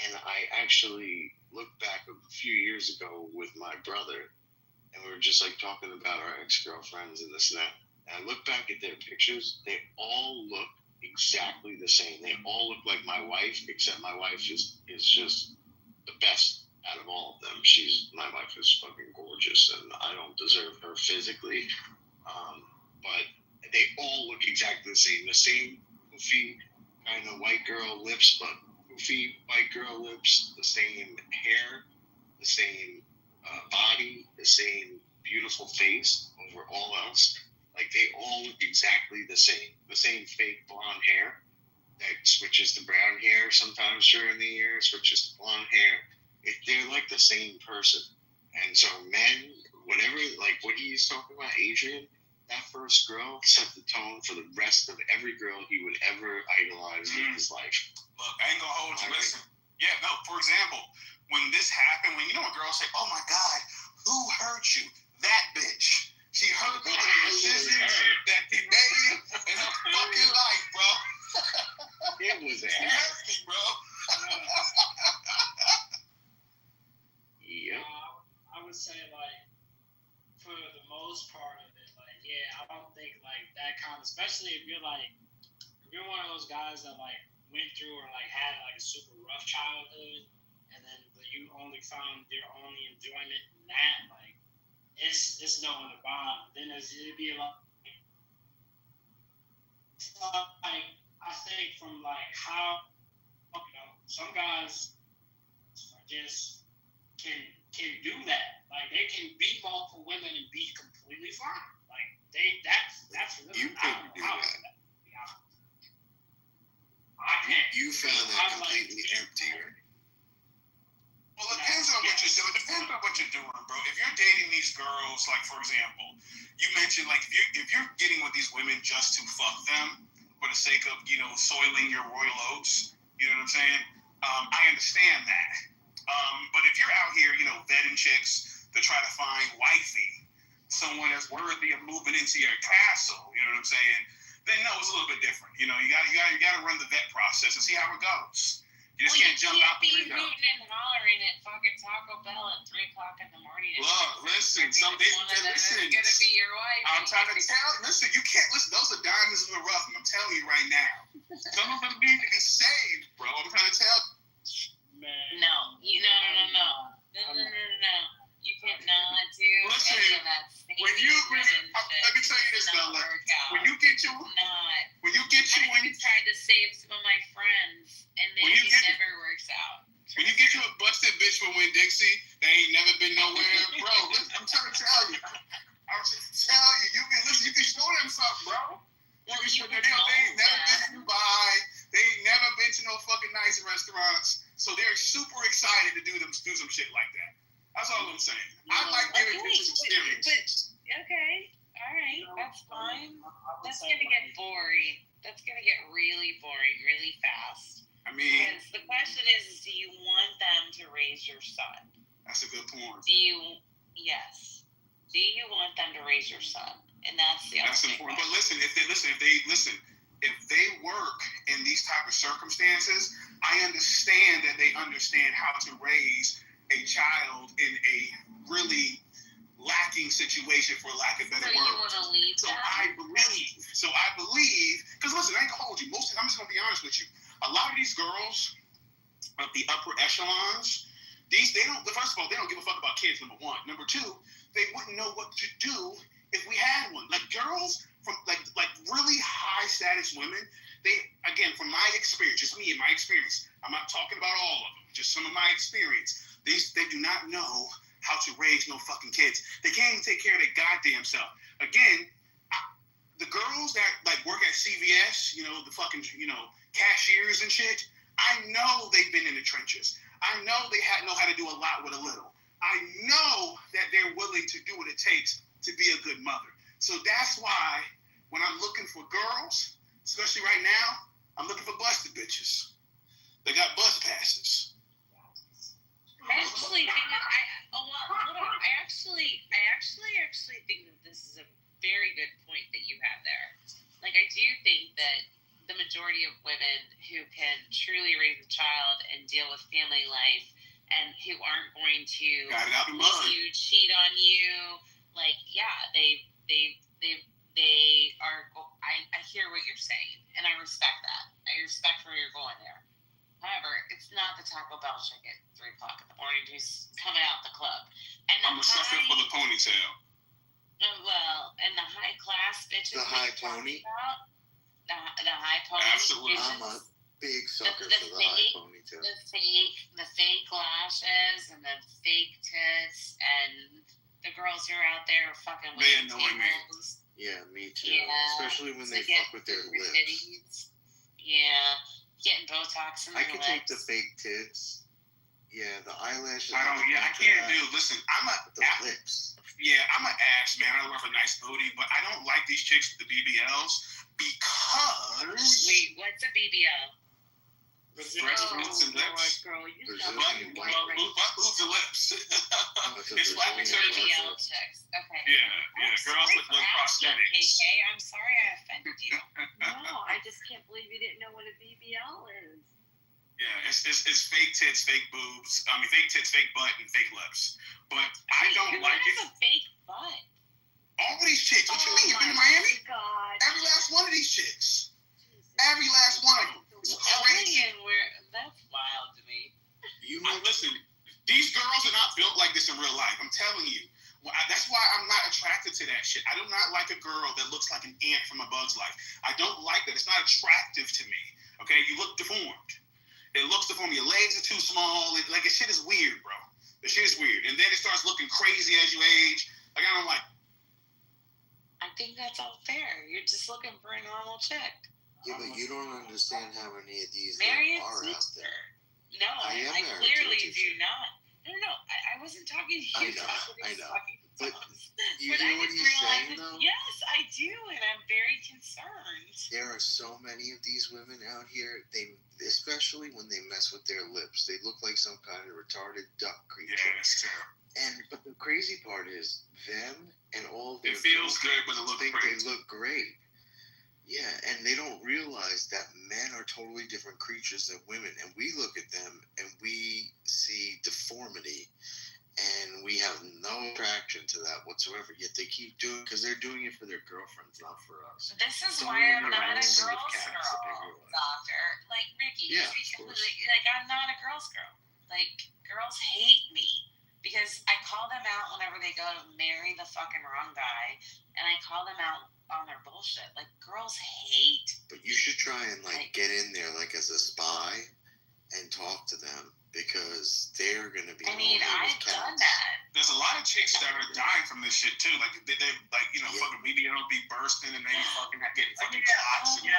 and I actually look back a few years ago with my brother, and we were just like talking about our ex-girlfriends and this and that. And I look back at their pictures, they all look exactly the same. They all look like my wife, except my wife is just the best out of all of them. My wife is fucking gorgeous, and I don't deserve her physically. But they all look exactly the same. The same goofy kind of white girl lips, but goofy white girl lips, the same hair, the same body, the same beautiful face over all else. Like, they all look exactly the same. The same fake blonde hair that switches to brown hair sometimes during the year, switches to blonde hair. They're like the same person. And so men, whatever, like what he's talking about, Adrian, that first girl set the tone for the rest of every girl he would ever idolize in his life. Look, I ain't gonna hold you. Listen. Yeah, no, for example, when this happened, when you know a girl say, oh my God, who hurt you? That bitch. She hurt me with the decisions that he made in her fucking life, bro. It was She hurt me, bro. Yep. I would say, like, for the most part of it, like, yeah, I don't think, like, that kind of, especially if you're one of those guys that, like, went through or, like, had, like, a super rough childhood, and then you only found your only enjoyment in that, like, it's no other bond. Then it'd be like, I think from, like, how, some guys are just can do that. Like, they can beat multiple women and be completely fine. Like, that's for them. You couldn't do that. I can't. You found that completely empty, right? Well, it depends on what you're doing. It depends on what you're doing, bro. If you're dating these girls, like, for example, you mentioned, like, if you're getting with these women just to fuck them for the sake of, soiling your royal oats, you know what I'm saying? I understand that. But if you're out here, vetting chicks to try to find wifey, someone that's worthy of moving into your castle, you know what I'm saying? Then no, it's a little bit different. You gotta run the vet process and see how it goes. You just can't jump out the window. You can't be hooting and hollering at fucking Taco Bell at 3 o'clock in the morning. Look, listen, some days listen. It's gonna be your wife. I'm trying to tell. Listen, you can't listen. Those are diamonds in the rough. I'm telling you right now. Some of them need to be saved, bro. I'm trying to tell. No. You cannot do Listen, any of that. Let me tell you this, Bella. When you get your, I tried to save some of my friends, and then it never works out. When you get you a busted bitch from Winn Dixie, they ain't never been nowhere, bro. Listen, I'm trying to tell you. You can show them something, bro. They ain't never been to Dubai. They ain't never been to no fucking nice restaurants. So they're super excited to do some shit like that. That's all I'm saying. I like giving bitches experience. Okay, all right, that's fine. That's gonna get boring. That's gonna get really boring really fast. I mean, because the question is, do you want them to raise your son? That's a good point. Yes. Do you want them to raise your son? And that's the other thing. Important. But listen, if they work in these type of circumstances, I understand that they understand how to raise a child in a really lacking situation, for lack of better words. You want to leave So I believe, because listen, I ain't gonna hold you. I'm just gonna be honest with you. A lot of these girls of the upper echelons, first of all, they don't give a fuck about kids, number one. Number two, they wouldn't know what to do if we had one. Like girls from like really high status women, they, again, from my experience, just me and my experience, I'm not talking about all of them, just some of my experience. They do not know how to raise no fucking kids. They can't even take care of their goddamn self. Again, the girls that like work at CVS, the fucking, cashiers and shit, I know they've been in the trenches. I know they know how to do a lot with a little. I know that they're willing to do what it takes to be a good mother. So that's why when I'm looking for girls, especially right now, I'm looking for busted bitches. They got bus passes. I actually think that I actually think that this is a very good point that you have there. Like, I do think that the majority of women who can truly raise a child and deal with family life and who aren't going to let you cheat on you, like, yeah, they are. I hear what you're saying, and I respect that. I respect where you're going there. However, it's not the Taco Bell chick at 3 o'clock in the morning who's coming out the club. And I'm a sucker for the ponytail. Well, and the high class bitches. The high pony. The high pony. Absolutely. I'm a big sucker for the high ponytail. The fake lashes and the fake tits and the girls who are out there fucking with they annoy me. Yeah, me too. Yeah, especially when they fuck with their lips. Titties. Yeah. Getting Botox in their I can lips. take the fake tits. Yeah, the eyelashes. I can't do. Listen, the lips. Yeah, I'm an ass man. I love a nice booty, but I don't like these chicks with the BBLs because. Wait, what's a BBL? Breast lips and lips. Girl, you Boobs and lips. It's flapping surgery. BBL chicks. Okay. Yeah. Girls with prosthetics. KK, I'm sorry I offended you. No, I just can't believe you didn't know what a BBL is. Yeah, it's fake tits, fake boobs. I mean, fake tits, fake butt, and fake lips. But I don't like it. Who has a fake butt? All these chicks. What you mean? You've been to Miami? God. Every last one of these chicks. Every last one of them. It's crazy. That's wild to me. Listen, these girls are not built like this in real life. I'm telling you. That's why I'm not attracted to that shit. I do not like a girl that looks like an ant from A Bug's Life. I don't like that. It's not attractive to me. Okay, you look deformed. It looks deformed. Your legs are too small. Like, the shit is weird, bro. The shit is weird. And then it starts looking crazy as you age. Like, I don't like. I think that's all fair. You're just looking for a normal chick. Yeah, but you don't understand how many of these Marry are out there. No, I clearly do not. No, I wasn't talking to you. I know. But you but know what he's saying, though? Yes, I do, and I'm very concerned. There are so many of these women out here, especially when they mess with their lips, they look like some kind of retarded duck creature. Yeah, that's terrible. But the crazy part is, them and all their it feels good, but it looks think great. they look great. Yeah, and they don't realize that men are totally different creatures than women, and we look at them and we see deformity, and we have no attraction to that whatsoever. Yet they keep doing, because they're doing it for their girlfriends, not for us. This is why I'm not a girl's girl, doctor. Like Ricky, like I'm not a girl's girl. Like girls hate me because I call them out whenever they go to marry the fucking wrong guy, and I call them out on their bullshit. Like girls hate. But you should try and get in there as a spy and talk to them, because they're gonna be. I mean, I've done that. There's a lot of chicks that are dying from this shit too. Like they fucking BBL be bursting and they fucking getting fucking clots and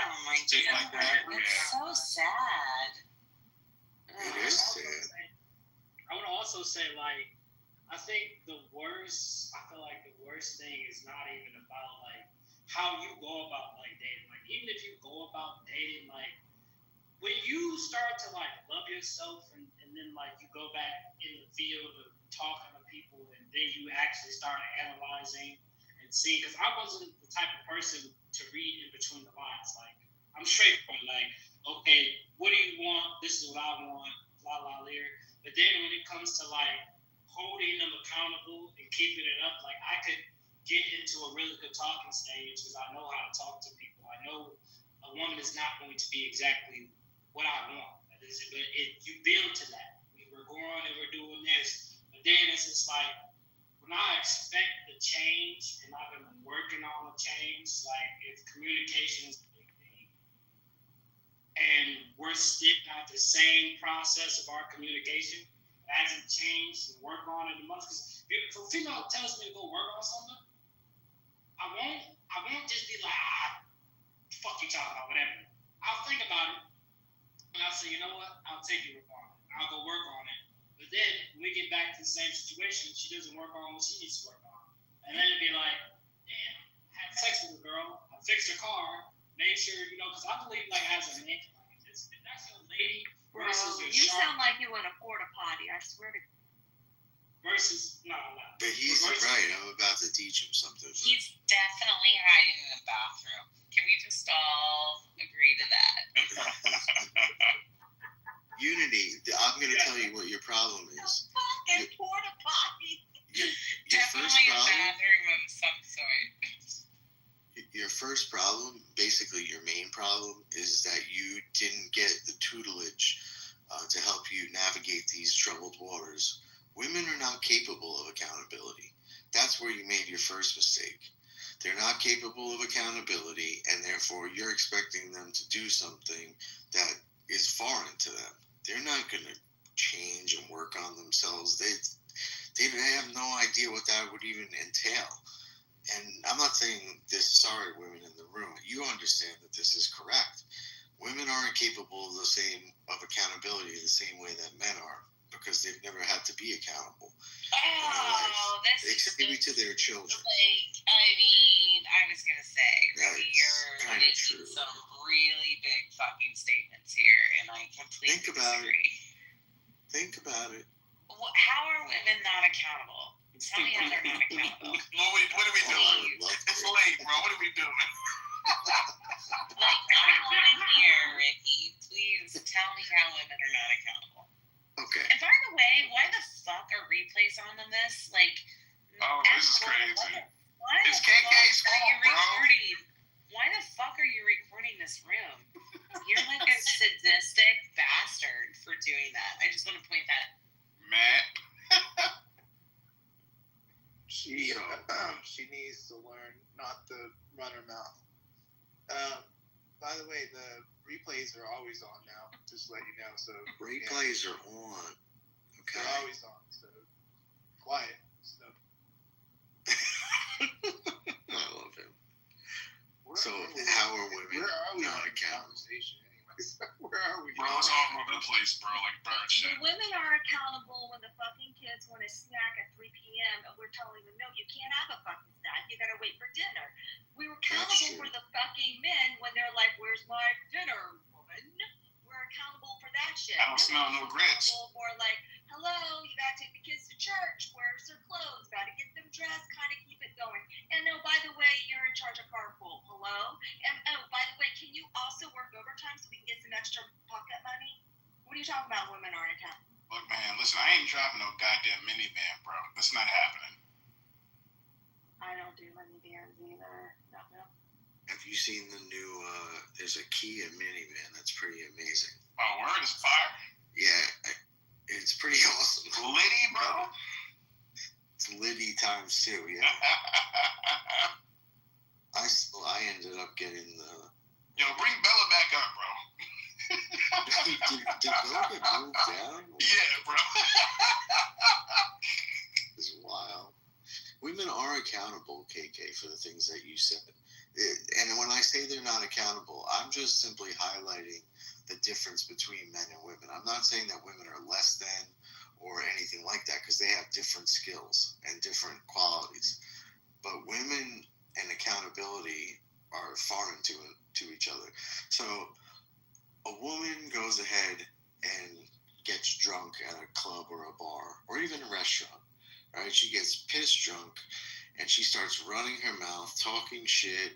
shit like that. It's so sad. It is sad. I would also say, I think I feel like the worst thing is not even about how you go about dating. Even if you go about dating, when you start to love yourself and then you go back in the field of talking to people, and then you actually start analyzing and see, because I wasn't the type of person to read in between the lines. I'm straightforward, okay, what do you want? This is what I want, blah blah blah. But then when it comes to holding them accountable and keeping it up, I could get into a really good talking stage because I know how to talk to people. I know a woman is not going to be exactly what I want. But you build to that. We're going and we're doing this. But then it's just when I expect the change and I've been working on the change, like if communication is a big thing, and we're still at the same process of our communication, it hasn't changed and work on it much. Because if a female tells me to go work on something, I won't just be like, fuck you talking about, whatever. I'll think about it, and I'll say, you know what, I'll take your work on it. I'll go work on it. But then, when we get back to the same situation, she doesn't work on what she needs to work on. And then it'd be like, damn, I had sex with a girl, I fixed her car, made sure, because I believe, like, as a man, like, if that's your lady versus Bro, your you shark, sound like you want a porta potty, I swear to versus, no. But he's right. I'm about to teach him something. He's definitely hiding in the bathroom. Can we just all agree to that? Unity, I'm going to tell you what your problem is. fucking porta potty. Your Definitely first a problem, bathroom of some sort. your first problem, basically your main problem, is that you didn't get the tutelage to help you navigate these troubled waters. Women are not capable of accountability. That's where you made your first mistake. They're not capable of accountability, and therefore you're expecting them to do something that is foreign to them. They're not going to change and work on themselves. They have no idea what that would even entail. And I'm not saying this, sorry, women in the room. You understand that this is correct. Women aren't capable of accountability the same way that men are, because they've never had to be accountable in their life, except maybe to their children. I was gonna say, Ricky, you're kind of true. some really big fucking statements here, and I completely disagree. Think about it. How are women not accountable? Tell me how they're not accountable. What are we doing? It's late, bro. What are we doing? Like, I want to hear, Ricky. Please tell me how women are not accountable. Okay. And by the way, why the fuck are replays on in this? Like, this is crazy. Why It's KK's fault, bro. Why the fuck are you recording this room? You're like a sadistic bastard for doing that. I just want to point that. Matt. She needs to learn not to run her mouth. By the way, the replays are always on now. Just to let you know. So replays are on. Okay. They're always on. So quiet. So. I love him. So how are women not accountable? Where are we? Bro, it's all over the place, bro. Like bird shit. The women are accountable when the fucking kids want a snack at 3 p.m. and we're telling them, no, you can't have a fucking snack. You gotta wait for dinner. We were accountable for the fucking men when they're like, where's my dinner, woman? We're accountable for that shit. I don't smell no grits. For like, hello, you gotta take the kids to church. Where's their clothes? Gotta get them dressed. Kind of keep it going. And oh, by the way, you're in charge of carpool. Hello. And oh, by the way, can you also work overtime so we can get some extra pocket money? What are you talking about? Women aren't accountable. Look, man, listen, I ain't driving no goddamn minivan, bro. That's not happening. I don't do minivans either. No. Have you seen the new, there's a Kia minivan that's pretty amazing. Oh, word is fire? Yeah, it's pretty awesome. Liddy, bro? It's Liddy times 2, yeah. I ended up getting the... Yo, bring Bella back up, bro. did Bella get moved down? Yeah, bro. It's wild. Women are accountable, KK, for the things that you said. And when I say they're not accountable, I'm just simply highlighting the difference between men and women. I'm not saying that women are less than or anything like that, because they have different skills and different qualities. But women and accountability are foreign to each other. So a woman goes ahead and gets drunk at a club or a bar or even a restaurant, right? She gets pissed drunk and she starts running her mouth, talking shit,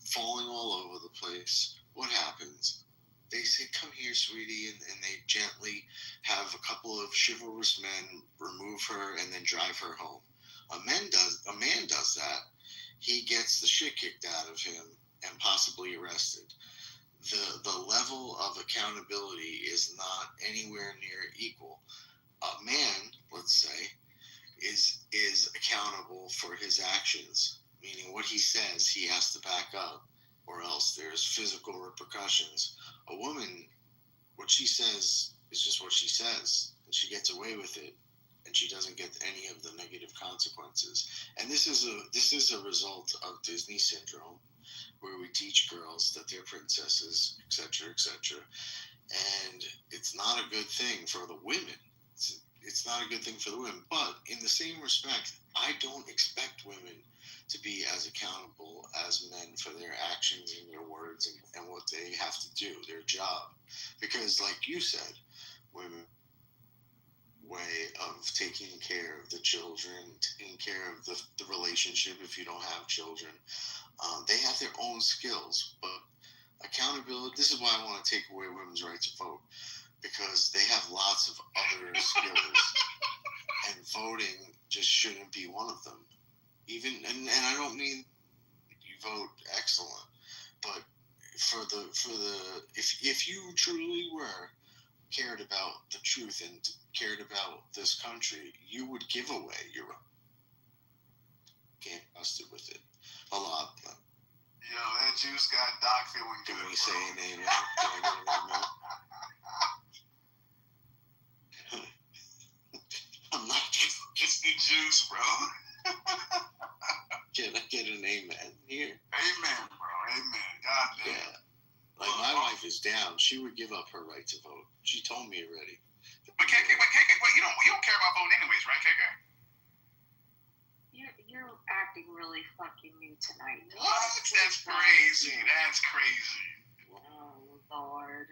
falling all over the place. What happens? They say, come here, sweetie, and they gently have a couple of chivalrous men remove her and then drive her home. A man does that. He gets the shit kicked out of him and possibly arrested. The level of accountability is not anywhere near equal. A man, let's say, is accountable for his actions, meaning what he says he has to back up, or else there's physical repercussions. A woman, what she says is just what she says, and she gets away with it, and she doesn't get any of the negative consequences. And this is a result of Disney syndrome, where we teach girls that they're princesses, etc., etc. And it's not a good thing for the women. It's not a good thing for the women. But in the same respect, I don't expect women to be as accountable as men for their actions and their words and what they have to do, their job. Because like you said, women way of taking care of the children, taking care of the relationship if you don't have children. They have their own skills, but accountability, this is why I want to take away women's right to vote, because they have lots of other skills, and voting just shouldn't be one of them. Even, and I don't mean you vote excellent, but if you truly cared about the truth and cared about this country, you would give away your own. Can't trust it with it. A lot of them. Yo, that juice got Doc feeling good. Can we say a name? Can I get a name? I'm not. It's the juice, bro. Can I get an amen here? Amen, bro. Amen. God damn. Yeah. Like, my wife is down. She would give up her right to vote. She told me already. But KK, you don't care about voting anyways, right, KK? You're acting really fucking new tonight. What? That's crazy. That's crazy. Oh, Lord.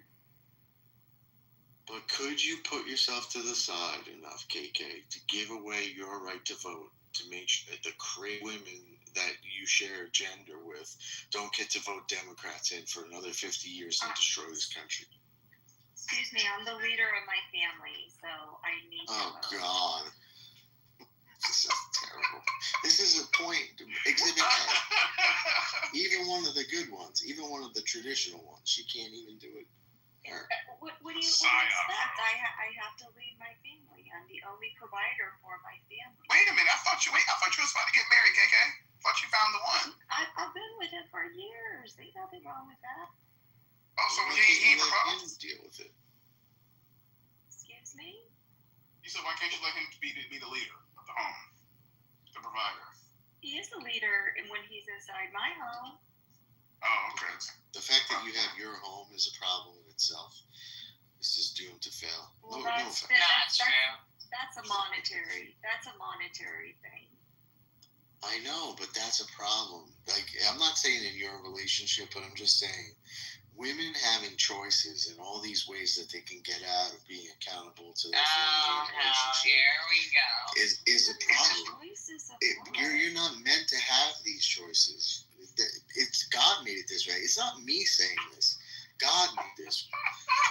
But could you put yourself to the side enough, KK, to give away your right to vote, to make sure that the crazy women that you share gender with don't get to vote Democrats in for another 50 years and destroy this country? Excuse me, I'm the leader of my family, so I need to vote. God. This is terrible. This is a point. Exhibit A. Even one of the good ones, even one of the traditional ones, she can't even do it. What do you expect? I have to lead my family. I'm the only provider for my family. Wait a minute. I thought you was about to get married, KK. Thought you found the one. I've been with him for years. Ain't nothing wrong with that. Oh, so he proposed? Deal with it. Excuse me? You said, why can't you let him be the leader of the home, the provider? He is the leader when he's inside my home. Oh, okay. The fact that you have your home is a problem in itself. This is doomed to fail. Well, no that's a monetary thing. I know, but that's a problem. Like, I'm not saying in your relationship, but I'm just saying women having choices and all these ways that they can get out of being accountable to their family relationship. Here we go. Is a problem. You're not meant to have these choices. It's God made it this way. It's not me saying this. God made this.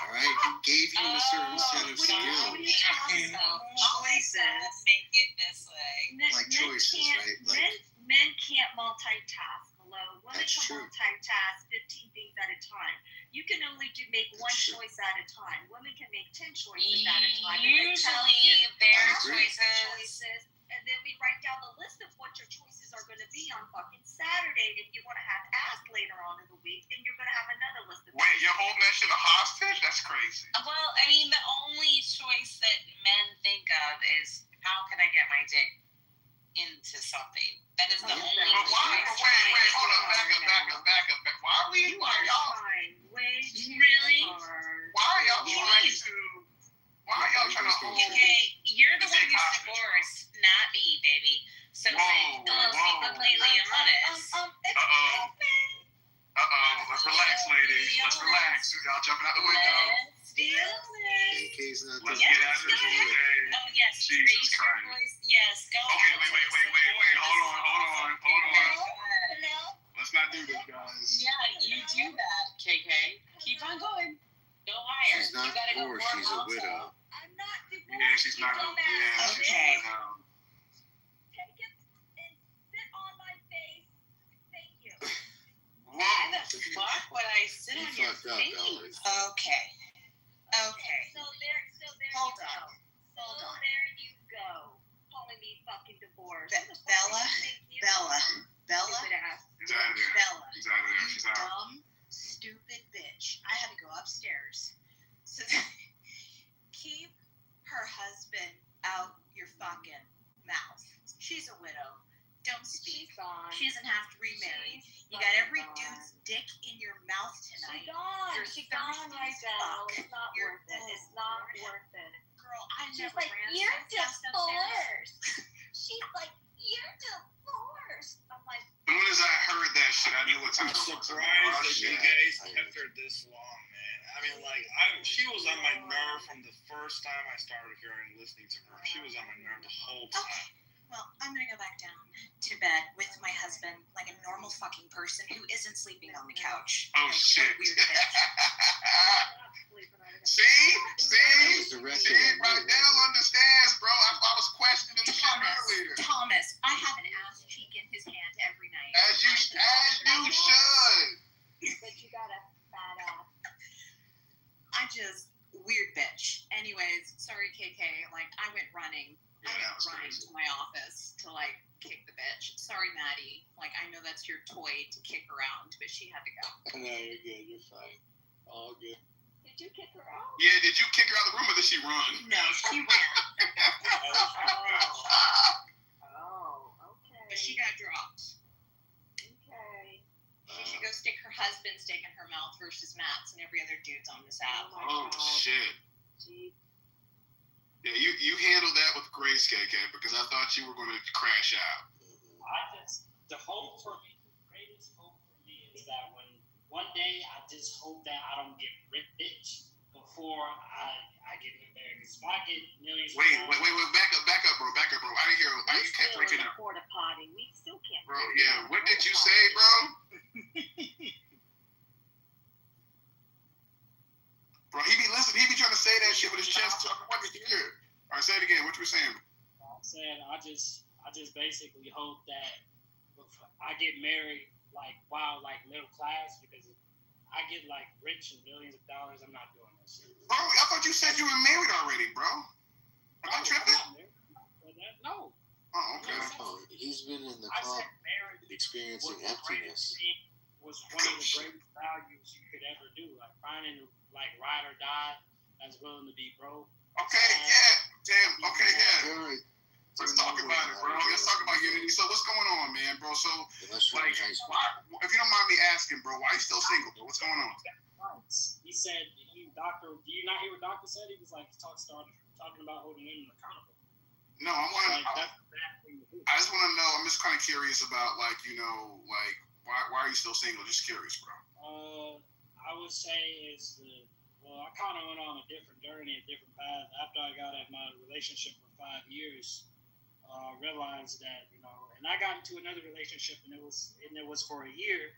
All right, He gave you a certain set of skills. What are you talking about? Choices. Make it this way. Like choices, right? Like, Men can't multitask. Hello, women That's can true. multitask 15 things at a time. You can only make one choice at a time. Women can make 10 choices at a time. Usually, their choices. And then we write down the list of what your choices are going to be on fucking Saturday. And if you want to have ass later on in the week, then you're going to have another list of Wait, you're holding that shit a hostage? That's crazy. Well, I mean, the only choice that men think of is how can I get my dick into something. That is the only choice. Wait, hold up, back up. Why are y'all trying to hold? Okay, you're the one who's divorced, not me, baby. So, let's be completely honest. Let's relax, ladies. Let's relax. Y'all jumping out the window. Let's get out of this way. Oh, yes. Jesus Christ. Yes, go. Okay, wait. Hold on. Let's not do this, guys. Yeah, you do that, KK. Keep on going. Go higher. She's not divorced. She's a widow. I'm not divorced. Yeah, she's not. Yeah, okay. Take it and sit on my face. Thank you. Whoa. Why the fuck would I sit on your fucked up, face? Ellis. Okay. So there Hold you on. go. So there you go. Calling me fucking husband out your fucking mouth. She's a widow. Don't speak. She doesn't have to remarry. You got every dude's dick in your mouth tonight. She's gone right now. It's not worth it. It's not worth it. Girl, I She's never like, ran you're so fast upstairs. divorced. She's like, you're divorced. I'm like, As soon as I heard that shit, I knew what time I'm it was. surprised that you guys kept her this long, man. I mean, like, she was on my nerve from the first time I started hearing, listening to her. She was on my nerve the whole time. Well, I'm gonna go back down to bed with my husband like a normal fucking person who isn't sleeping on the couch. Oh, shit. Weird bitch. See, right now understands, bro. I was questioning the shit earlier. Thomas, I have an ass cheek in his hand every night. As you should. but you got a fat ass. Weird bitch. Anyways, sorry, KK. Like, I went running. Yeah, I that was went running crazy. to my office to, like, kick the bitch. Sorry, Maddie. Like, I know that's your toy to kick around, but she had to go. No, you're good. You're fine. All good. Did you kick her out? Yeah, did you kick her out of the room or did she run? No, she ran. Oh, okay. But she got dropped. Okay. She should go stick her husband's dick in her mouth versus Matt's and every other dude's on this app. Oh, shit. Gee. Yeah, you handled that with grace, KK, because I thought you were going to crash out. The hope for me, the greatest hope for me is that when one day I just hope that I don't get rich before I get married. Because if I get millions Wait, back up, bro. I you kept breaking up. Porta potty. We still can't. Bro, yeah, what did you say, bro? Bro, he be trying to say that shit with his chest tucked up in here. All right, say it again. What you were saying? I'm saying I just basically hope that if I get married like middle class, because if I get like rich and millions of dollars, I'm not doing that shit. Bro, I thought you said you were married already, bro. Am I tripping? No. Oh, okay. Oh, he's been in the I club said marriage experiencing was emptiness. was one of the greatest values you could ever do. Like finding like ride or die that's willing to be broke. Okay, yeah. Damn, okay, yeah. Right. Let's talk about it, bro. Let's talk about unity. So what's going on, man, bro? So, like, if you don't mind me asking, bro, why are you still single, bro? What's going on? He said, doctor, do you not hear what doctor said? He was like, talking about holding women accountable. No, That's a bad thing to do. I just want to know. I'm just kind of curious about, like, you know, like, why are you still single? Just curious, bro. I would say I kind of went on a different journey, a different path. After I got out of my relationship for 5 years, realized that, you know, and I got into another relationship, and it was for a year,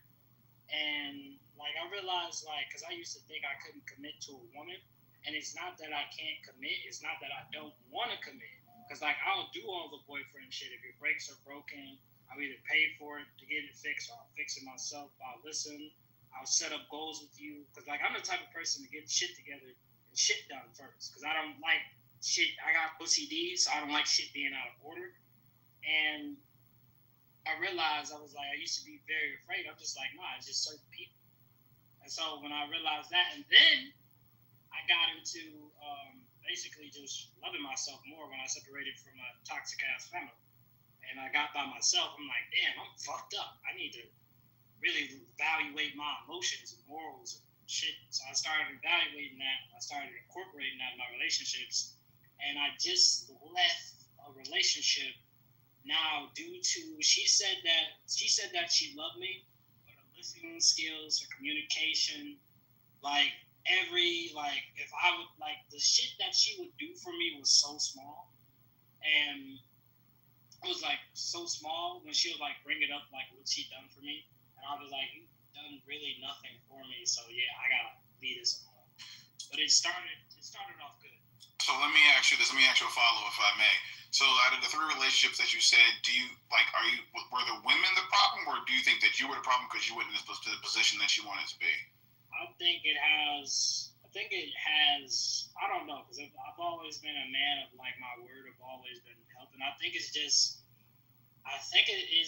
and like I realized, like, because I used to think I couldn't commit to a woman, and it's not that I can't commit, it's not that I don't want to commit, because like I'll do all the boyfriend shit. If your brakes are broken, I'll either pay for it to get it fixed, or I'll fix it myself. I'll listen. I'll set up goals with you, because like I'm the type of person to get shit together and shit done first, because I don't like shit. I got OCD, so I don't like shit being out of order. And I realized I used to be very afraid. I'm just like, nah, it's just certain people. And so when I realized that, and then I got into basically just loving myself more when I separated from a toxic ass family, and I got by myself. I'm like, damn, I'm fucked up. I need to really evaluate my emotions and morals and shit. So I started evaluating that. I started incorporating that in my relationships. And I just left a relationship now due to, she said that she loved me, but her listening skills, her communication, if I would, the shit that she would do for me was so small. And it was so small when she would bring it up, what she done for me. And I was like, you've done really nothing for me, so yeah, I gotta leave this alone. But it started off good. So let me ask you this. Let me ask you a follow, if I may. So out of the 3 relationships that you said, were the women the problem, or do you think that you were the problem because you weren't in the position that you wanted to be? I think it has. I don't know, because I've always been a man of my word. I've always been helping. I think it is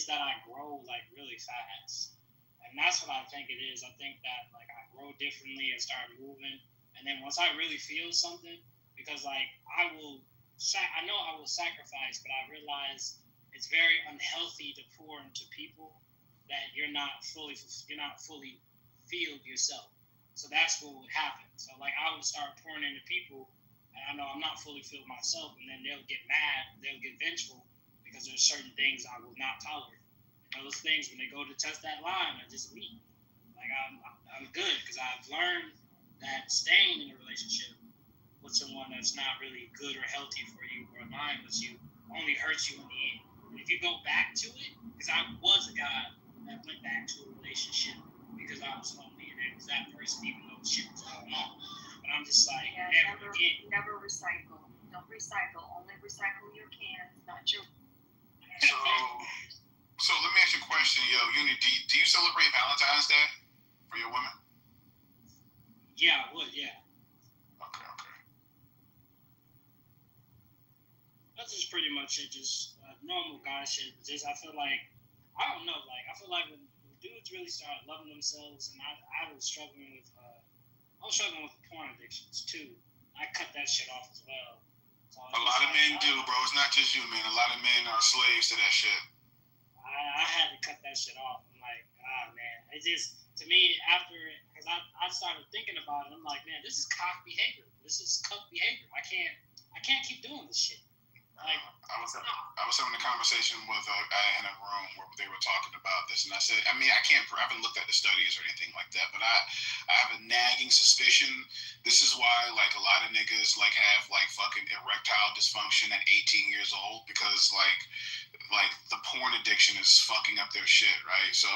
that I grow really fast. And that's what I think it is. I think that I grow differently and start moving. And then once I really feel something, because I will I know I will sacrifice, but I realize it's very unhealthy to pour into people that you're not fully filled yourself. So that's what would happen. So like I would start pouring into people, and I know I'm not fully filled myself, and then they'll get mad, they'll get vengeful because there's certain things I will not tolerate. And those things, when they go to test that line, I just leave. Like I'm good because I've learned that staying in a relationship with someone that's not really good or healthy for you or aligned with you only hurts you in the end. And if you go back to it, because I was a guy that went back to a relationship because I was lonely and it was that person even though shit was going on. But I'm just like, never recycle. Don't recycle. Only recycle your cans, not your. So let me ask you a question, yo. Uni, do you celebrate Valentine's Day for your women? Yeah, I would. Yeah. Okay. That's just pretty much it. Just normal guy shit. Just I feel like I don't know. Like I feel like when dudes really start loving themselves, and I was struggling with porn addictions too. I cut that shit off as well. So a lot of men do, bro. It's not just you, man. A lot of men are slaves to that shit. I had to cut that shit off. I'm like, man. It just, to me, after, because I started thinking about it, I'm like, man, this is cock behavior. This is cuck behavior. I can't keep doing this shit. Like, I was having a conversation with a guy in a room where they were talking about this, and I said, I haven't looked at the studies or anything like that, but I have a nagging suspicion. This is why, like, a lot of niggas, like, have, like, fucking erectile dysfunction at 18 years old, because, like the porn addiction is fucking up their shit, right? So,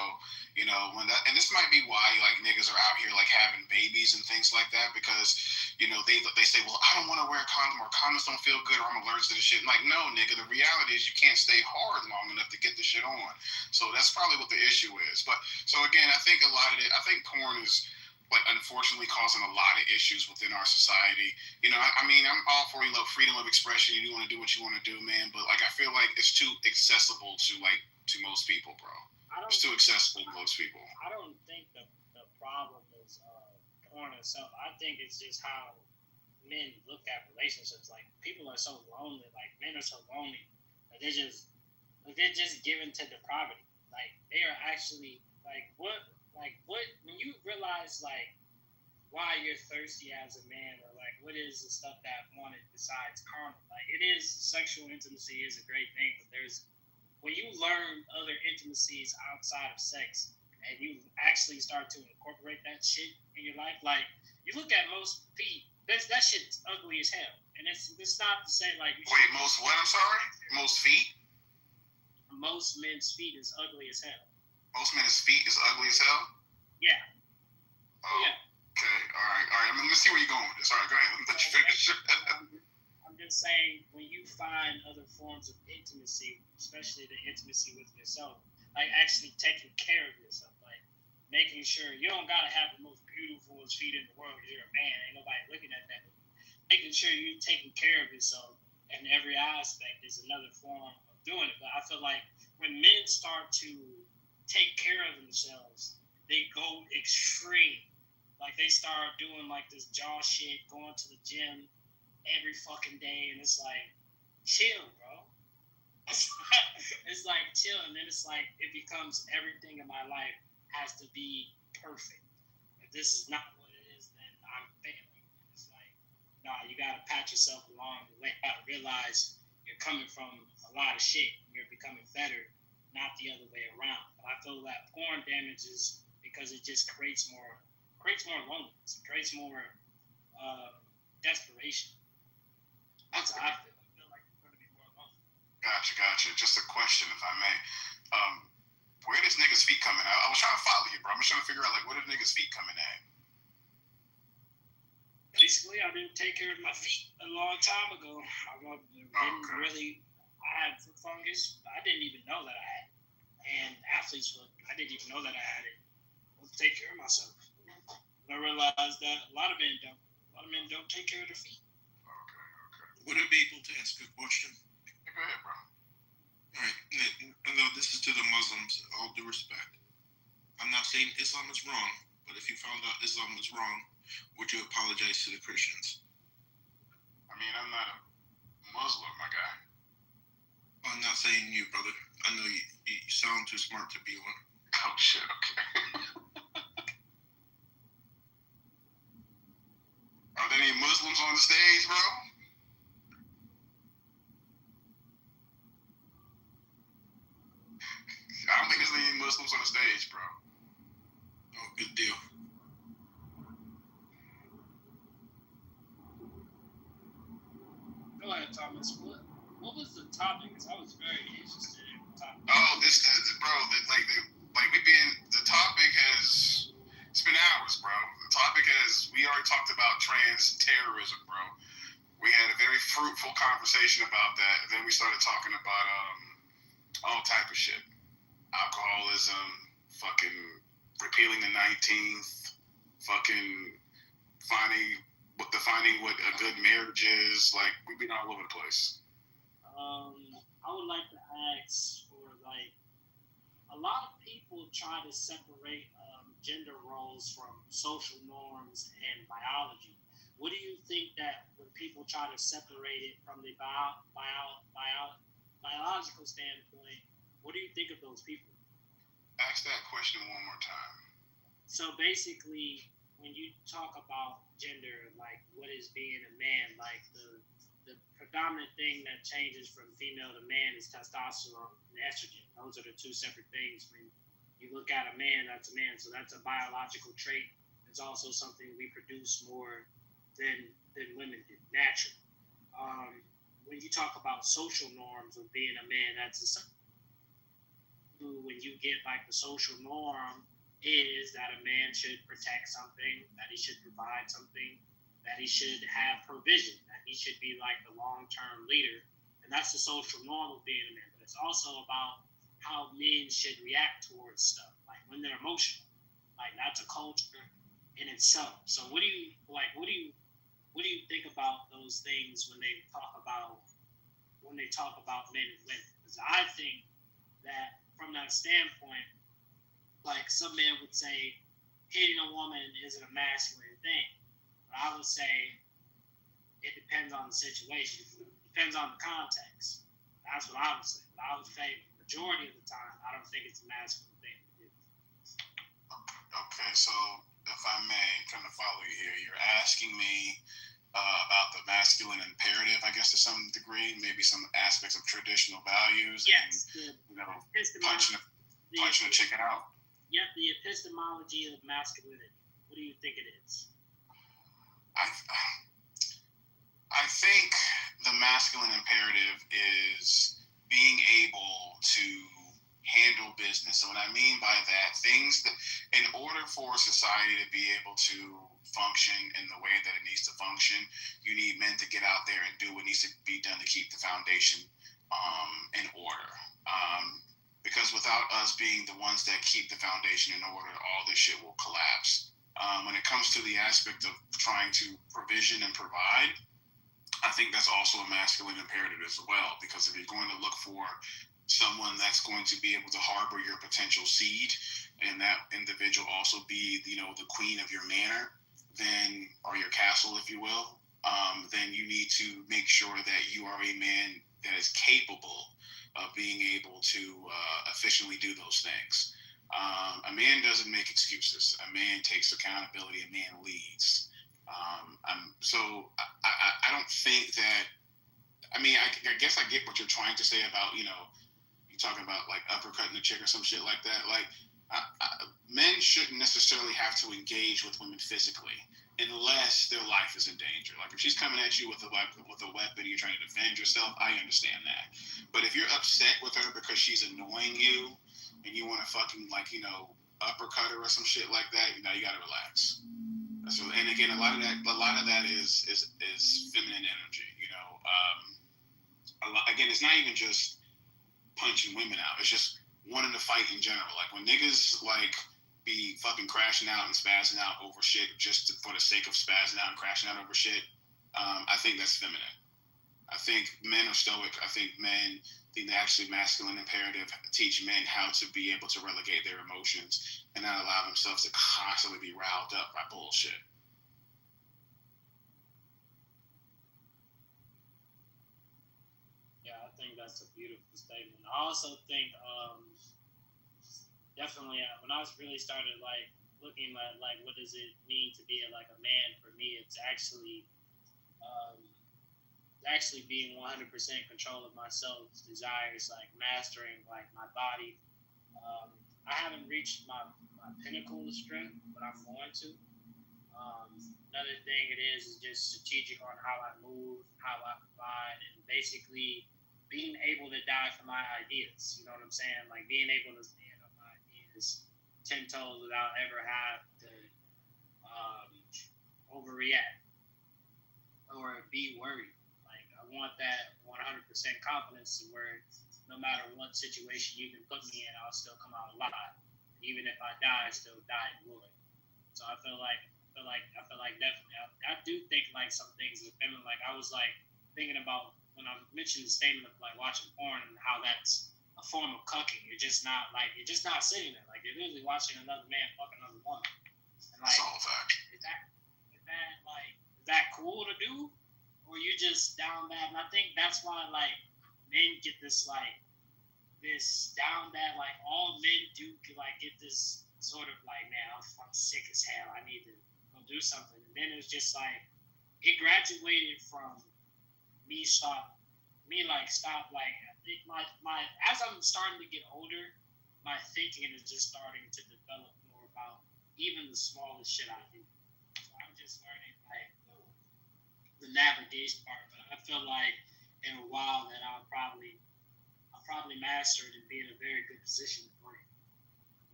you know, and this might be why, like, niggas are out here, like, having babies and things like that, because, you know, they say, well, I don't want to wear a condom, or condoms don't feel good, or I'm allergic to the shit. Like, no, nigga, the reality is you can't stay hard long enough to get the shit on. So that's probably what the issue is. But, so again, I think porn is, like, unfortunately causing a lot of issues within our society. You know, I mean, I'm all for, you know, freedom of expression. You want to do what you want to do, man. But, like, I feel like it's too accessible to most people, bro. It's too accessible to most people. I don't think the problem is porn itself. I think it's just how men look at relationships. Like, people are so lonely. Like, men are so lonely that they're just given to depravity. Like, they are actually what when you realize like why you're thirsty as a man, or like what is the stuff that wanted besides carnal. Like, it is sexual intimacy is a great thing, but when you learn other intimacies outside of sex and you actually start to incorporate that shit in your life, like you look at most feet, that shit is ugly as hell. And it's not to say like most what? I'm sorry? Most feet? Most men's feet is ugly as hell. Most men's feet is ugly as hell? Yeah. Oh, yeah. Okay. All right. Let me see where you're going with this. All right, go ahead. Let me let you finish. I'm just saying, when you find other forms of intimacy, especially the intimacy with yourself, like actually taking care of yourself, like making sure you don't gotta have the most beautiful feet in the world because you're a man. Ain't nobody looking at that. Making sure you're taking care of yourself in every aspect is another form of doing it. But I feel like when men start to take care of themselves, they go extreme. Like, they start doing like this jaw shit, going to the gym every fucking day, and it's like, chill, bro. It's like chill, and then it's like it becomes everything in my life has to be perfect. If this is not what it is, then I'm failing. It's like, nah, you gotta pat yourself along the way. You gotta realize you're coming from a lot of shit, and you're becoming better, not the other way around. But I feel that porn damages because it just creates more loneliness. It creates more desperation. That's how I feel. I feel like it's going to be more lonely. Gotcha. Just a question, if I may. Where does niggas' feet coming out? I was trying to follow you, bro. I'm just trying to figure out, like, where did niggas' feet coming at? Basically, I didn't take care of my feet a long time ago. I had foot fungus. I didn't even know that I had it. And athlete's foot, I didn't even know that I had it. Let's take care of myself. I realized that a lot of men don't. A lot of men don't take care of their feet. Would I be able to ask a question? Go ahead, bro. All right. No, this is to the Muslims, all due respect. I'm not saying Islam is wrong, but if you found out Islam was wrong, would you apologize to the Christians? I mean, I'm not a Muslim. saying you, brother. I know you sound too smart to be one. Oh shit. Okay. Are there any Muslims on the stage, bro? I don't think there's any Muslims on the stage, bro. Oh, good deal. Go ahead, Thomas. What was the topic? Because I was very interested in the topic. Oh, the topic has, it's been hours, bro. The topic has, we already talked about trans terrorism, bro. We had a very fruitful conversation about that. And then we started talking about all type of shit. Alcoholism, fucking repealing the 19th, fucking defining what a good marriage is. Like, we've been all over the place. I would like to ask for, like, a lot of people try to separate gender roles from social norms and biology. What do you think that when people try to separate it from the biological standpoint, what do you think of those people? Ask that question one more time. So basically, when you talk about gender, like what is being a man, like the predominant thing that changes from female to man is testosterone and estrogen. Those are the two separate things. When you look at a man, that's a man. So that's a biological trait. It's also something we produce more than women do, naturally. When you talk about social norms of being a man, that's when you get like the social norm is that a man should protect something, that he should provide something, that he should have provision, that he should be like the long-term leader. And that's the social norm of being a man. But it's also about how men should react towards stuff, like when they're emotional. Like that's a culture in itself. So what do you think about those things when they talk about men and women? Because I think that from that standpoint, like some men would say hitting a woman isn't a masculine thing. But I would say it depends on the situation. It depends on the context. That's what I would say. But I would say majority of the time, I don't think it's a masculine thing to do. Okay, so if I may kind of follow you here, you're asking me about the masculine imperative, I guess, to some degree, maybe some aspects of traditional values. Yes. And, punching a chicken out. Yep, the epistemology of masculinity. What do you think it is? I think the masculine imperative is being able to handle business. And what I mean by that, things that, in order for society to be able to function in the way that it needs to function, you need men to get out there and do what needs to be done to keep the foundation in order. Because without us being the ones that keep the foundation in order, all this shit will collapse. When it comes to the aspect of trying to provision and provide, I think that's also a masculine imperative as well. Because if you're going to look for someone that's going to be able to harbor your potential seed, and that individual also be, the queen of your manor, then, or your castle, if you will, then you need to make sure that you are a man that is capable of being able to efficiently do those things. A man doesn't make excuses. A man takes accountability. A man leads. I don't think that. I mean, I guess I get what you're trying to say about you're talking about like uppercutting the chick or some shit like that. Like men shouldn't necessarily have to engage with women physically unless their life is in danger. Like if she's coming at you with a weapon, you're trying to defend yourself, I understand that. But if you're upset with her because she's annoying you and you want to fucking uppercut her or some shit like that, you gotta relax. So, and again, a lot of that is feminine energy. Again, it's not even just punching women out. It's just wanting to fight in general. Like when niggas be fucking crashing out and spazzing out over shit just for the sake of spazzing out and crashing out over shit, I think that's feminine. I think men are stoic. I think the actually masculine imperative teach men how to be able to relegate their emotions and not allow themselves to constantly be riled up by bullshit. Yeah, I think that's a beautiful statement. I also think definitely when I was really started like looking at like what does it mean to be like a man, for me it's actually being 100% control of myself, desires, like mastering like my body. I haven't reached my pinnacle of strength, but I'm going to. Another thing it is just strategic on how I move, how I provide, and basically being able to die for my ideas. You know what I'm saying? Like being able to stand on my ideas 10 toes without ever have to overreact or be worried. Like I want that 100% confidence to where no matter what situation you can put me in, I'll still come out alive. Even if I die, I still die in glory. So I feel like definitely. I do think like some things with women. Like I was like thinking about when I mentioned the statement of like watching porn and how that's a form of cucking. You're just not sitting there. Like you're literally watching another man fuck another woman. And like, that's all a fact. Is that cool to do, or you just down bad? And I think that's why like men get this down bad. Like all men do like get this sort of like, man, I'm sick as hell. I need to go do something. And then it was just like it graduated from my as I'm starting to get older, my thinking is just starting to develop more about even the smallest shit I do. So I'm just learning like the navigation part, but I feel like in a while that I'll probably master it and be in a very good position to bring.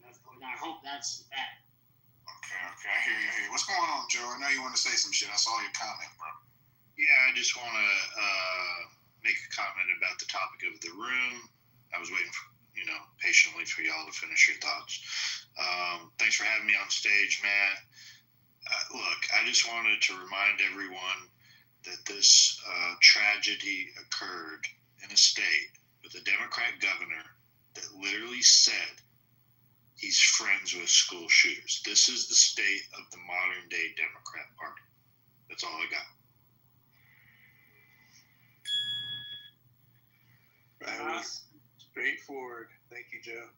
And I hope that's the fact. Okay, I hear you. What's going on, Joe? I know you want to say some shit. I saw your comment, bro. Yeah, I just want to make a comment about the topic of the room. I was waiting for, patiently for y'all to finish your thoughts. Thanks for having me on stage, Matt. Look, I just wanted to remind everyone that this tragedy occurred in a state with a Democrat governor that literally said he's friends with school shooters. This is the state of the modern day Democrat Party. That's all I got. Right. Straightforward. Thank you, Joe.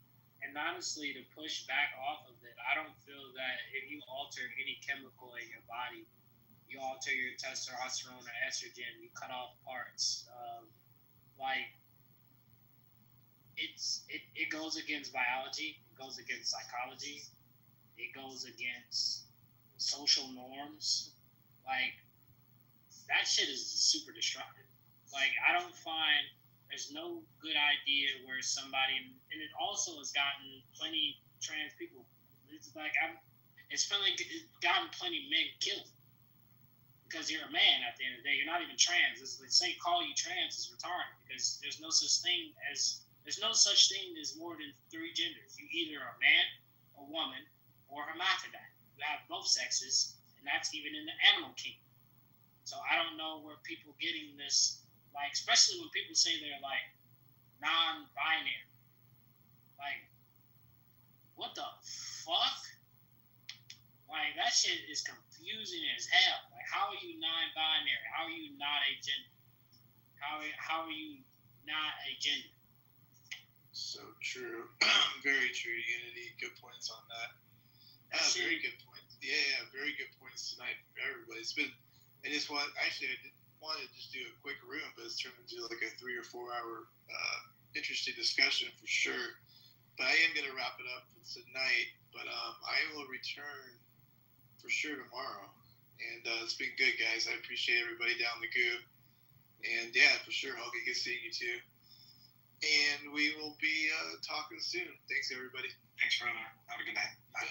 And honestly, to push back off of it, I don't feel that if you alter any chemical in your body, you alter your testosterone or estrogen, you cut off parts. It goes against biology, it goes against psychology, it goes against social norms. Like that shit is super destructive. Like I don't find there's no good idea where somebody, and it also has gotten plenty trans people. It's like it's gotten plenty of men killed because you're a man. At the end of the day, you're not even trans. Let's say call you trans is retarded because there's no such thing as more than 3 genders. You either are a man, a woman, or hermaphrodite. You have both sexes, and that's even in the animal kingdom. So I don't know where people getting this. Like, especially when people say they're like non-binary. Like, what the fuck? Like, that shit is confusing as hell. Like, how are you non-binary? How are you not a gender? How are you not a gender? So true. Very true, Unity. Good points on that. Very good points. Yeah, very good points tonight from everybody. I wanted to just do a quick room, but it's turned into like a 3 or 4 hour interesting discussion for sure. But I am going to wrap it up for tonight. But I will return for sure tomorrow. And it's been good, guys. I appreciate everybody down the Goop. And yeah, for sure, I'll get seeing you too. And we will be talking soon. Thanks, everybody. Thanks, brother. Have a good night. Bye.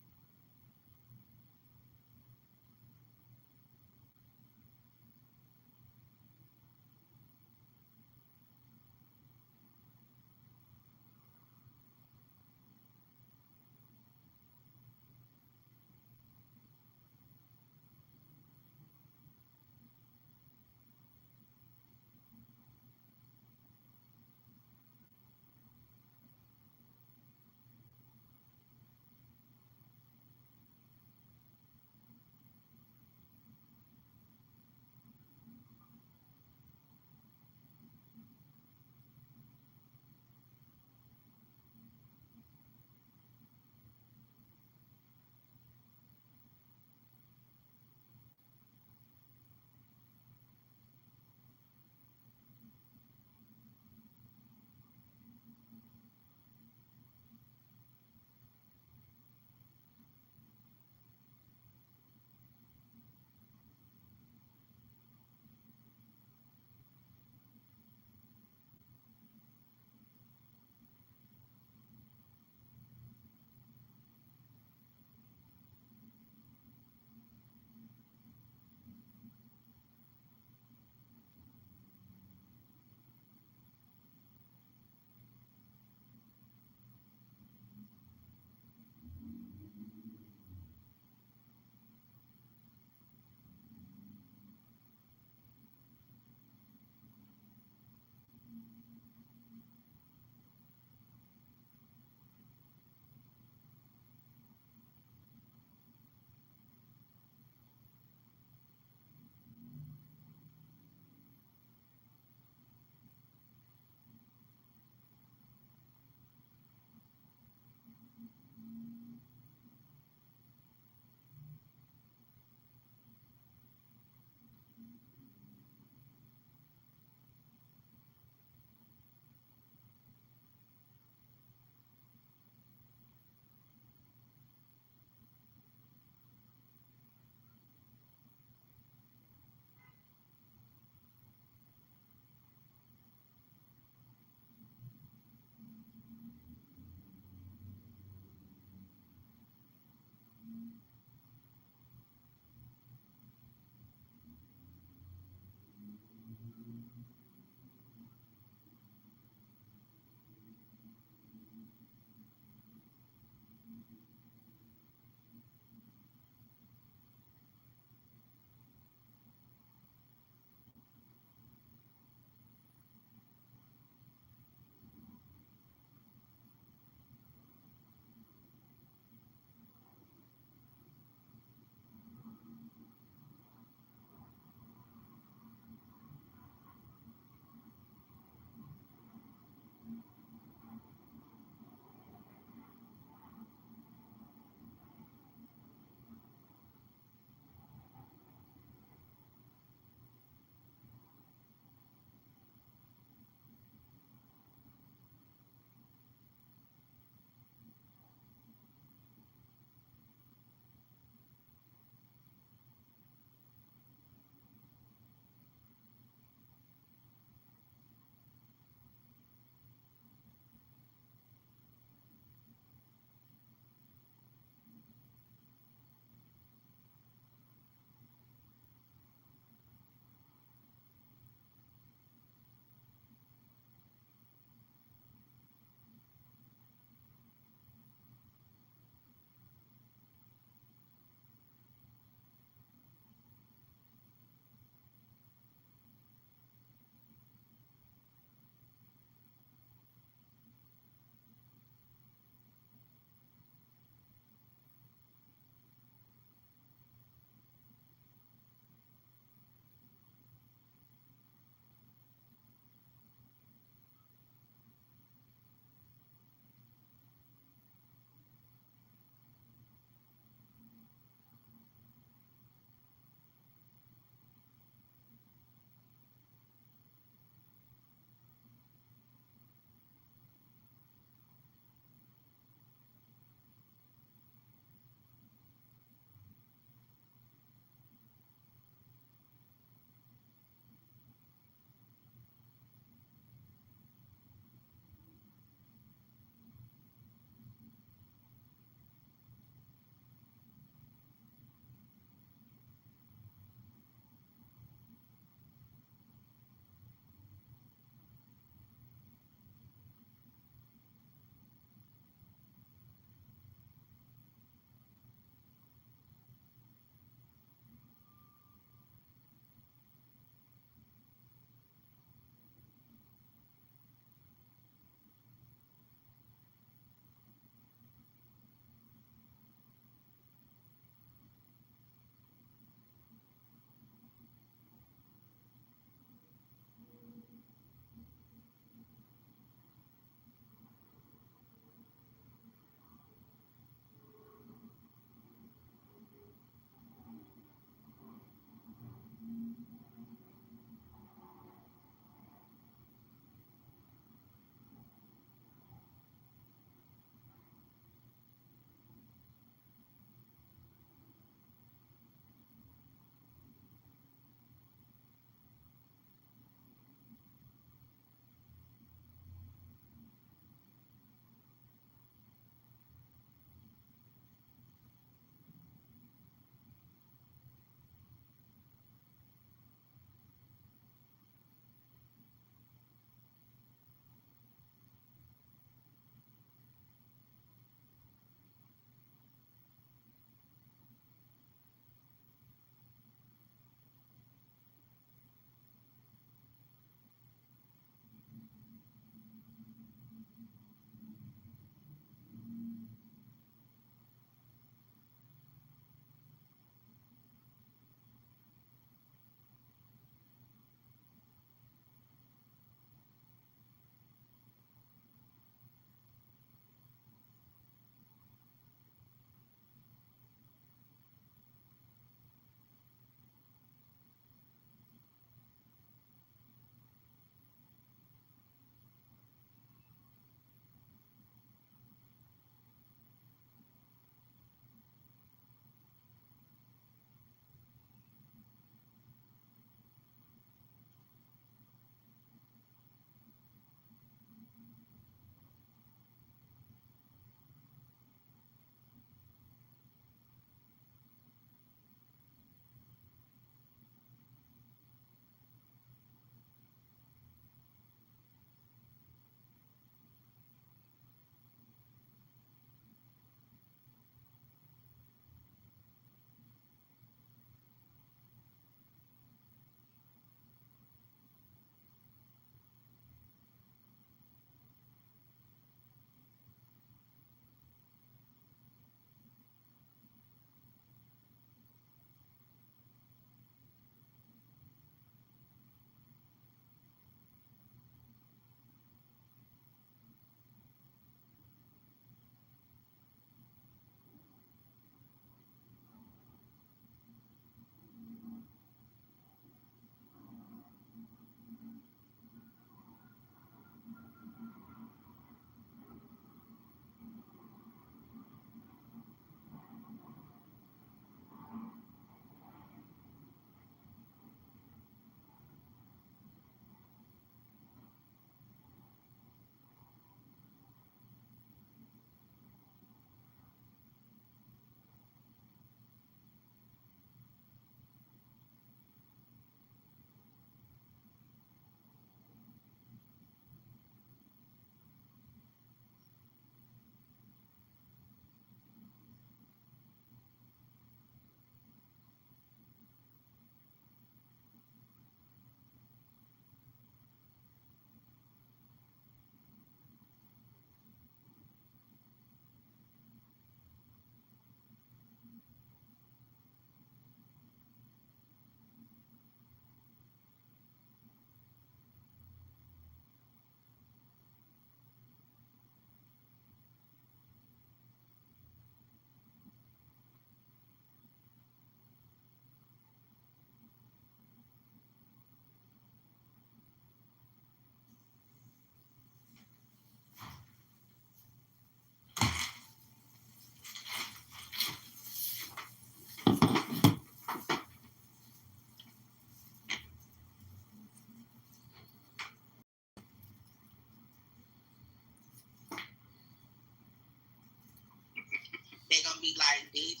gonna be like, bitch.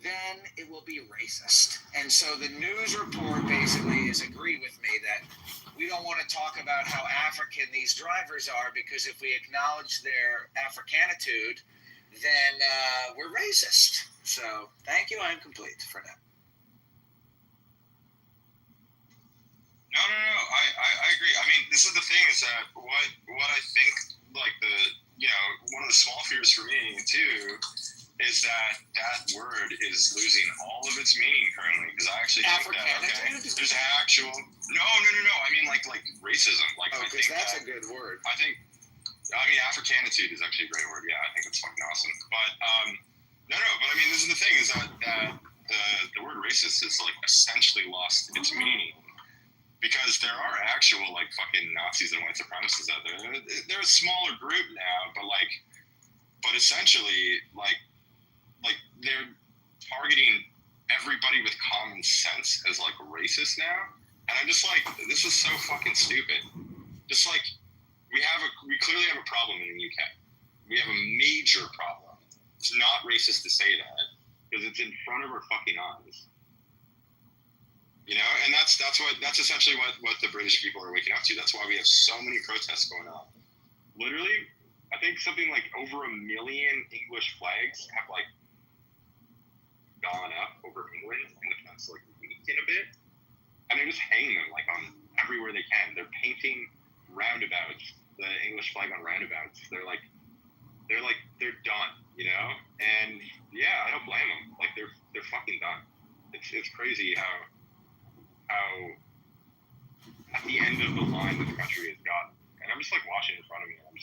Then it will be racist. And so the news report basically is agree with me that we don't want to talk about how African these drivers are, because if we acknowledge their Africanitude, then we're racist. So thank you. I'm complete for now. No. I agree. I mean, this is the thing is that what I think, like one of the small fears for me too, is that word is losing all of its meaning currently, because I actually think that there's actual no. I mean like racism. Like I think that's a good word. I mean Africanitude is actually a great word. Yeah, I think it's fucking awesome. But but I mean this is the thing is that the word racist is like essentially lost its meaning. Because there are actual like fucking Nazis and white supremacists out there. They're a smaller group now, but essentially like they're targeting everybody with common sense as like racist now, and I'm just like, this is so fucking stupid. Just like we clearly have a problem in the UK. We have a major problem. It's not racist to say that because it's in front of our fucking eyes. You know, and that's essentially what the British people are waking up to. That's why we have so many protests going on. Literally, I think something like over 1 million English flags have like gone up over England in the past like week and a bit, and they're just hanging them like on everywhere they can. They're painting roundabouts, the English flag on roundabouts. They're done, you know. And yeah, I don't blame them. Like they're fucking done. It's crazy how at the end of the line that the country has gotten. And I'm just like watching in front of me. And I'm